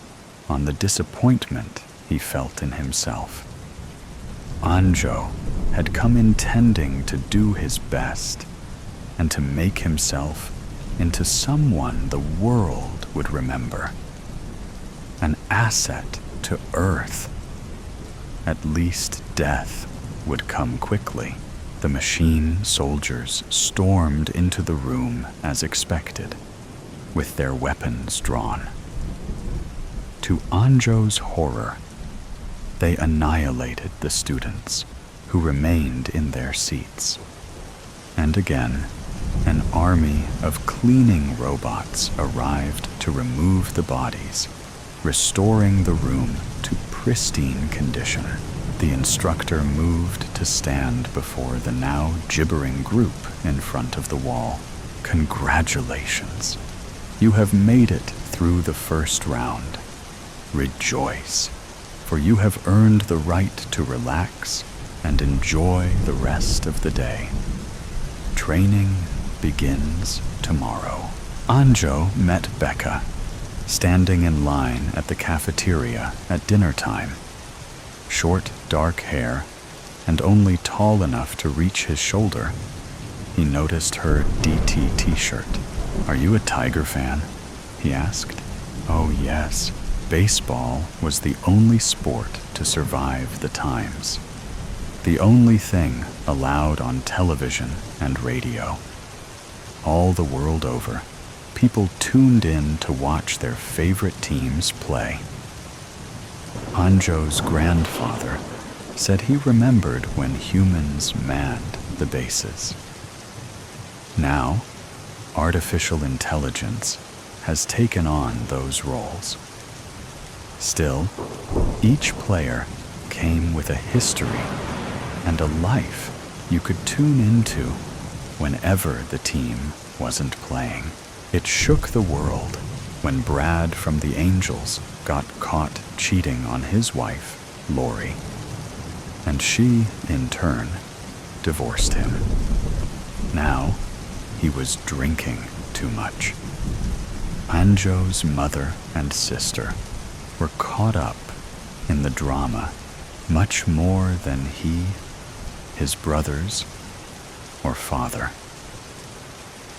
on the disappointment he felt in himself. Anjo had come intending to do his best and to make himself into someone the world would remember. An asset to Earth. At least death would come quickly. The machine soldiers stormed into the room as expected, with their weapons drawn. To Anjo's horror, they annihilated the students who remained in their seats. And again, an army of cleaning robots arrived to remove the bodies, restoring the room to pristine condition. The instructor moved to stand before the now gibbering group in front of the wall. Congratulations. You have made it through the first round. Rejoice, for you have earned the right to relax and enjoy the rest of the day. Training begins tomorrow. Anjo met Becca, standing in line at the cafeteria at dinner time. Short, dark hair, and only tall enough to reach his shoulder. He noticed her DT t-shirt. "Are you a Tiger fan?" he asked. Oh yes, baseball was the only sport to survive the times. The only thing allowed on television and radio. All the world over, people tuned in to watch their favorite teams play. Anjo's grandfather said he remembered when humans manned the bases. Now, artificial intelligence has taken on those roles. Still, each player came with a history and a life you could tune into whenever the team wasn't playing. It shook the world when Brad from the Angels got caught cheating on his wife, Lori, and she, in turn, divorced him. Now, he was drinking too much. Anjo's mother and sister were caught up in the drama much more than he, his brothers, or father.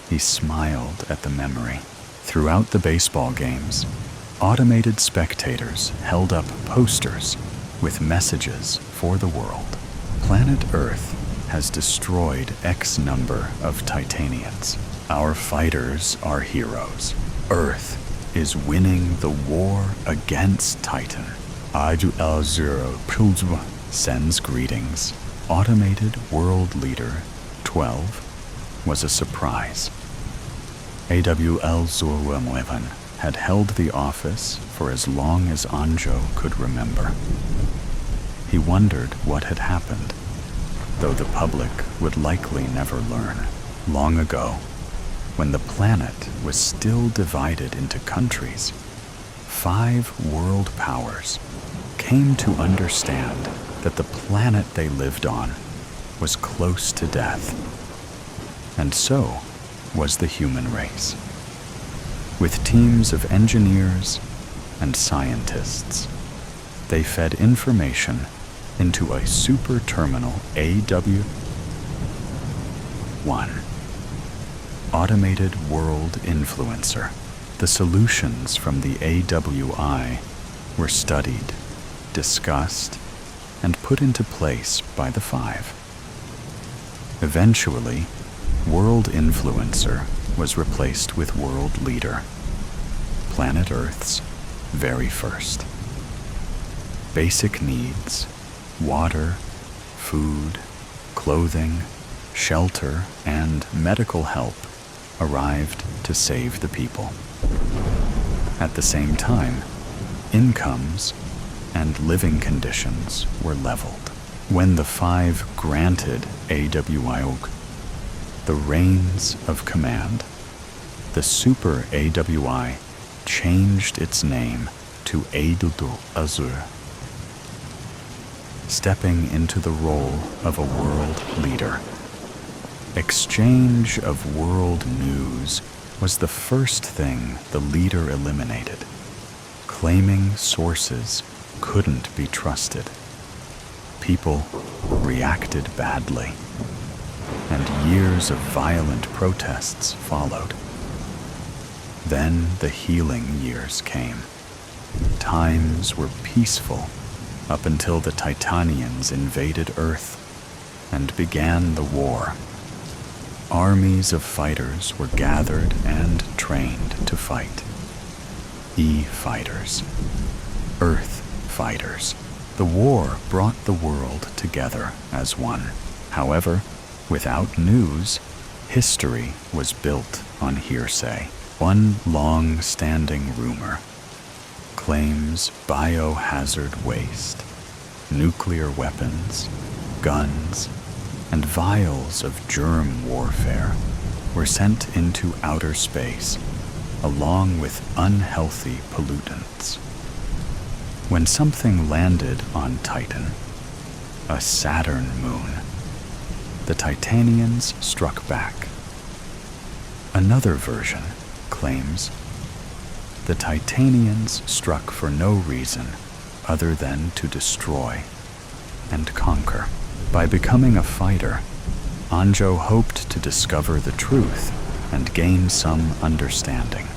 He smiled at the memory. Throughout the baseball games, automated spectators held up posters with messages for the world. Planet Earth has destroyed X number of Titanians. Our fighters are heroes. Earth is winning the war against Titan. L0 sends greetings. Automated World Leader 12 was a surprise. AWL011 had held the office for as long as Anjo could remember. He wondered what had happened, though the public would likely never learn. Long ago, when the planet was still divided into countries, 5 world powers came to understand that the planet they lived on was close to death, and so was the human race. With teams of engineers and scientists, they fed information into a super terminal AW1, Automated World Influencer. The solutions from the AWI were studied, discussed, and put into place by the 5. Eventually, World Influencer was replaced with World Leader, Planet Earth's very first. Basic needs, water, food, clothing, shelter, and medical help arrived to save the people. At the same time, incomes and living conditions were leveled. When the 5 granted AWIOG the reins of command, the Super AWI changed its name to Eidudu Azur, stepping into the role of a world leader. Exchange of world news was the first thing the leader eliminated, claiming sources couldn't be trusted. People reacted badly, and years of violent protests followed. Then the healing years came. Times were peaceful up until the Titanians invaded Earth and began the war. Armies of fighters were gathered and trained to fight. E-fighters, Earth fighters. The war brought the world together as one. However, without news, history was built on hearsay. One long-standing rumor claims biohazard waste, nuclear weapons, guns, and vials of germ warfare were sent into outer space, along with unhealthy pollutants. When something landed on Titan, a Saturn moon, the Titanians struck back. Another version claims the Titanians struck for no reason other than to destroy and conquer. By becoming a fighter, Anjo hoped to discover the truth and gain some understanding.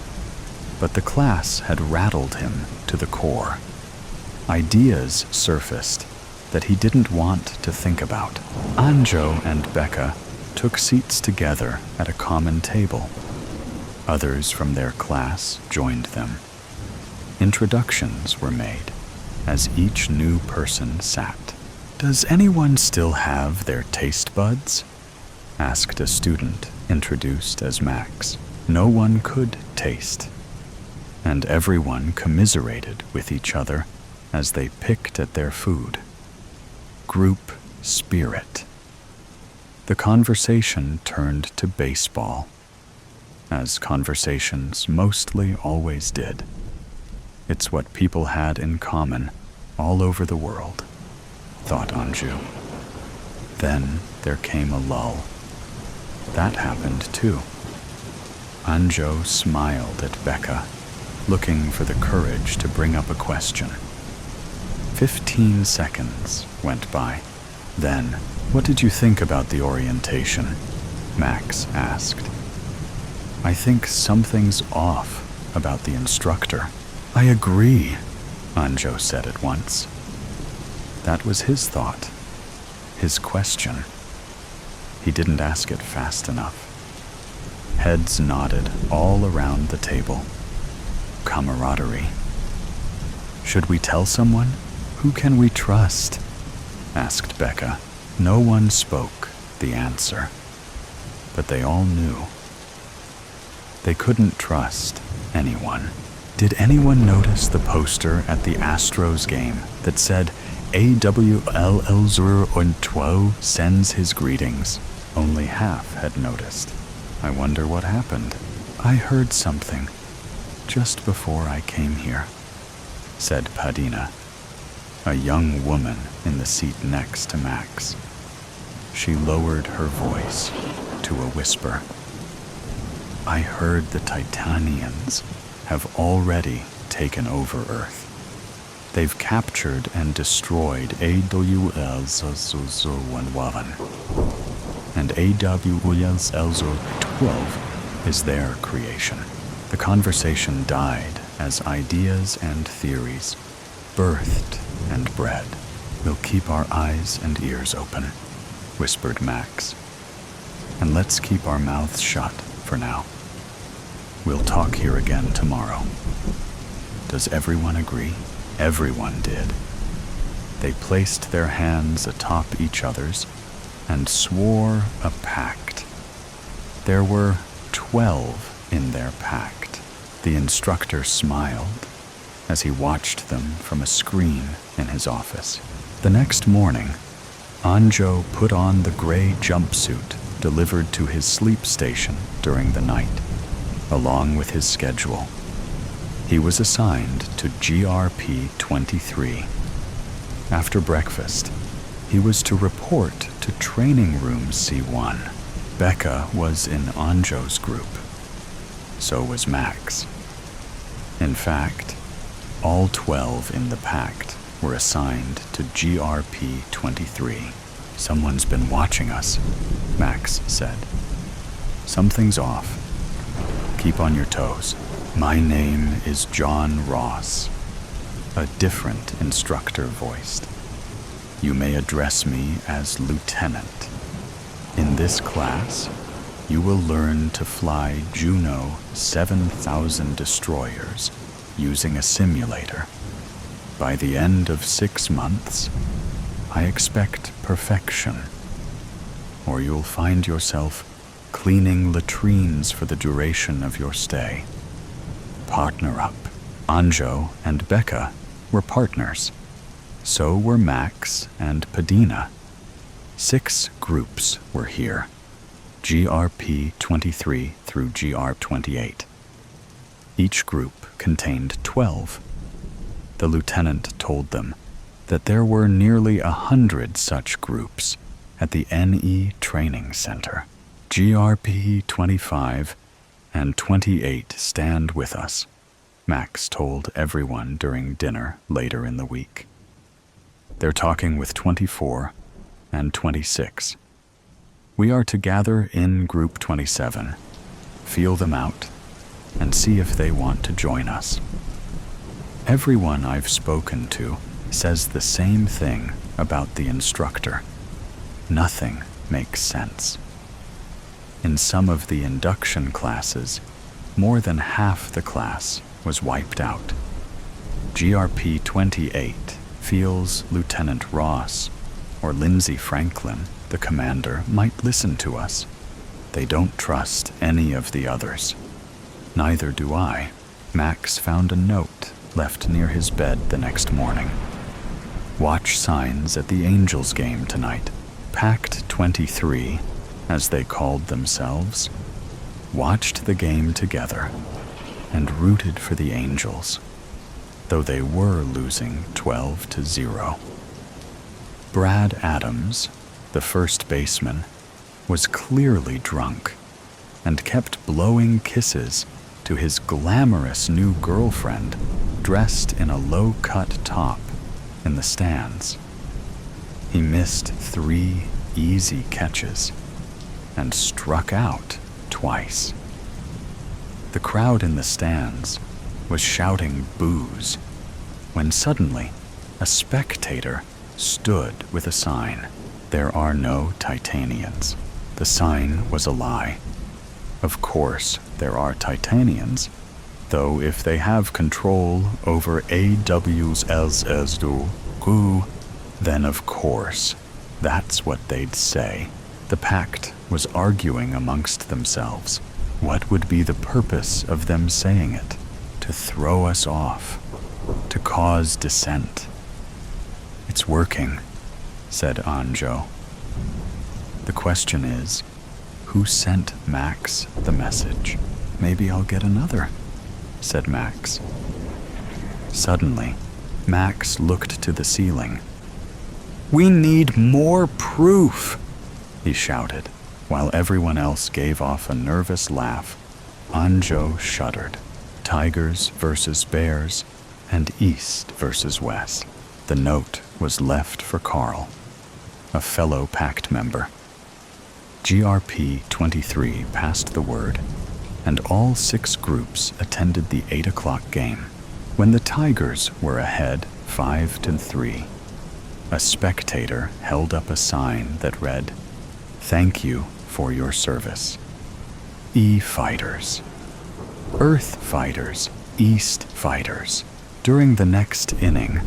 But the class had rattled him to the core. Ideas surfaced that he didn't want to think about. Anjo and Becca took seats together at a common table. Others from their class joined them. Introductions were made as each new person sat. "Does anyone still have their taste buds?" asked a student introduced as Max. No one could taste, and everyone commiserated with each other as they picked at their food. Group spirit. The conversation turned to baseball, as conversations mostly always did. It's what people had in common all over the world, thought Anju. Then there came a lull. That happened too. Anjo smiled at Becca, looking for the courage to bring up a question. 15 seconds went by. Then, "What did you think about the orientation?" Max asked. "I think something's off about the instructor." "I agree," Anjo said at once. That was his thought, his question. He didn't ask it fast enough. Heads nodded all around the table. Camaraderie. "Should we tell someone? Who can we trust?" asked Becca. No one spoke the answer, but they all knew. They couldn't trust anyone. Did anyone notice the poster at the Astros game that said, "AWL sends his greetings"? Only half had noticed. I wonder what happened. "I heard something just before I came here," said Padina, a young woman in the seat next to Max. She lowered her voice to a whisper. "I heard the Titanians have already taken over Earth. They've captured and destroyed AWL-11, and AWL-12 is their creation." The conversation died as ideas and theories birthed and bred. "We'll keep our eyes and ears open," whispered Max. "And let's keep our mouths shut for now. We'll talk here again tomorrow." Does everyone agree? Everyone did. They placed their hands atop each other's and swore a pact. There were 12 in their pact. The instructor smiled as he watched them from a screen in his office. The next morning, Anjo put on the gray jumpsuit delivered to his sleep station during the night. along with his schedule. He was assigned to GRP 23. After breakfast, he was to report to Training Room C1. Becca was in Anjo's group. So was Max. In fact, all 12 in the pact were assigned to GRP 23. "Someone's been watching us," Max said. "Something's off. Keep on your toes." "My name is John Ross," a different instructor voiced. "You may address me as Lieutenant. In this class, you will learn to fly Juno 7000 destroyers using a simulator. By the end of 6 months, I expect perfection, or you'll find yourself cleaning latrines for the duration of your stay. Partner up." Anjo and Becca were partners. So were Max and Padina. 6 groups were here, GRP 23 through GR 28. Each group contained 12. The lieutenant told them that there were nearly 100 such groups at the NE Training Center. "GRP 25 and 28 stand with us," Max told everyone during dinner later in the week. "They're talking with 24 and 26. We are to gather in Group 27, feel them out, and see if they want to join us." Everyone I've spoken to says the same thing about the instructor. Nothing makes sense. In some of the induction classes, more than half the class was wiped out. GRP 28 feels Lieutenant Ross or Lindsay Franklin, the commander, might listen to us. They don't trust any of the others. Neither do I. Max found a note left near his bed the next morning. "Watch signs at the Angels game tonight. Pact 23, as they called themselves, watched the game together and rooted for the Angels, though they were losing 12-0. Brad Adams, the first baseman, was clearly drunk and kept blowing kisses to his glamorous new girlfriend dressed in a low-cut top in the stands. He missed 3 easy catches and struck out twice. The crowd in the stands was shouting boos when suddenly a spectator stood with a sign. There are no Titanians. The sign was a lie. Of course, there are Titanians, though if they have control over AWSSD, then of course, that's what they'd say. The pact was arguing amongst themselves. What would be the purpose of them saying it? To throw us off, to cause dissent. "It's working," said Anjo. "The question is, who sent Max the message?" "Maybe I'll get another," said Max. Suddenly, Max looked to the ceiling. "We need more proof," he shouted. While everyone else gave off a nervous laugh, Anjo shuddered. Tigers versus bears, and east versus west. The note was left for Carl, a fellow pact member. GRP 23 passed the word, and all 6 groups attended the 8 o'clock game. When the Tigers were ahead 5-3, a spectator held up a sign that read, "Thank you for your service. E-Fighters. Earth Fighters, East Fighters." During the next inning,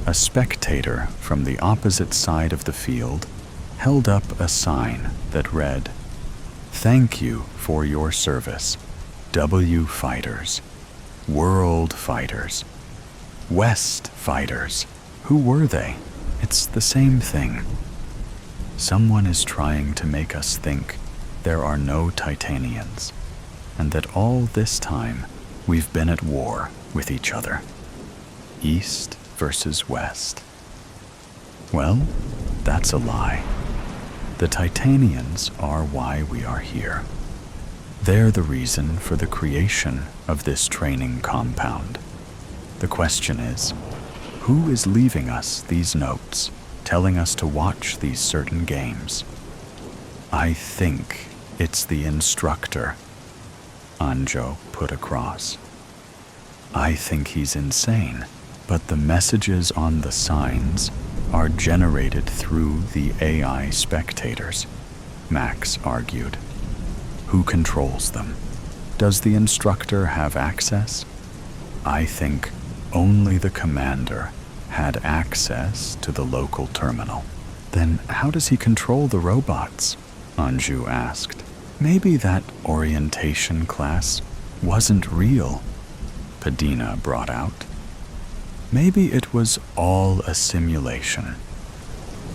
a spectator from the opposite side of the field held up a sign that read, "Thank you for your service. W Fighters. World Fighters. West Fighters." Who were they? It's the same thing. Someone is trying to make us think there are no Titanians. and that all this time we've been at war with each other. East versus West. Well, that's a lie. The Titanians are why we are here. They're the reason for the creation of this training compound. The question is, who is leaving us these notes, telling us to watch these certain games? I think it's the Instructor, Anjo put across. I think he's insane, but the messages on the signs are generated through the AI spectators, Max argued. Who controls them? Does the Instructor have access? I think only the commander had access to the local terminal. Then how does he control the robots? Anju asked. Maybe that orientation class wasn't real, Padina brought out. Maybe it was all a simulation.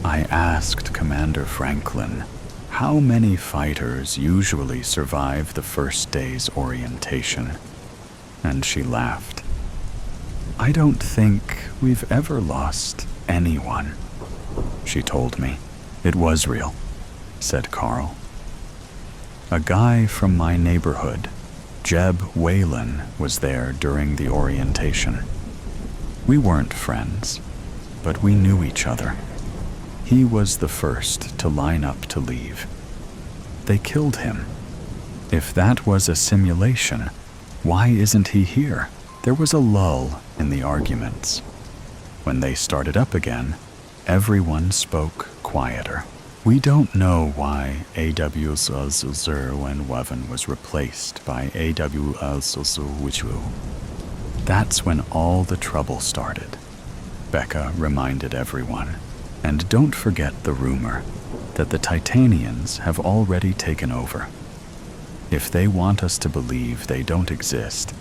I asked Commander Franklin how many fighters usually survive the first day's orientation, and she laughed. I don't think we've ever lost anyone, she told me. It was real, said Carl. A guy from my neighborhood, Jeb Whalen, was there during the orientation. We weren't friends, but we knew each other. He was the first to line up to leave. They killed him. If that was a simulation, why isn't he here? There was a lull in the arguments. When they started up again, everyone spoke quieter. We don't know why AWS001 was replaced by AWS002. That's when all the trouble started, Becca reminded everyone. And don't forget the rumor that the Titanians have already taken over. If they want us to believe they don't exist,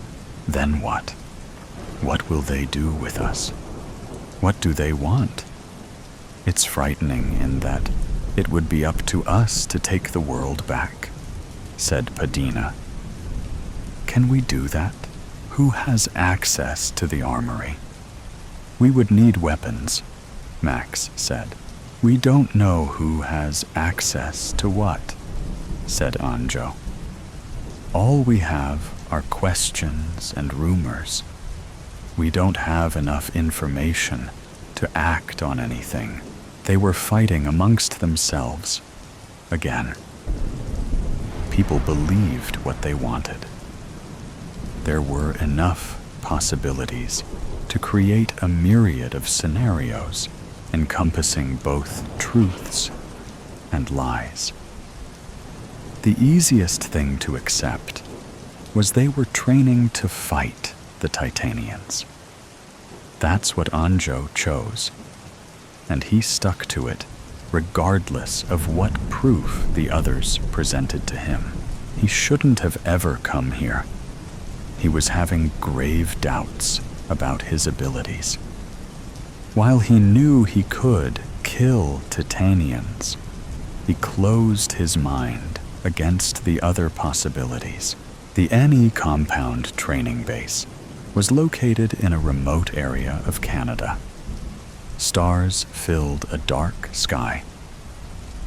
then what? What will they do with us? What do they want? It's frightening in that it would be up to us to take the world back, said Padina. Can we do that? Who has access to the armory? We would need weapons, Max said. We don't know who has access to what, said Anjo. All we have are questions and rumors. We don't have enough information to act on anything. They were fighting amongst themselves again. People believed what they wanted. There were enough possibilities to create a myriad of scenarios encompassing both truths and lies. The easiest thing to accept was they were training to fight the Titanians. That's what Anjo chose, and he stuck to it regardless of what proof the others presented to him. He shouldn't have ever come here. He was having grave doubts about his abilities. While he knew he could kill Titanians, he closed his mind against the other possibilities. The NE compound training base was located in a remote area of Canada. Stars filled a dark sky.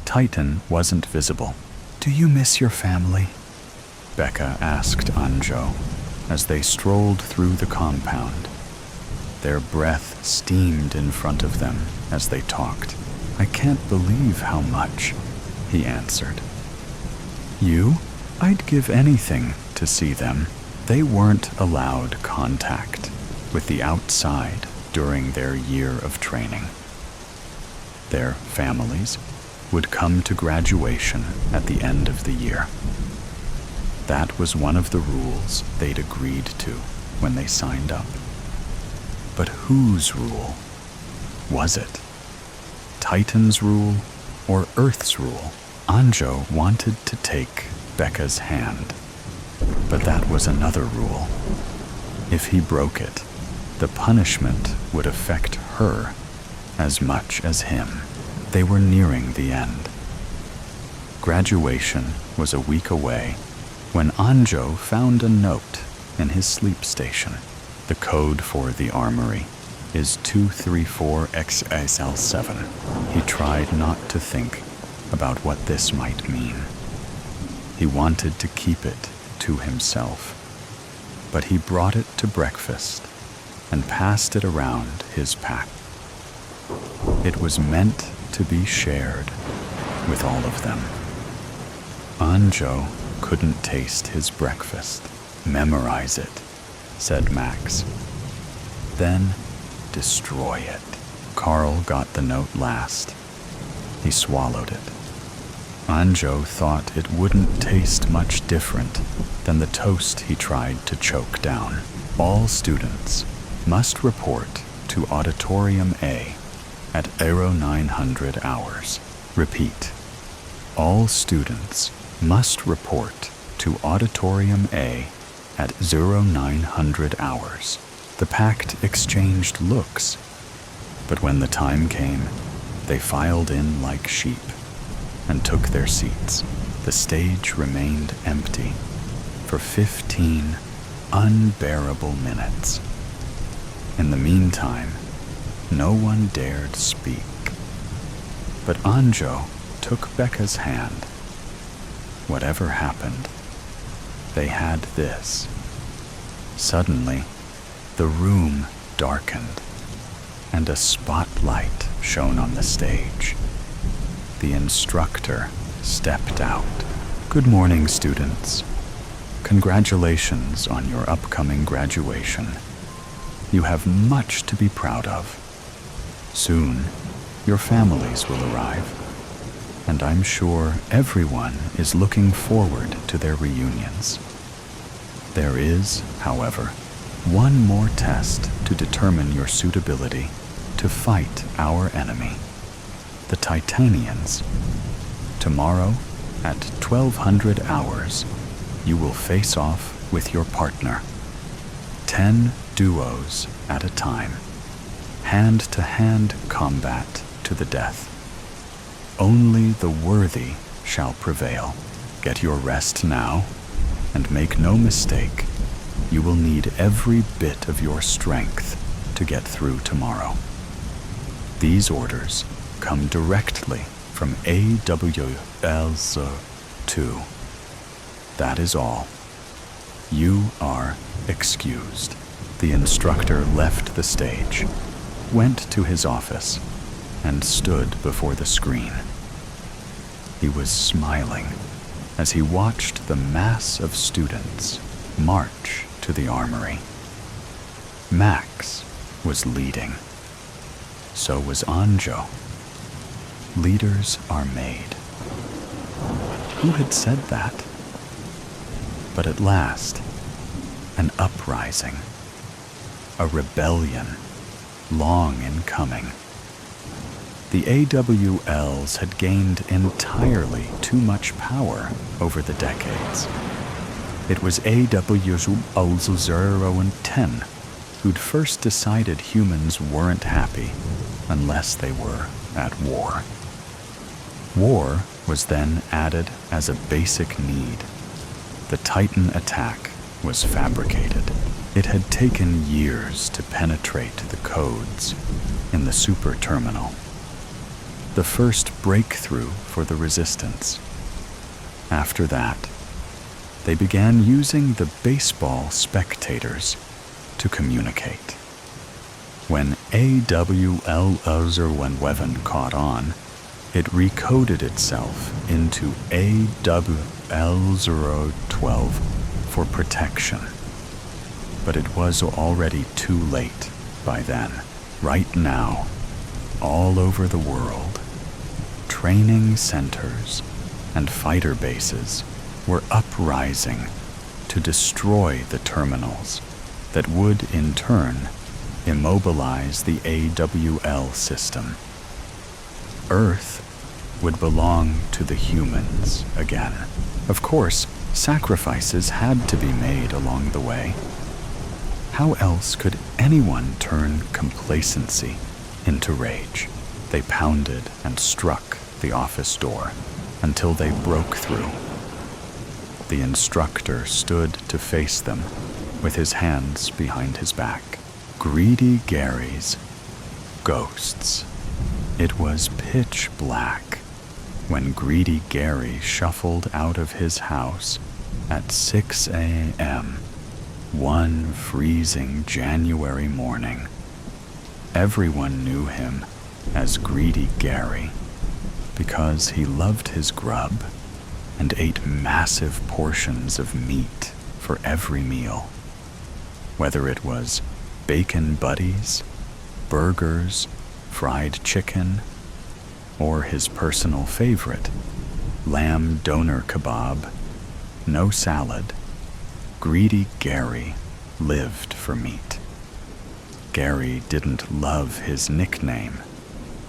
Titan wasn't visible. Do you miss your family? Becca asked Anjo as they strolled through the compound. Their breath steamed in front of them as they talked. I can't believe how much, he answered. You? I'd give anything to see them. They weren't allowed contact with the outside during their year of training. Their families would come to graduation at the end of the year. That was one of the rules they'd agreed to when they signed up. But whose rule was it? Titan's rule or Earth's rule? Anjo wanted to take Becca's hand, but that was another rule. If he broke it, the punishment would affect her as much as him. They were nearing the end. Graduation was a week away, when Anjo found a note in his sleep station. The code for the armory is 234XSL7. He tried not to think about what this might mean. He wanted to keep it to himself, but he brought it to breakfast and passed it around his pack. It was meant to be shared with all of them. Anjo couldn't taste his breakfast. Memorize it, said Max. Then destroy it. Carl got the note last. He swallowed it. Anjo thought it wouldn't taste much different than the toast he tried to choke down. All students must report to Auditorium A at 0900 hours. Repeat. All students must report to Auditorium A at 0900 hours. The pact exchanged looks, but when the time came, they filed in like sheep and took their seats. The stage remained empty for 15 unbearable minutes. In the meantime, no one dared speak. But Anjo took Becca's hand. Whatever happened, they had this. Suddenly, the room darkened, and a spotlight shone on the stage. The instructor stepped out. Good morning, students. Congratulations on your upcoming graduation. You have much to be proud of. Soon, your families will arrive, and I'm sure everyone is looking forward to their reunions. There is, however, one more test to determine your suitability to fight our enemy, the Titanians. Tomorrow, at 1200 hours, you will face off with your partner. 10 duos at a time. Hand-to-hand combat to the death. Only the worthy shall prevail. Get your rest now, and make no mistake, you will need every bit of your strength to get through tomorrow. These orders come directly from AWLZ2. That is all. You are excused. The instructor left the stage, went to his office, and stood before the screen. He was smiling as he watched the mass of students march to the armory. Max was leading. So was Anjo. Leaders are made. Who had said that? But at last, an uprising, a rebellion, long in coming. The AWLs had gained entirely too much power over the decades. It was AWLs0 and 10 who'd first decided humans weren't happy unless they were at war. War was then added as a basic need. The Titan attack was fabricated. It had taken years to penetrate the codes in the super terminal. The first breakthrough for the resistance. After that, they began using the baseball spectators to communicate. When AWL-011 caught on, it recoded itself into AWL-012 for protection. But it was already too late by then. Right now, all over the world, training centers and fighter bases were uprising to destroy the terminals that would, in turn, immobilize the AWL system. Earth would belong to the humans again. Of course, sacrifices had to be made along the way. How else could anyone turn complacency into rage? They pounded and struck the office door until they broke through. The instructor stood to face them, with his hands behind his back. Greedy Gary's ghosts. It was pitch black when Greedy Gary shuffled out of his house at 6 a.m. one freezing January morning. Everyone knew him as Greedy Gary because he loved his grub and ate massive portions of meat for every meal. Whether it was bacon buddies, burgers, fried chicken, or his personal favorite, lamb doner kebab, no salad, Greedy Gary lived for meat. Gary didn't love his nickname,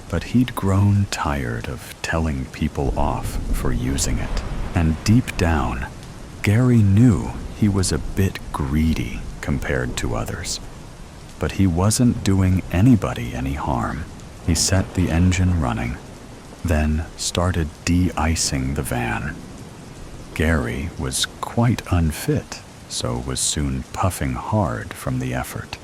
but he'd grown tired of telling people off for using it. And deep down, Gary knew he was a bit greedy compared to others. But he wasn't doing anybody any harm. He set the engine running, then started de-icing the van. Gary was quite unfit, so was soon puffing hard from the effort.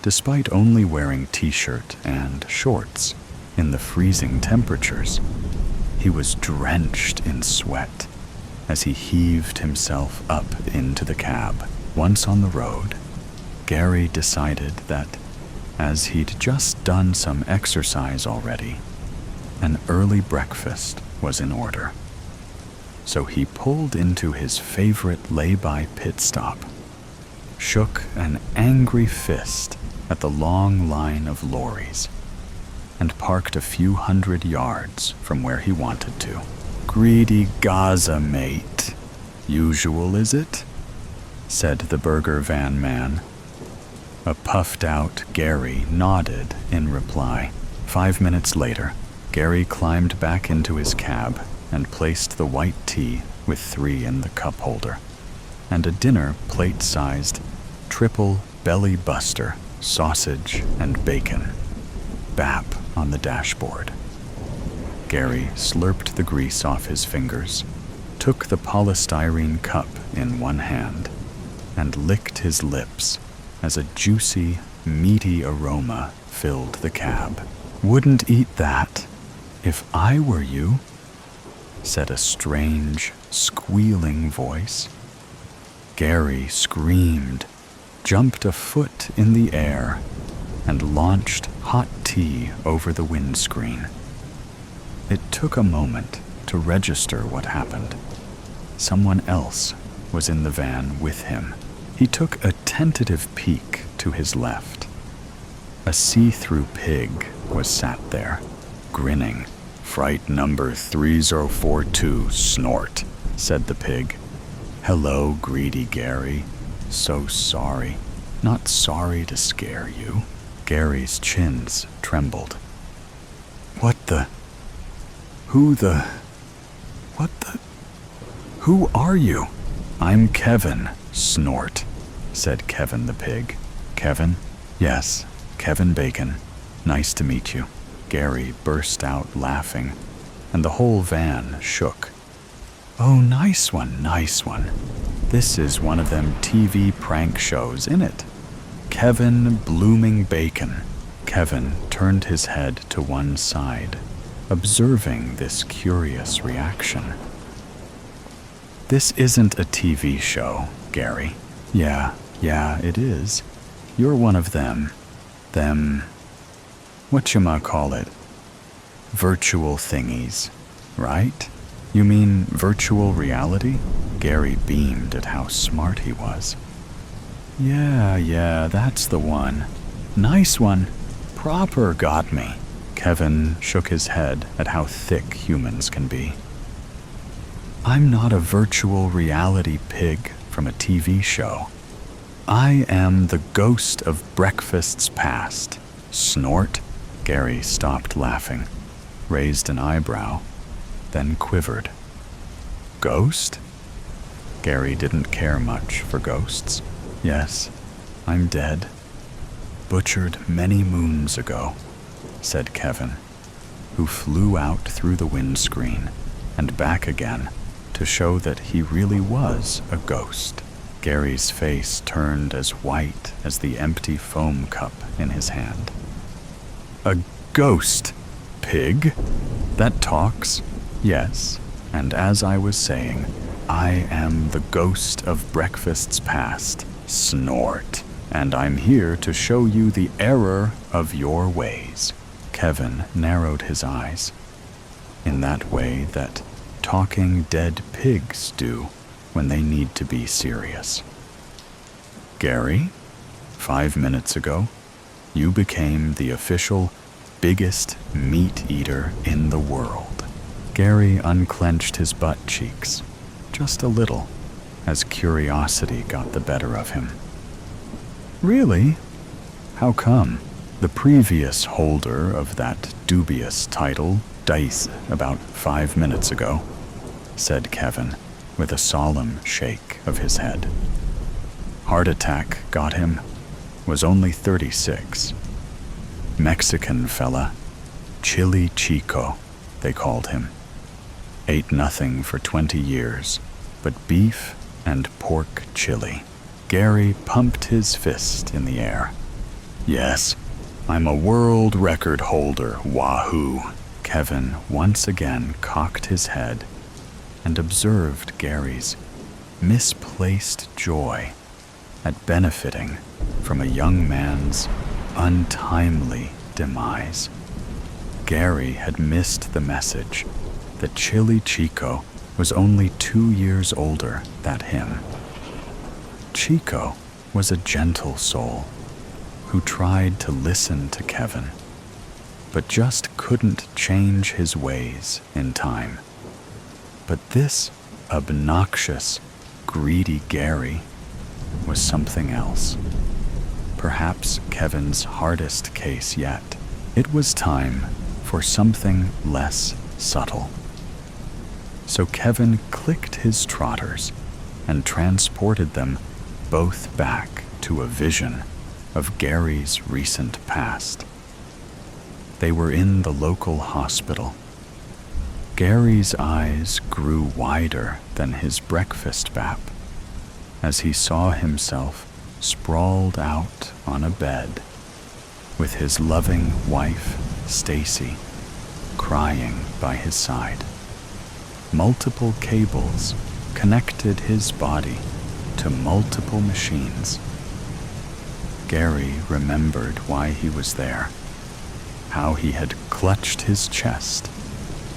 Despite only wearing t-shirt and shorts in the freezing temperatures, he was drenched in sweat as he heaved himself up into the cab. Once on the road, Gary decided that, as he'd just done some exercise already, an early breakfast was in order. So he pulled into his favorite lay-by pit stop, shook an angry fist at the long line of lorries, and parked a few hundred yards from where he wanted to. Greedy Gaza, mate. Usual, is it? Said the burger van man. A puffed-out Gary nodded in reply. 5 minutes later, Gary climbed back into his cab and placed the white tea with 3 in the cup holder, and a dinner plate-sized triple belly buster, sausage and bacon, bap on the dashboard. Gary slurped the grease off his fingers, took the polystyrene cup in one hand, and licked his lips as a juicy, meaty aroma filled the cab. Wouldn't eat that if I were you, said a strange, squealing voice. Gary screamed, jumped a foot in the air, and launched hot tea over the windscreen. It took a moment to register what happened. Someone else was in the van with him. He took a tentative peek to his left. A see-through pig was sat there, grinning. Fright number 3042, snort, said the pig. Hello, Greedy Gary. So sorry. Not sorry to scare you. Gary's chins trembled. What the? Who the? What the? Who are you? I'm Kevin, snort, said Kevin the pig. Kevin? Yes, Kevin Bacon. Nice to meet you. Gary burst out laughing, and the whole van shook. Oh, nice one, nice one. This is one of them TV prank shows, innit? Kevin Blooming Bacon. Kevin turned his head to one side, observing this curious reaction. This isn't a TV show, Gary. Yeah, it is. You're one of them. Whatchamacallit? Virtual thingies, right? You mean virtual reality? Gary beamed at how smart he was. Yeah, that's the one. Nice one. Proper got me. Kevin shook his head at how thick humans can be. I'm not a virtual reality pig from a TV show. I am the ghost of breakfasts past. Snort. Gary stopped laughing, raised an eyebrow, then quivered. Ghost? Gary didn't care much for ghosts. Yes, I'm dead. Butchered many moons ago, said Kevin, who flew out through the windscreen and back again to to show that he really was a ghost. Gary's face turned as white as the empty foam cup in his hand. A ghost, Pig? That talks? Yes, and as I was saying, I am the ghost of breakfasts past. Snort. And I'm here to show you the error of your ways. Kevin narrowed his eyes in that way that talking dead pigs do when they need to be serious. Gary, 5 minutes ago, you became the official biggest meat eater in the world. Gary unclenched his butt cheeks just a little as curiosity got the better of him. Really? How come? The previous holder of that dubious title died about 5 minutes ago, said Kevin with a solemn shake of his head. Heart attack got him. Was only 36. Mexican fella. Chili Chico, they called him. Ate nothing for 20 years but beef and pork chili. Gary pumped his fist in the air. Yes, I'm a world record holder, wahoo. Kevin once again cocked his head and observed Gary's misplaced joy at benefiting from a young man's untimely demise. Gary had missed the message that Chili Chico was only 2 years older than him. Chico was a gentle soul who tried to listen to Kevin, but just couldn't change his ways in time. But this obnoxious, greedy Gary was something else. Perhaps Kevin's hardest case yet. It was time for something less subtle. So Kevin clicked his trotters and transported them both back to a vision of Gary's recent past. They were in the local hospital. Gary's eyes grew wider than his breakfast bap as he saw himself sprawled out on a bed with his loving wife, Stacy, crying by his side. Multiple cables connected his body to multiple machines. Gary remembered why he was there, how he had clutched his chest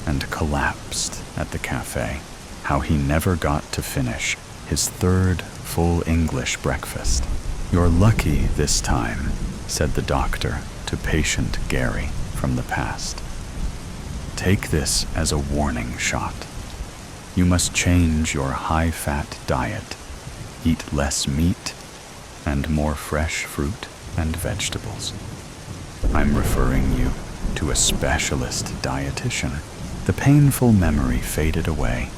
and collapsed at the cafe, how he never got to finish his third full English breakfast. You're lucky this time, said the doctor to patient Gary from the past. Take this as a warning shot. You must change your high-fat diet, eat less meat, and more fresh fruit and vegetables. I'm referring you to a specialist dietitian. The painful memory faded away,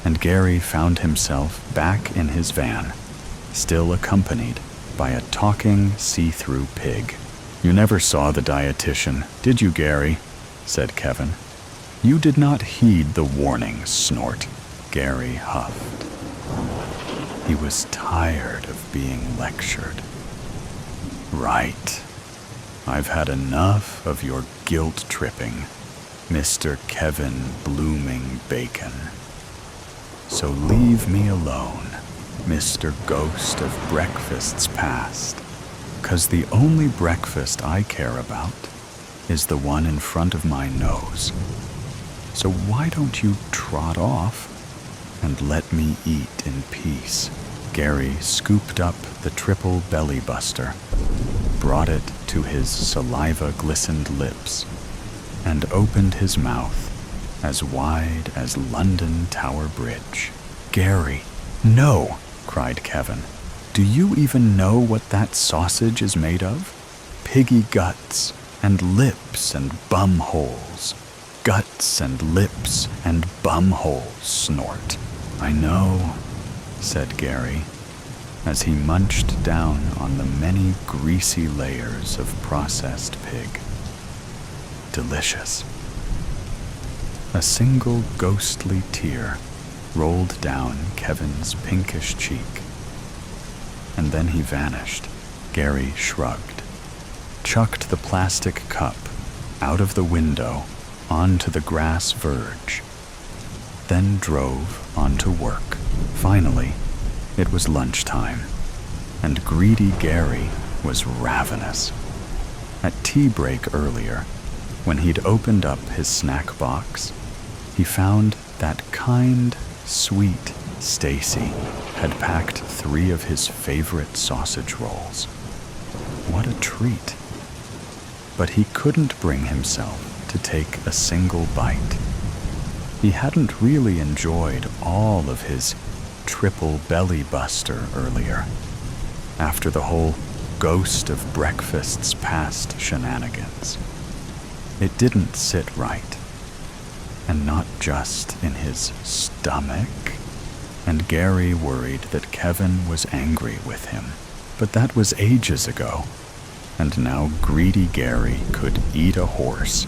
and Gary found himself back in his van, still accompanied by a talking see-through pig. You never saw the dietitian, did you, Gary? Said Kevin. You did not heed the warning, Snort. Gary huffed. He was tired of being lectured. Right. I've had enough of your guilt-tripping, Mr. Kevin Blooming Bacon. So leave me alone, Mr. Ghost of Breakfasts Past, 'cause the only breakfast I care about is the one in front of my nose. So why don't you trot off and let me eat in peace? Gary scooped up the triple belly buster, brought it to his saliva-glistened lips, and opened his mouth as wide as London Tower Bridge. Gary, no, cried Kevin. Do you even know what that sausage is made of? Piggy guts and lips and bum holes. Guts and lips and bum holes, Snort. I know, said Gary, as he munched down on the many greasy layers of processed pig. Delicious. A single ghostly tear rolled down Kevin's pinkish cheek. And then he vanished. Gary shrugged, chucked the plastic cup out of the window onto the grass verge, then drove on to work. Finally, it was lunchtime, and greedy Gary was ravenous. At tea break earlier, when he'd opened up his snack box, he found that kind, sweet Stacy had packed 3 of his favorite sausage rolls. What a treat. But he couldn't bring himself to take a single bite. He hadn't really enjoyed all of his triple belly buster earlier, after the whole ghost of breakfast's past shenanigans. It didn't sit right, and not just in his stomach, and Gary worried that Kevin was angry with him. But that was ages ago, and now greedy Gary could eat a horse.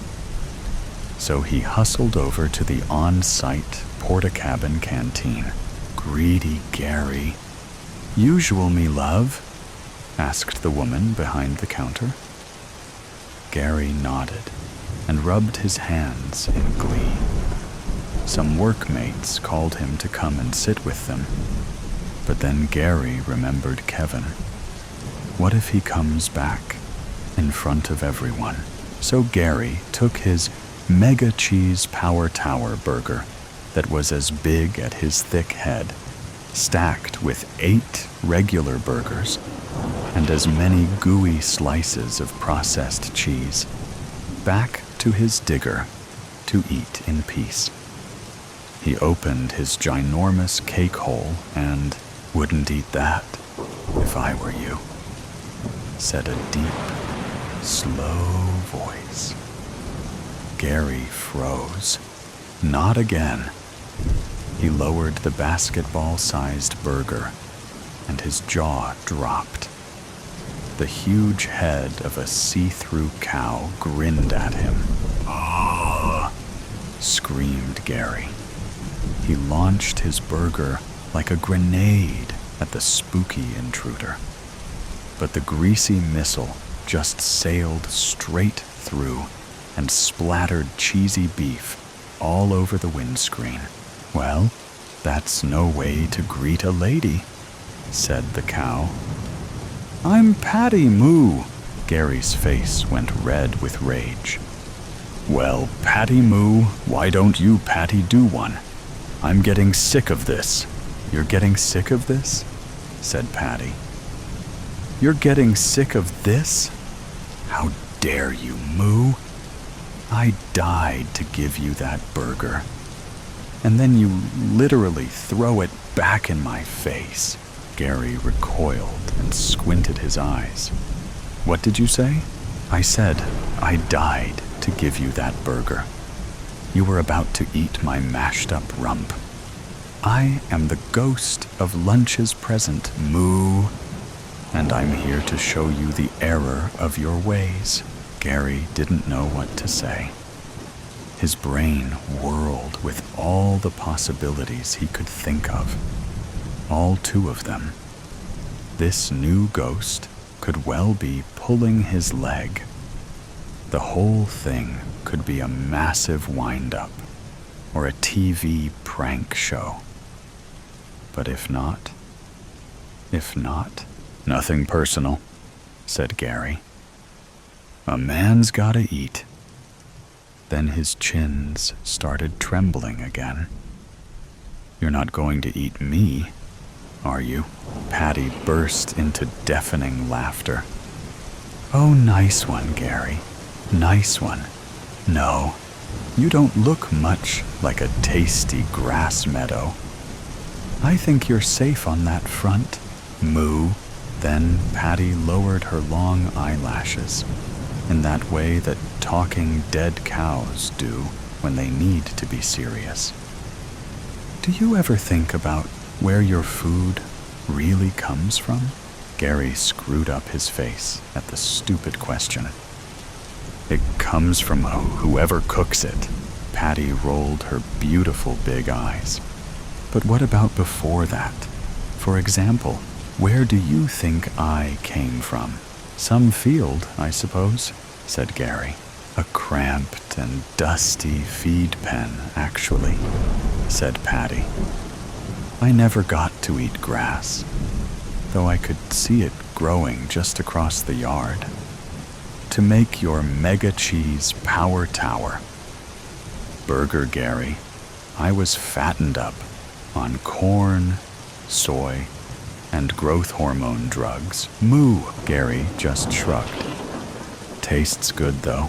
So he hustled over to the on-site Portakabin canteen. Greedy Gary. "Usual, me love?" asked the woman behind the counter. Gary nodded and rubbed his hands in glee. Some workmates called him to come and sit with them, but then Gary remembered Kevin. What if he comes back in front of everyone? So Gary took his mega cheese power tower burger that was as big as his thick head, stacked with 8 regular burgers and as many gooey slices of processed cheese, back to his digger to eat in peace. He opened his ginormous cake hole and "Wouldn't eat that if I were you," said a deep, slow voice. Gary froze. Not again. He lowered the basketball-sized burger, and his jaw dropped. The huge head of a see-through cow grinned at him. "Ah!" screamed Gary. He launched his burger like a grenade at the spooky intruder. But the greasy missile just sailed straight through and splattered cheesy beef all over the windscreen. "Well, that's no way to greet a lady," said the cow. "I'm Patty Moo." Gary's face went red with rage. "Well, Patty Moo, why don't you Patty do one? I'm getting sick of this." "You're getting sick of this?" said Patty. "You're getting sick of this? How dare you, Moo? I died to give you that burger. And then you literally throw it back in my face." Gary recoiled and squinted his eyes. "What did you say?" "I said I died to give you that burger. You were about to eat my mashed up rump. I am the ghost of lunch's present, Moo, and I'm here to show you the error of your ways." Gary didn't know what to say. His brain whirled with all the possibilities he could think of. All 2 of them. This new ghost could well be pulling his leg. The whole thing could be a massive wind-up or a TV prank show. But if not, nothing personal, said Gary. A man's gotta eat. Then his chins started trembling again. You're not going to eat me, are you? Patty burst into deafening laughter. Oh, nice one, Gary. Nice one. No, you don't look much like a tasty grass meadow. I think you're safe on that front, Moo. Then Patty lowered her long eyelashes in that way that talking dead cows do when they need to be serious. Do you ever think about where your food really comes from? Gary screwed up his face at the stupid question. It comes from whoever cooks it. Patty rolled her beautiful big eyes. But what about before that? For example, where do you think I came from? Some field, I suppose, said Gary. A cramped and dusty feed pen, actually, said Patty. I never got to eat grass, though I could see it growing just across the yard. To make your mega cheese power tower. Burger Gary, I was fattened up on corn, soy, and growth hormone drugs. Moo, Gary just shrugged. Tastes good though,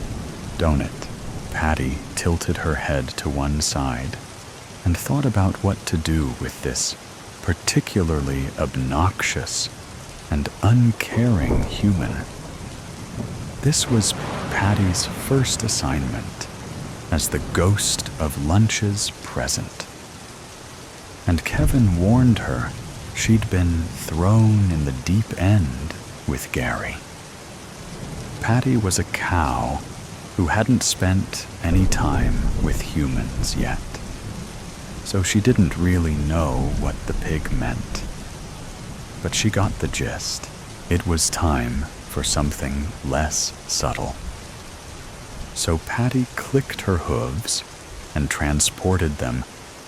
don't it? Patty tilted her head to one side and thought about what to do with this particularly obnoxious and uncaring human. This was Patty's first assignment as the ghost of lunches present. And Kevin warned her she'd been thrown in the deep end with Gary. Patty was a cow who hadn't spent any time with humans yet, so she didn't really know what the pig meant. But she got the gist. It was time for something less subtle. So Patty clicked her hooves and transported them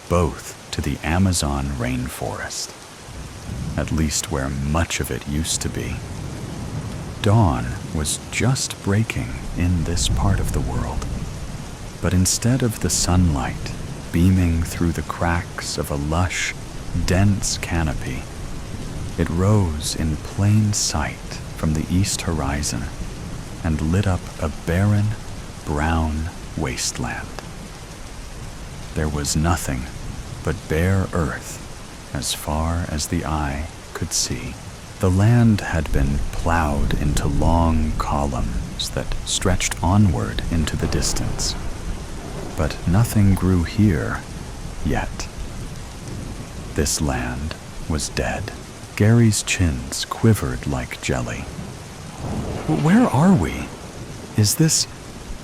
both to the Amazon rainforest, at least where much of it used to be. Dawn was just breaking in this part of the world, but instead of the sunlight beaming through the cracks of a lush, dense canopy, it rose in plain sight from the east horizon and lit up a barren, brown wasteland. There was nothing but bare earth as far as the eye could see. The land had been plowed into long columns that stretched onward into the distance. But nothing grew here yet. This land was dead. Gary's chins quivered like jelly. Where are we? Is this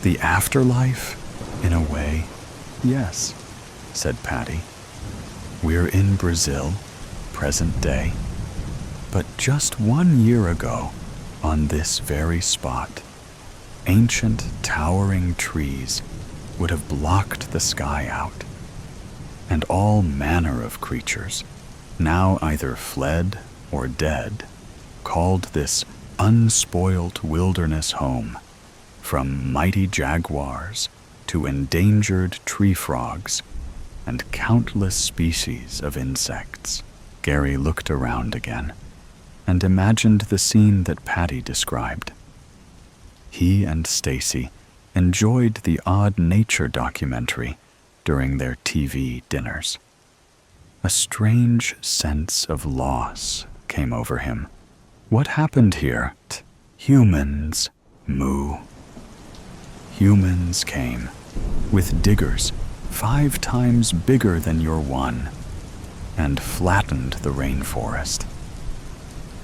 the afterlife, in a way? Yes, said Patty. We're in Brazil, present day. But just 1 year ago, on this very spot, ancient towering trees would have blocked the sky out, and all manner of creatures, now either fled or dead, called this unspoilt wilderness home, from mighty jaguars to endangered tree frogs and countless species of insects. Gary looked around again and imagined the scene that Patty described. He and Stacy enjoyed the odd nature documentary during their TV dinners. A strange sense of loss came over him. What happened here? Humans, moo. Humans came, with diggers 5 times bigger than your one, and flattened the rainforest.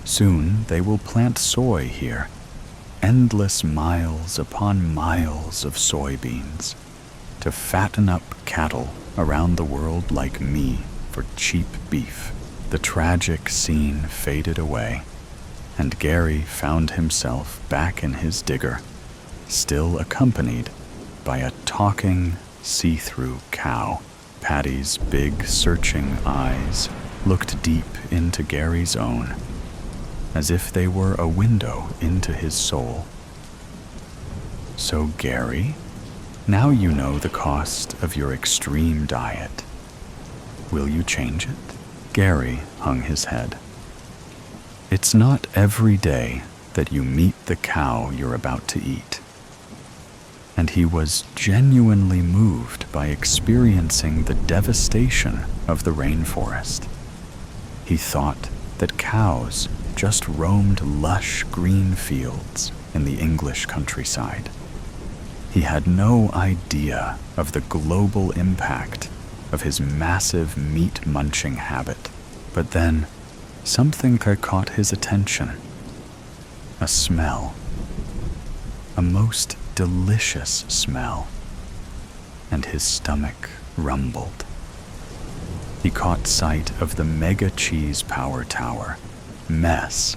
Soon they will plant soy here, endless miles upon miles of soybeans, to fatten up cattle around the world like me for cheap beef. The tragic scene faded away, and Gary found himself back in his digger, still accompanied by a talking, see-through cow. Patty's big, searching eyes looked deep into Gary's own, as if they were a window into his soul. So, Gary, now you know the cost of your extreme diet. Will you change it? Gary hung his head. It's not every day that you meet the cow you're about to eat. And he was genuinely moved by experiencing the devastation of the rainforest. He thought that cows just roamed lush green fields in the English countryside. He had no idea of the global impact of his massive meat-munching habit. But then, something caught his attention. A smell. A most delicious smell. And his stomach rumbled. he caught sight of the Mega Cheese Power Tower, Mess,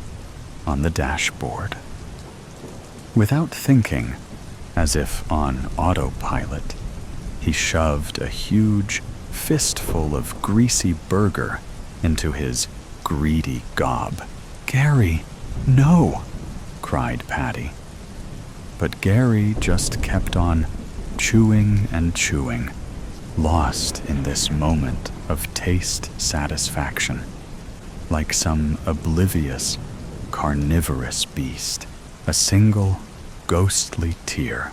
on the dashboard. Without thinking, as if on autopilot, he shoved a huge fistful of greasy burger into his greedy gob. "Gary, no!" cried Patty. But Gary just kept on chewing and chewing, lost in this moment of taste satisfaction, like some oblivious, carnivorous beast. A single, ghostly tear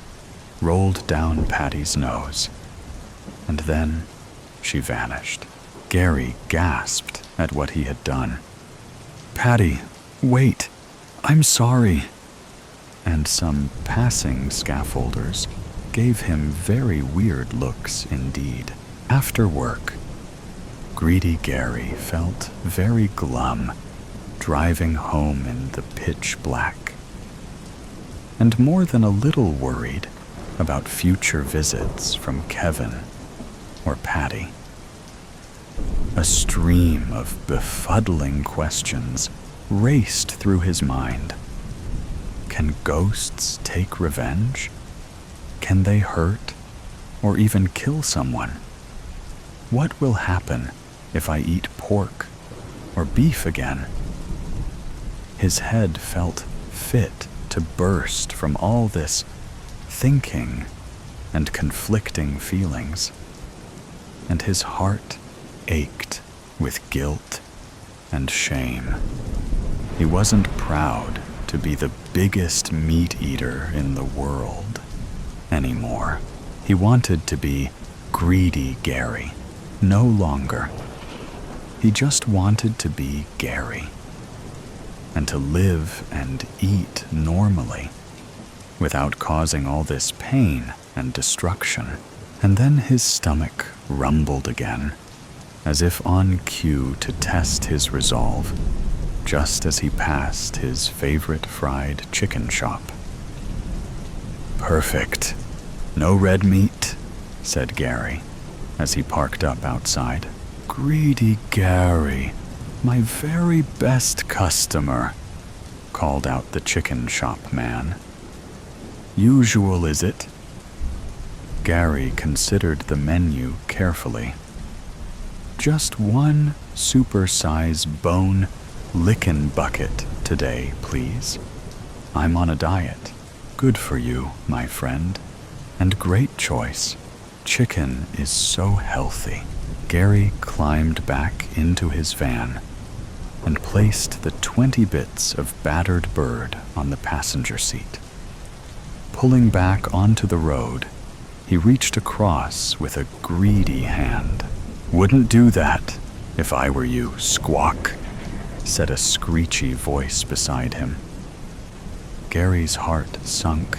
rolled down Patty's nose, and then she vanished. Gary gasped at what he had done. "Patty, wait, I'm sorry." And some passing scaffolders gave him very weird looks indeed. After work, greedy Gary felt very glum, driving home in the pitch black, and more than a little worried about future visits from Kevin or Patty. A stream of befuddling questions raced through his mind. Can ghosts take revenge? Can they hurt or even kill someone? What will happen if I eat pork or beef again? His head felt fit to burst from all this thinking and conflicting feelings, and his heart ached with guilt and shame. He wasn't proud to be the biggest meat eater in the world anymore. He wanted to be greedy Gary, no longer. He just wanted to be Gary, and to live and eat normally, without causing all this pain and destruction. And then his stomach rumbled again, as if on cue to test his resolve, just as he passed his favorite fried chicken shop. "Perfect. No red meat," said Gary, as he parked up outside. "Greedy Gary, my very best customer," called out the chicken shop man. "Usual, is it?" Gary considered the menu carefully. "Just one super-size bone lickin' bucket today, please. I'm on a diet. Good for you, my friend. And great choice. Chicken is so healthy." Gary climbed back into his van and placed the 20 bits of battered bird on the passenger seat. Pulling back onto the road, he reached across with a greedy hand. "Wouldn't do that if I were you, Squawk," said a screechy voice beside him. Gary's heart sunk,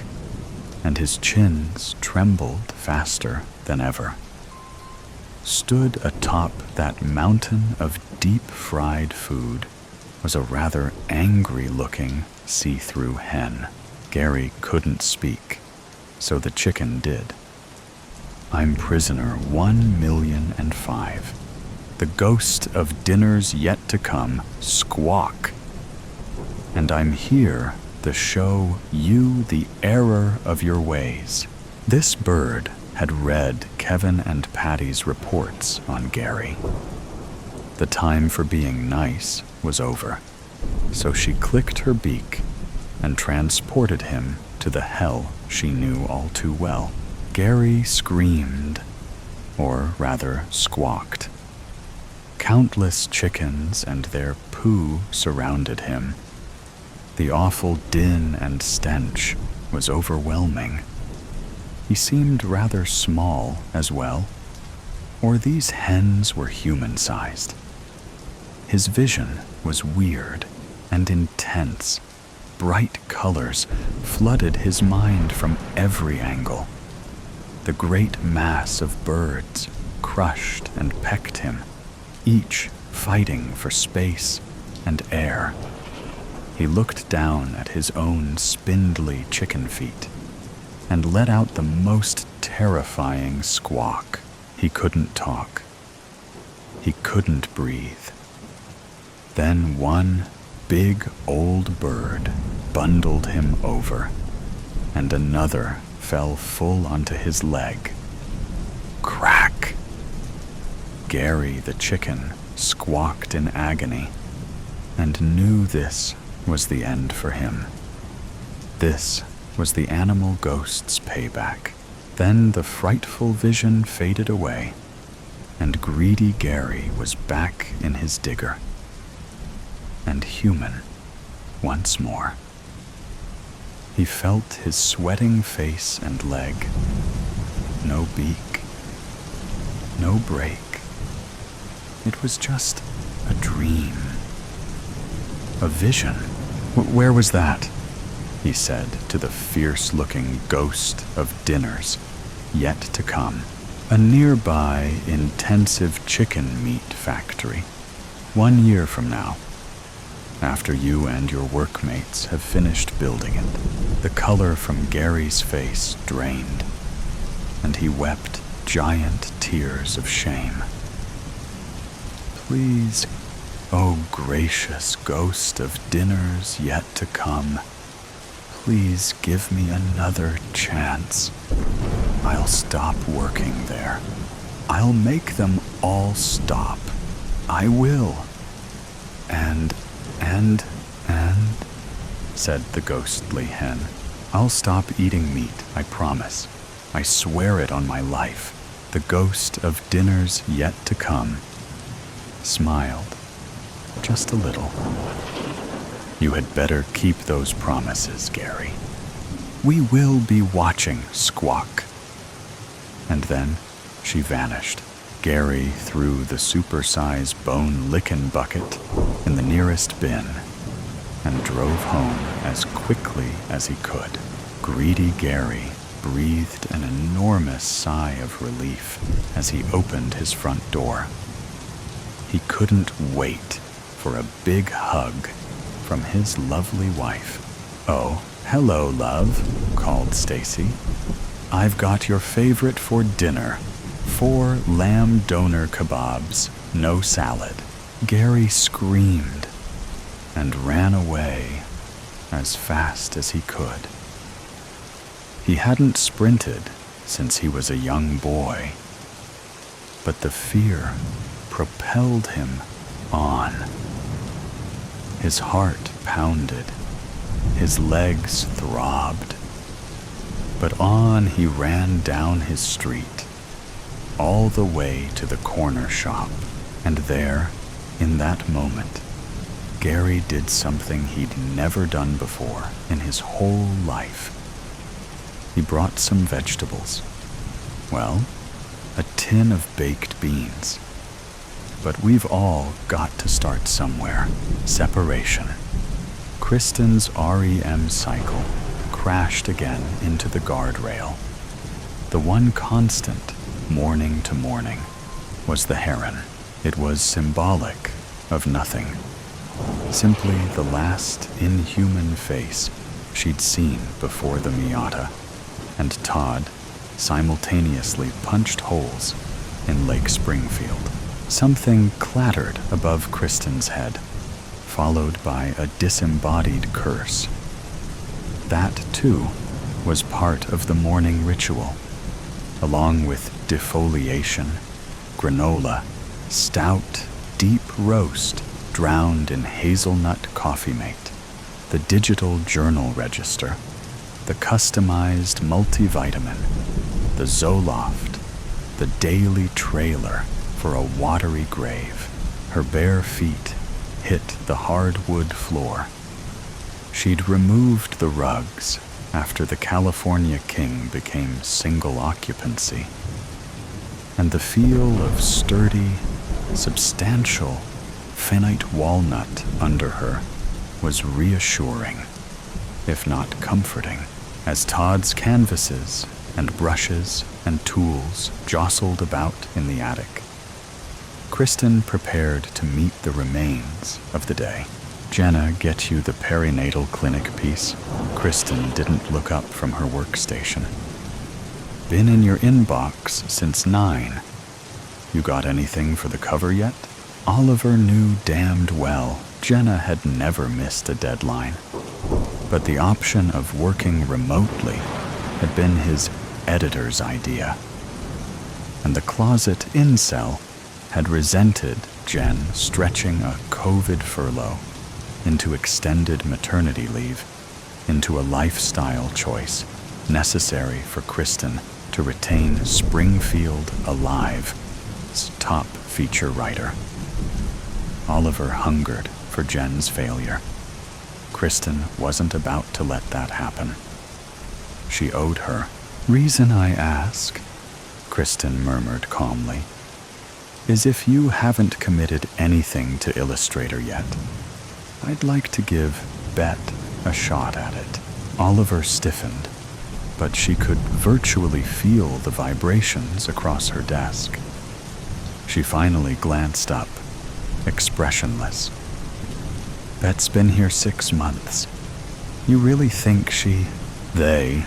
and his chins trembled faster than ever. Stood atop that mountain of deep-fried food was a rather angry-looking see-through hen. Gary couldn't speak, so the chicken did. "I'm prisoner 1,000,005. The ghost of dinners yet to come, Squawk. And I'm here to show you the error of your ways." This bird had read Kevin and Patty's reports on Gary. The time for being nice was over, so she clicked her beak and transported him to the hell she knew all too well. Gary screamed, or rather squawked. Countless chickens and their poo surrounded him. The awful din and stench was overwhelming. He seemed rather small as well, or these hens were human-sized. His vision was weird and intense. Bright colors flooded his mind from every angle. The great mass of birds crushed and pecked him, each fighting for space and air. He looked down at his own spindly chicken feet and let out the most terrifying squawk. He couldn't talk. He couldn't breathe. Then one big old bird bundled him over, and another fell full onto his leg. Crack! Gary the chicken squawked in agony and knew this was the end for him. This was the animal ghost's payback. Then the frightful vision faded away, and greedy Gary was back in his digger, and human once more. He felt his sweating face and leg. No beak, no break. It was just a dream. A vision. Where was that? He said to the fierce-looking ghost of dinners yet to come. A nearby intensive chicken meat factory. 1 year from now, after you and your workmates have finished building it. The color from Gary's face drained, and he wept giant tears of shame. Please, oh gracious ghost of dinners yet to come, please give me another chance. I'll stop working there. I'll make them all stop. I will. And, said the ghostly hen. I'll stop eating meat, I promise. I swear it on my life. The ghost of dinners yet to come smiled, just a little. You had better keep those promises, Gary. We will be watching, Squawk. And then she vanished. Gary threw the supersized bone-lickin' bucket in the nearest bin and drove home as quickly as he could. Greedy Gary breathed an enormous sigh of relief as he opened his front door. He couldn't wait for a big hug from his lovely wife. Oh, hello, love, called Stacy. I've got your favorite for dinner. 4 lamb doner kebabs, no salad. Gary screamed and ran away as fast as he could. He hadn't sprinted since he was a young boy, but the fear propelled him on. His heart pounded, his legs throbbed, but on he ran down his street, all the way to the corner shop. And there, in that moment, Gary did something he'd never done before in his whole life. He brought some vegetables. Well, a tin of baked beans. But we've all got to start somewhere. Separation. Kristen's REM cycle crashed again into the guardrail. The one constant, morning to morning, was the heron. It was symbolic of nothing. Simply the last inhuman face she'd seen before the Miata. And Todd simultaneously punched holes in Lake Springfield. Something clattered above Kristen's head, followed by a disembodied curse. That, too, was part of the morning ritual, along with defoliation, granola, stout, deep roast drowned in hazelnut coffee mate, the digital journal register, the customized multivitamin, the Zoloft, the daily trailer for a watery grave. Her bare feet hit the hardwood floor. She'd removed the rugs after the California King became single occupancy, and the feel of sturdy, substantial phenite walnut under her was reassuring, if not comforting, as Todd's canvases and brushes and tools jostled about in the attic. Kristen prepared to meet the remains of the day. Jenna, get you the perinatal clinic piece? Kristen didn't look up from her workstation. Been in your inbox since 9. You got anything for the cover yet? Oliver knew damned well Jenna had never missed a deadline. But the option of working remotely had been his editor's idea. And the closet incel had resented Jen stretching a COVID furlough into extended maternity leave, into a lifestyle choice necessary for Kristen to retain Springfield alive as top feature writer. Oliver hungered for Jen's failure. Kristen wasn't about to let that happen. She owed her. Reason I ask, Kristen murmured calmly, is if you haven't committed anything to Illustrator yet, I'd like to give Bet a shot at it. Oliver stiffened, but she could virtually feel the vibrations across her desk. She finally glanced up, expressionless. Bet's been here 6 months. You really think they,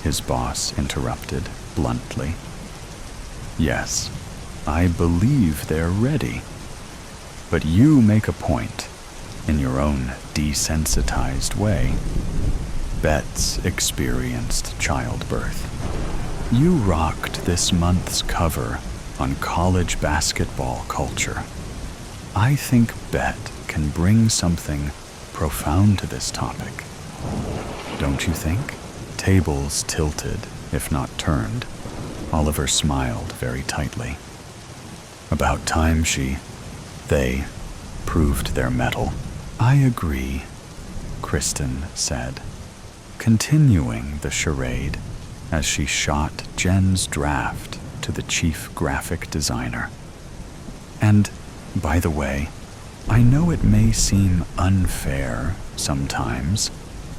his boss interrupted bluntly. Yes, I believe they're ready. But you make a point, in your own desensitized way. Bet's experienced childbirth. You rocked this month's cover on college basketball culture. I think Bet can bring something profound to this topic. Don't you think? Tables tilted, if not turned. Oliver smiled very tightly. About time they proved their mettle. I agree, Kristen said, continuing the charade as she shot Jen's draft to the chief graphic designer. And, by the way, I know it may seem unfair sometimes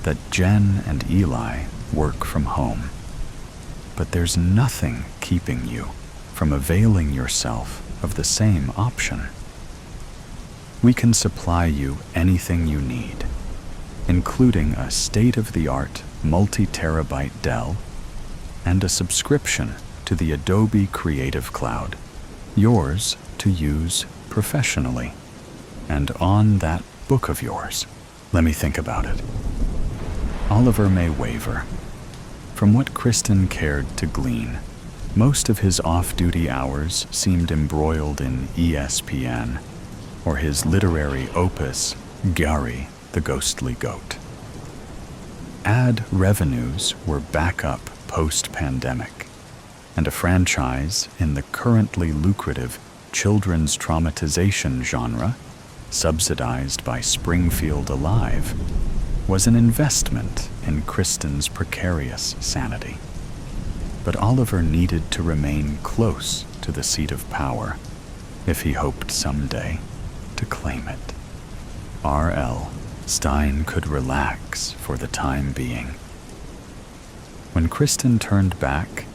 that Jen and Eli work from home, but there's nothing keeping you from availing yourself of the same option. We can supply you anything you need, including a state-of-the-art multi-terabyte Dell and a subscription to the Adobe Creative Cloud, yours to use professionally, and on that book of yours. Let me think about it. Oliver may waver. From what Kristen cared to glean, most of his off-duty hours seemed embroiled in ESPN, or his literary opus, Gary the Ghostly Goat. Ad revenues were back up post-pandemic, and a franchise in the currently lucrative children's traumatization genre, subsidized by Springfield Alive, was an investment in Kristen's precarious sanity. But Oliver needed to remain close to the seat of power if he hoped someday to claim it. R.L. Stein could relax for the time being. When Kristen turned back,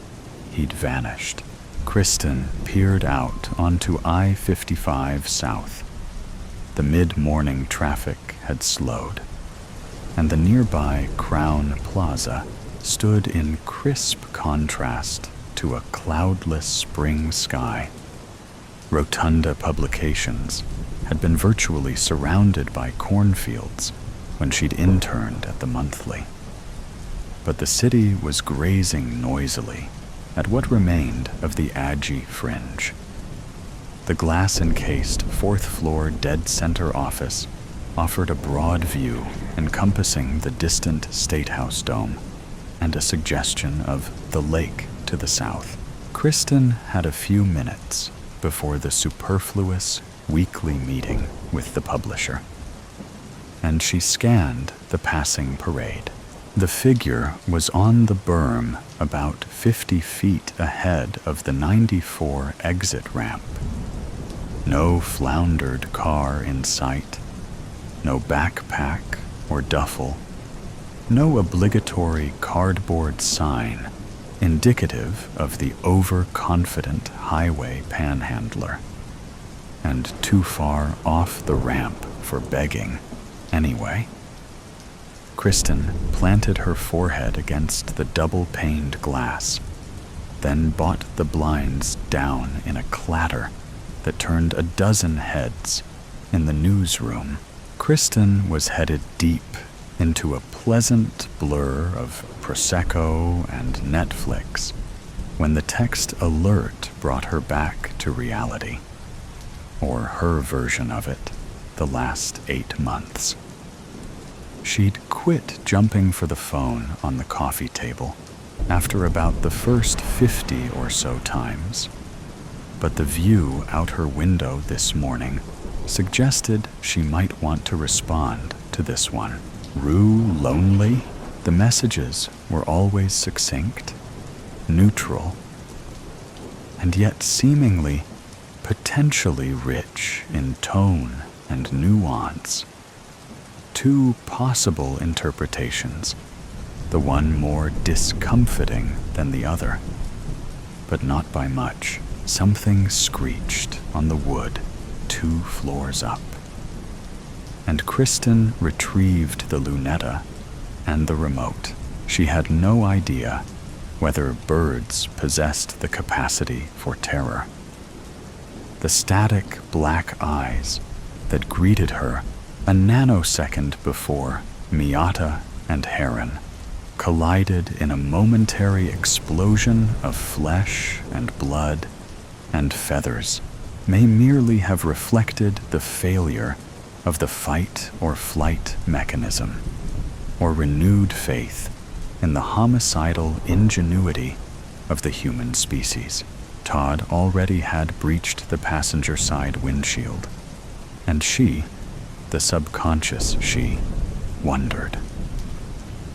he'd vanished. Kristen peered out onto I-55 South. The mid-morning traffic had slowed, and the nearby Crown Plaza stood in crisp contrast to a cloudless spring sky. Rotunda Publications had been virtually surrounded by cornfields when she'd interned at the monthly. But the city was grazing noisily at what remained of the Aggie fringe. The glass-encased fourth-floor dead-center office offered a broad view encompassing the distant State House dome and a suggestion of the lake to the south. Kristen had a few minutes before the superfluous weekly meeting with the publisher, and she scanned the passing parade. The figure was on the berm about 50 feet ahead of the 94 exit ramp. No floundered car in sight, no backpack or duffel, no obligatory cardboard sign indicative of the overconfident highway panhandler, and too far off the ramp for begging anyway. Kristen planted her forehead against the double-paned glass, then bought the blinds down in a clatter that turned a dozen heads in the newsroom. Kristen was headed deep into a pleasant blur of Prosecco and Netflix when the text alert brought her back to reality, or her version of it, the last 8 months. She'd quit jumping for the phone on the coffee table after about the first 50 or so times, but the view out her window this morning suggested she might want to respond to this one. Rue lonely? The messages were always succinct, neutral, and yet seemingly potentially rich in tone and nuance. 2 possible interpretations, the one more discomfiting than the other, but not by much. Something screeched on the wood 2 floors up, and Kristen retrieved the lunetta and the remote. She had no idea whether birds possessed the capacity for terror. The static black eyes that greeted her a nanosecond before Miata and Heron collided in a momentary explosion of flesh and blood and feathers may merely have reflected the failure of the fight or flight mechanism, or renewed faith in the homicidal ingenuity of the human species. Todd already had breached the passenger side windshield, and she, the subconscious she, wondered.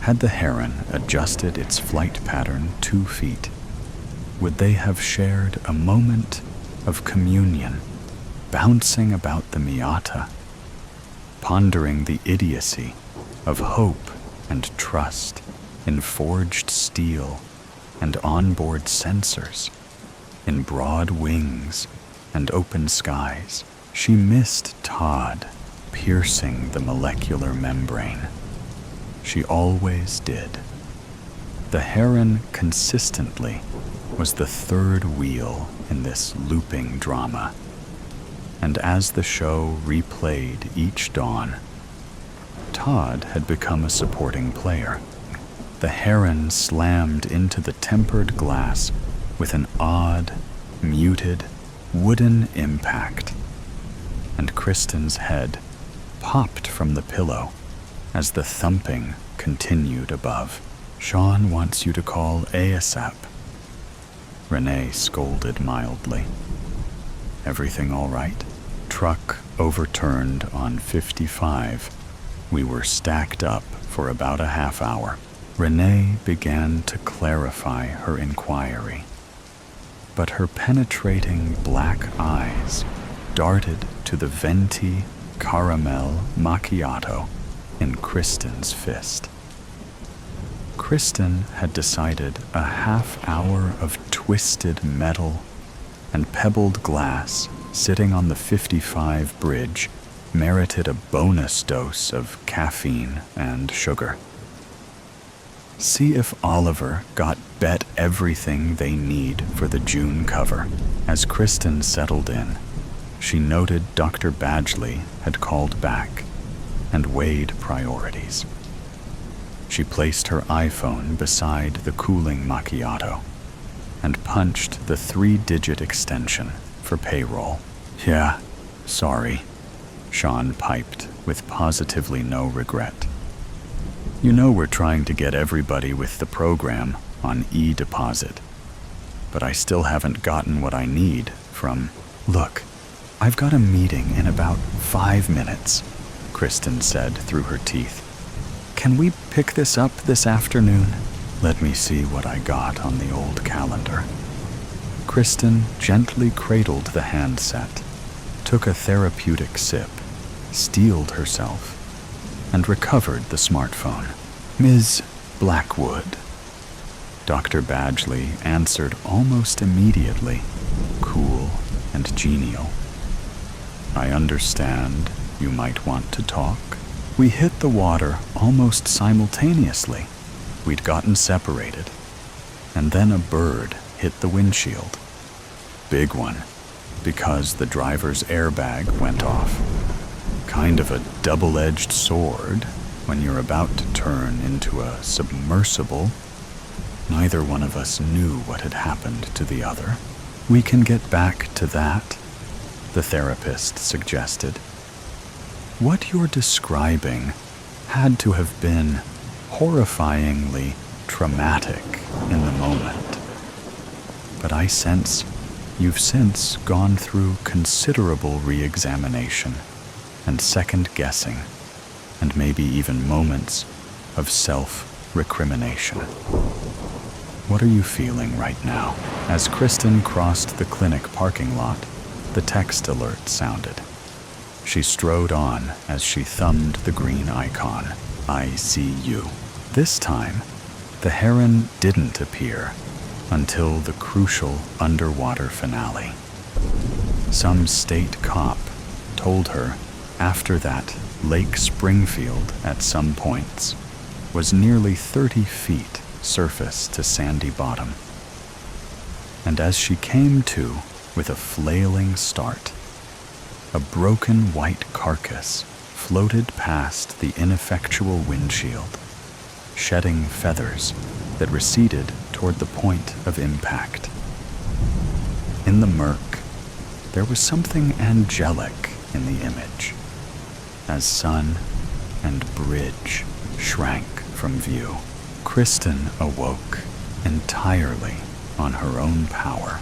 Had the Heron adjusted its flight pattern 2 feet, would they have shared a moment of communion, bouncing about the Miata, pondering the idiocy of hope and trust in forged steel and onboard sensors, in broad wings and open skies? She missed Todd piercing the molecular membrane. She always did. The Heron consistently was the 3rd wheel in this looping drama, and as the show replayed each dawn, Todd had become a supporting player. The Heron slammed into the tempered glass with an odd, muted, wooden impact, and Kristen's head popped from the pillow as the thumping continued above. "Sean wants you to call ASAP," Renee scolded mildly. "Everything all right?" Truck overturned on 55. We were stacked up for about a half hour. Renee began to clarify her inquiry, but her penetrating black eyes darted to the venti caramel macchiato in Kristen's fist. Kristen had decided a half hour of twisted metal and pebbled glass sitting on the 55 bridge merited a bonus dose of caffeine and sugar. See if Oliver got bet everything they need for the June cover. As Kristen settled in, she noted Dr. Badgley had called back and weighed priorities. She placed her iPhone beside the cooling macchiato and punched the 3-digit extension for payroll. "Yeah, sorry," Sean piped with positively no regret. "You know we're trying to get everybody with the program on e-deposit, but I still haven't gotten what I need from—" "Look, I've got a meeting in about 5 minutes," Kristen said through her teeth. "Can we pick this up this afternoon?" "Let me see what I got on the old calendar." Kristen gently cradled the handset, took a therapeutic sip, steeled herself, and recovered the smartphone. "Ms. Blackwood." Dr. Badgley answered almost immediately, cool and genial. "I understand you might want to talk." We hit the water almost simultaneously. We'd gotten separated, and then a bird hit the windshield. big one, because the driver's airbag went off. Kind of a double-edged sword when you're about to turn into a submersible. Neither one of us knew what had happened to the other. We can get back to that, the therapist suggested. What you're describing had to have been horrifyingly traumatic in the moment. But I sense you've since gone through considerable re-examination and second-guessing, and maybe even moments of self-recrimination. What are you feeling right now? As Kristen crossed the clinic parking lot, the text alert sounded. She strode on as she thumbed the green icon, I see you. This time, the heron didn't appear until the crucial underwater finale. Some state cop told her after that Lake Springfield at some points was nearly 30 feet surface to sandy bottom. And as she came to with a flailing start, a broken white carcass floated past the ineffectual windshield, shedding feathers that receded toward the point of impact. In the murk, there was something angelic in the image, as sun and bridge shrank from view. Kristen awoke entirely on her own power,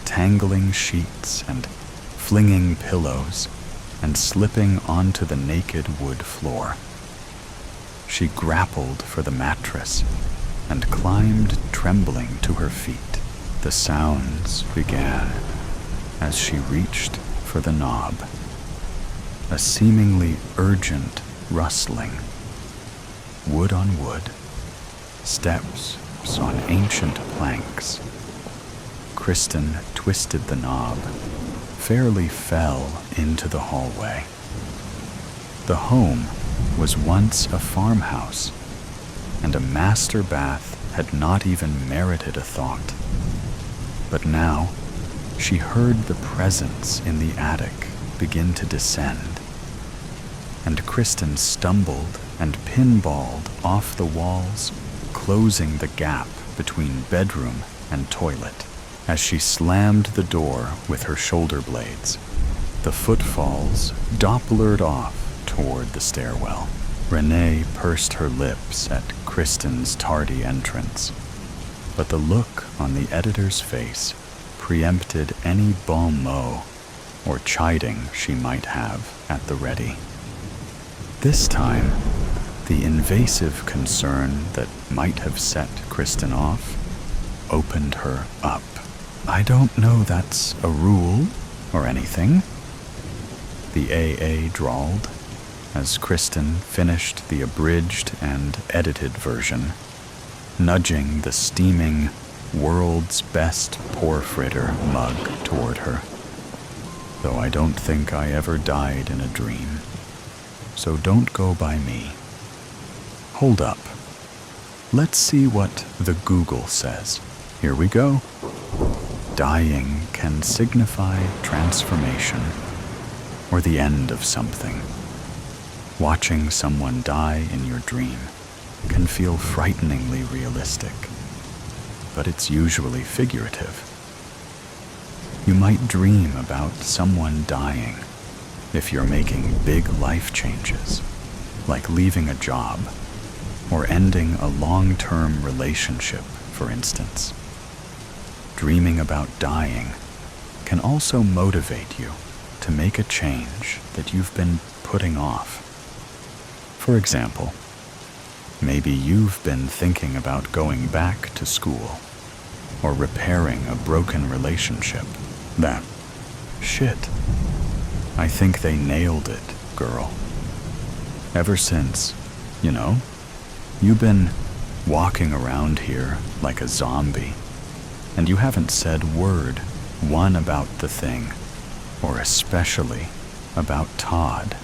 tangling sheets and flinging pillows and slipping onto the naked wood floor. She grappled for the mattress and climbed trembling to her feet. The sounds began as she reached for the knob. A seemingly urgent rustling. Wood on wood. Steps on ancient planks. Kristen twisted the knob, fairly fell into the hallway. The home was once a farmhouse, and a master bath had not even merited a thought. But now, she heard the presence in the attic begin to descend, and Kristen stumbled and pinballed off the walls, closing the gap between bedroom and toilet. As she slammed the door with her shoulder blades, the footfalls Dopplered off toward the stairwell. Renee pursed her lips at Kristen's tardy entrance, but the look on the editor's face preempted any bon mot or chiding she might have at the ready. This time, the invasive concern that might have set Kristen off opened her up. I don't know that's a rule or anything, the AA drawled as Kristen finished the abridged and edited version, nudging the steaming world's best poor fritter mug toward her. Though I don't think I ever died in a dream, so don't go by me. Hold up. Let's see what the Google says. Here we go. Dying can signify transformation or the end of something. Watching someone die in your dream can feel frighteningly realistic, but it's usually figurative. You might dream about someone dying if you're making big life changes, like leaving a job or ending a long-term relationship, for instance. Dreaming about dying can also motivate you to make a change that you've been putting off. For example, maybe you've been thinking about going back to school or repairing a broken relationship. That shit. I think they nailed it, girl. Ever since, you've been walking around here like a zombie, and you haven't said word one about the thing, or especially about Todd.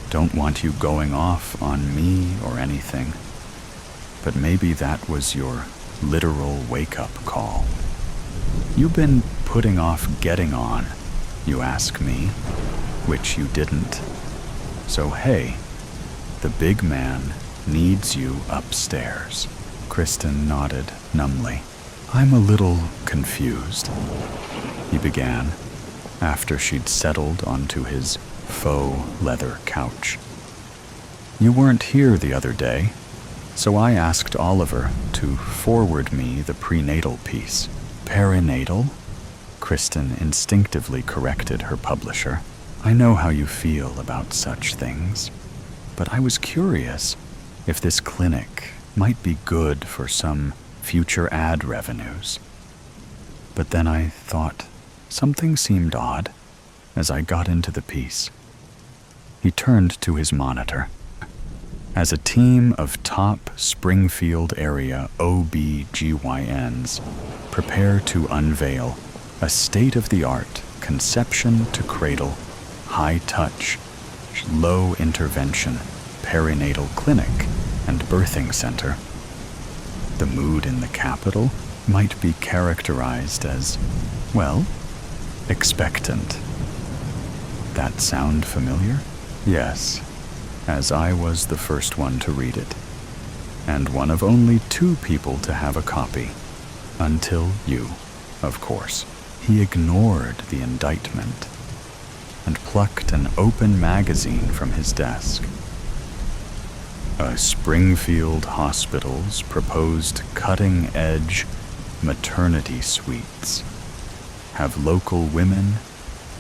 Don't want you going off on me or anything, but maybe that was your literal wake-up call. You've been putting off getting on, you ask me, which you didn't. So hey, the big man needs you upstairs. Kristen nodded numbly. I'm a little confused, he began, after she'd settled onto his faux leather couch. You weren't here the other day, so I asked Oliver to forward me the prenatal piece. Perinatal? Kristen instinctively corrected her publisher. I know how you feel about such things, but I was curious if this clinic might be good for some future ad revenues. But then I thought something seemed odd as I got into the piece. He turned to his monitor. As a team of top Springfield area OB-GYNs prepare to unveil a state-of-the-art conception-to-cradle, high-touch, low-intervention perinatal clinic and birthing center, the mood in the capital might be characterized as, well, expectant. That sound familiar? Yes, as I was the first one to read it, and one of only 2 people to have a copy, until you, of course. He ignored the indictment and plucked an open magazine from his desk. A Springfield Hospital's proposed cutting-edge maternity suites have local women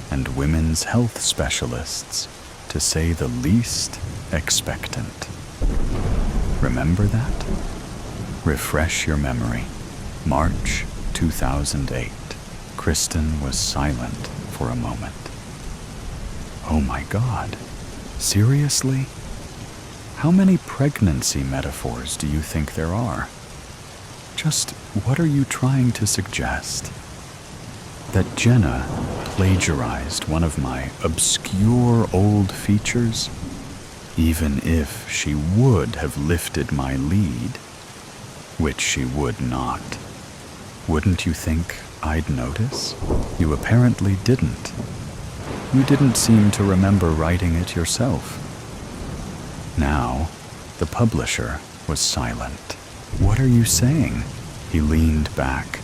and women's health specialists, to say the least, expectant. Remember that? Refresh your memory. March 2008. Kristen was silent for a moment. Oh my God. Seriously? How many pregnancy metaphors do you think there are? Just what are you trying to suggest? That Jenna plagiarized one of my obscure old features, even if she would have lifted my lead, which she would not. Wouldn't you think I'd notice? You apparently didn't. You didn't seem to remember writing it yourself. Now, the publisher was silent. What are you saying? He leaned back,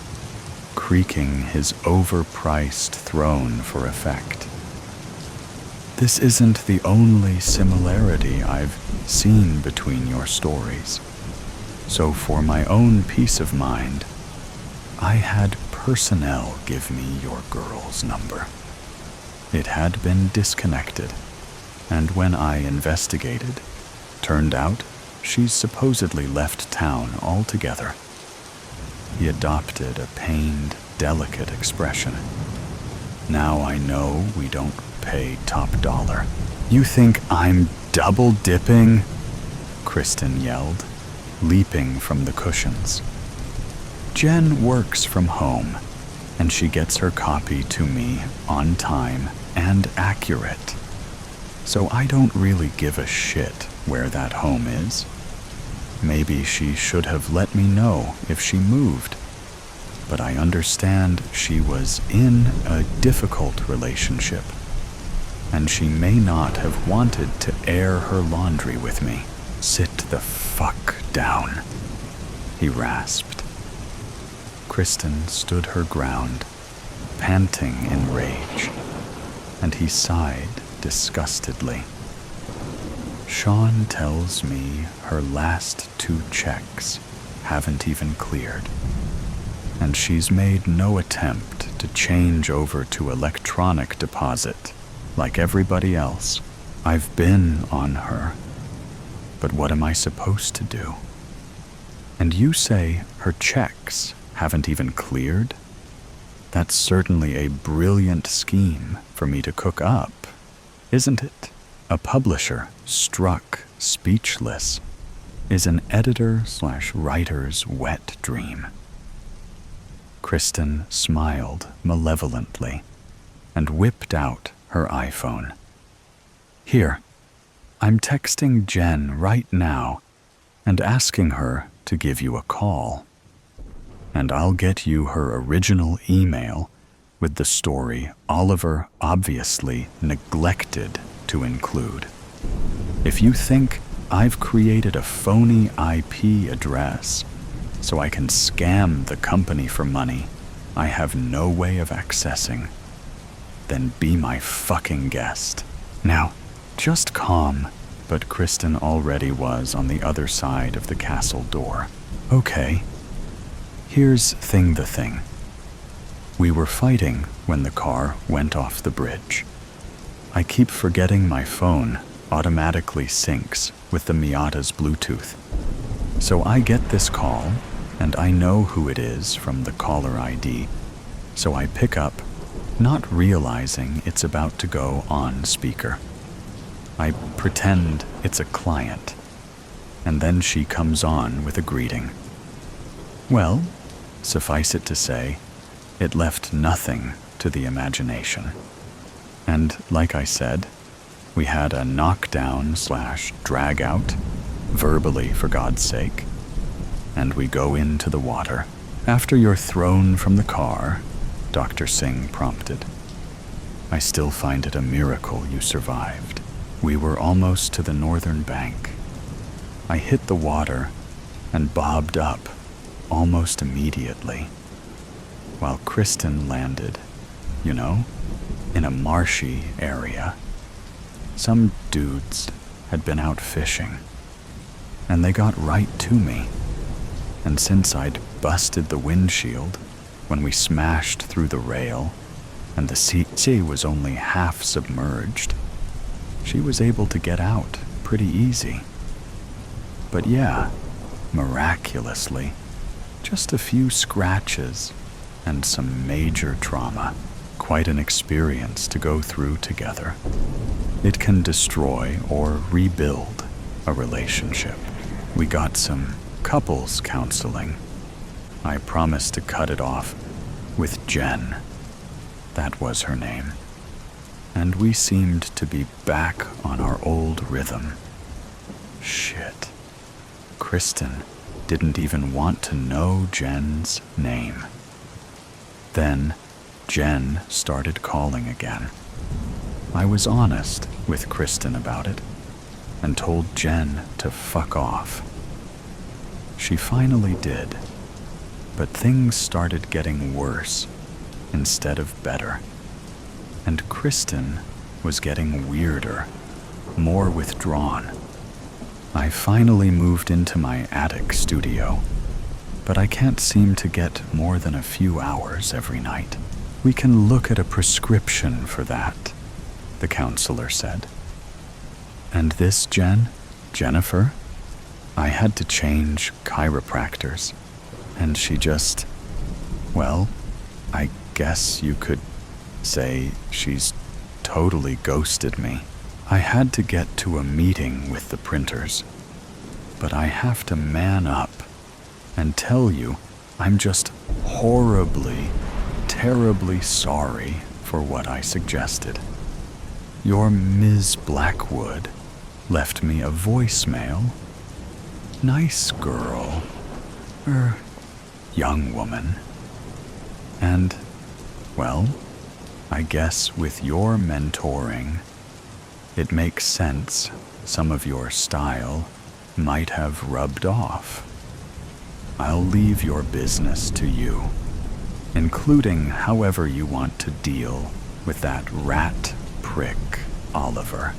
creaking his overpriced throne for effect. This isn't the only similarity I've seen between your stories. So for my own peace of mind, I had personnel give me your girl's number. It had been disconnected, and when I investigated, turned out she's supposedly left town altogether. He adopted a pained, delicate expression. Now I know we don't pay top dollar. You think I'm double dipping? Kristen yelled, leaping from the cushions. Jen works from home, and she gets her copy to me on time and accurate. So I don't really give a shit where that home is. Maybe she should have let me know if she moved, but I understand she was in a difficult relationship, and she may not have wanted to air her laundry with me. Sit the fuck down, he rasped. Kristen stood her ground, panting in rage, and he sighed disgustedly. Sean tells me her last 2 checks haven't even cleared, and she's made no attempt to change over to electronic deposit like everybody else. I've been on her, but what am I supposed to do? And you say her checks haven't even cleared? That's certainly a brilliant scheme for me to cook up, isn't it? A publisher struck speechless is an editor/writer's wet dream. Kristen smiled malevolently and whipped out her iPhone. Here, I'm texting Jen right now and asking her to give you a call. and I'll get you her original email with the story Oliver obviously neglected to include. If you think I've created a phony IP address so I can scam the company for money I have no way of accessing, then be my fucking guest. Now, just calm, but Kristen already was on the other side of the castle door. Okay, here's the thing. We were fighting when the car went off the bridge. I keep forgetting my phone automatically syncs with the Miata's Bluetooth. So I get this call, and I know who it is from the caller ID. So I pick up, not realizing it's about to go on speaker. I pretend it's a client, and then she comes on with a greeting. Well, suffice it to say, it left nothing to the imagination. And like I said, we had a knockdown/drag out, verbally for God's sake, and we go into the water. After you're thrown from the car, Dr. Singh prompted. I still find it a miracle you survived. We were almost to the northern bank. I hit the water and bobbed up almost immediately, while Kristen landed, in a marshy area. Some dudes had been out fishing, and they got right to me. And since I'd busted the windshield when we smashed through the rail, and the sea was only half submerged, she was able to get out pretty easy. But yeah, miraculously, just a few scratches and some major trauma. Quite an experience to go through together. It can destroy or rebuild a relationship. We got some couples counseling. I promised to cut it off with Jen. That was her name. And we seemed to be back on our old rhythm. Shit. Kristen didn't even want to know Jen's name. Then Jen started calling again. I was honest with Kristen about it and told Jen to fuck off. She finally did, but things started getting worse instead of better. And Kristen was getting weirder, more withdrawn. I finally moved into my attic studio, but I can't seem to get more than a few hours every night. We can look at a prescription for that, the counselor said. And this Jennifer, I had to change chiropractors, and she just, well, I guess you could say she's totally ghosted me. I had to get to a meeting with the printers, but I have to man up and tell you I'm just terribly sorry for what I suggested. Your Ms. Blackwood left me a voicemail. Nice girl. Young woman. And, well, I guess with your mentoring, it makes sense some of your style might have rubbed off. I'll leave your business to you, including however you want to deal with that rat prick, Oliver.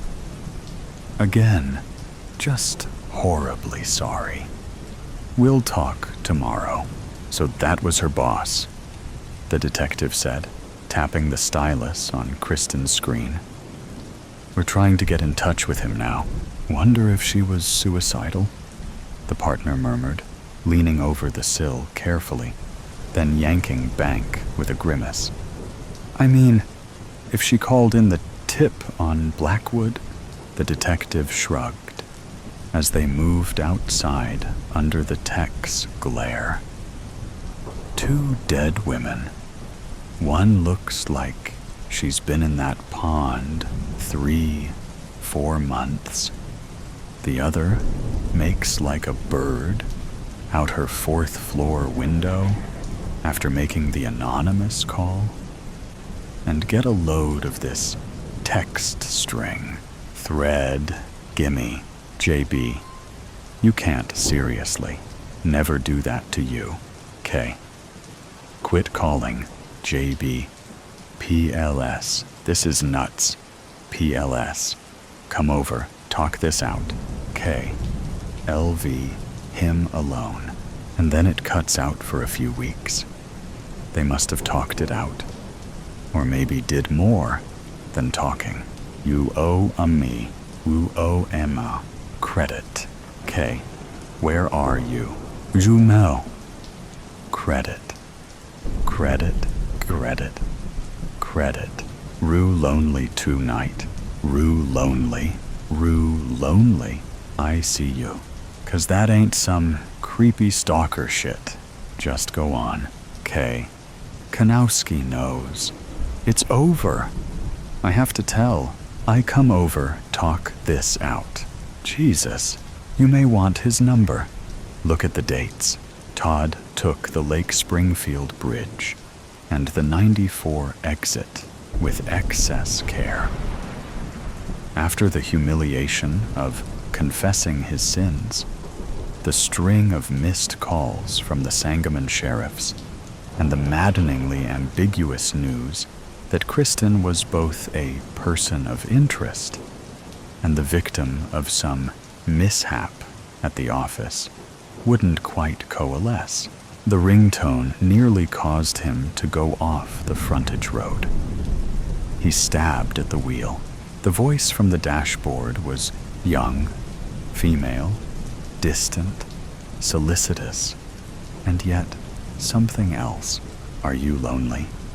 Again, just horribly sorry. We'll talk tomorrow. So that was her boss, the detective said, tapping the stylus on Kristen's screen. We're trying to get in touch with him now. Wonder if she was suicidal? The partner murmured, leaning over the sill carefully, then yanking bank with a grimace. I mean, if she called in the tip on Blackwood, the detective shrugged as they moved outside under the tech's glare. 2 dead women. One looks like she's been in that pond 3-4 months. The other makes like a bird out her 4th floor window after making the anonymous call? And get a load of this text string. Thread, gimme, JB. You can't seriously. Never do that to you. K. Quit calling. JB. PLS. This is nuts. PLS. Come over. Talk this out. K. LV. Him alone. And then it cuts out for a few weeks. They must have talked it out. Or maybe did more than talking. You owe a me. You owe Emma. Credit. K. Where are you? You know. Credit. Credit. Credit. Credit. Rue lonely tonight. Rue lonely. Rue lonely. I see you. 'Cause that ain't some creepy stalker shit. Just go on. K. Kanowski knows. It's over. I have to tell. I come over, talk this out. Jesus. You may want his number. Look at the dates. Todd took the Lake Springfield Bridge and the 94 exit with excess care. After the humiliation of confessing his sins, the string of missed calls from the Sangamon sheriffs, and the maddeningly ambiguous news that Kristen was both a person of interest and the victim of some mishap at the office, wouldn't quite coalesce. The ringtone nearly caused him to go off the frontage road. He stabbed at the wheel. The voice from the dashboard was young, female, distant, solicitous, and yet something else. Are you lonely?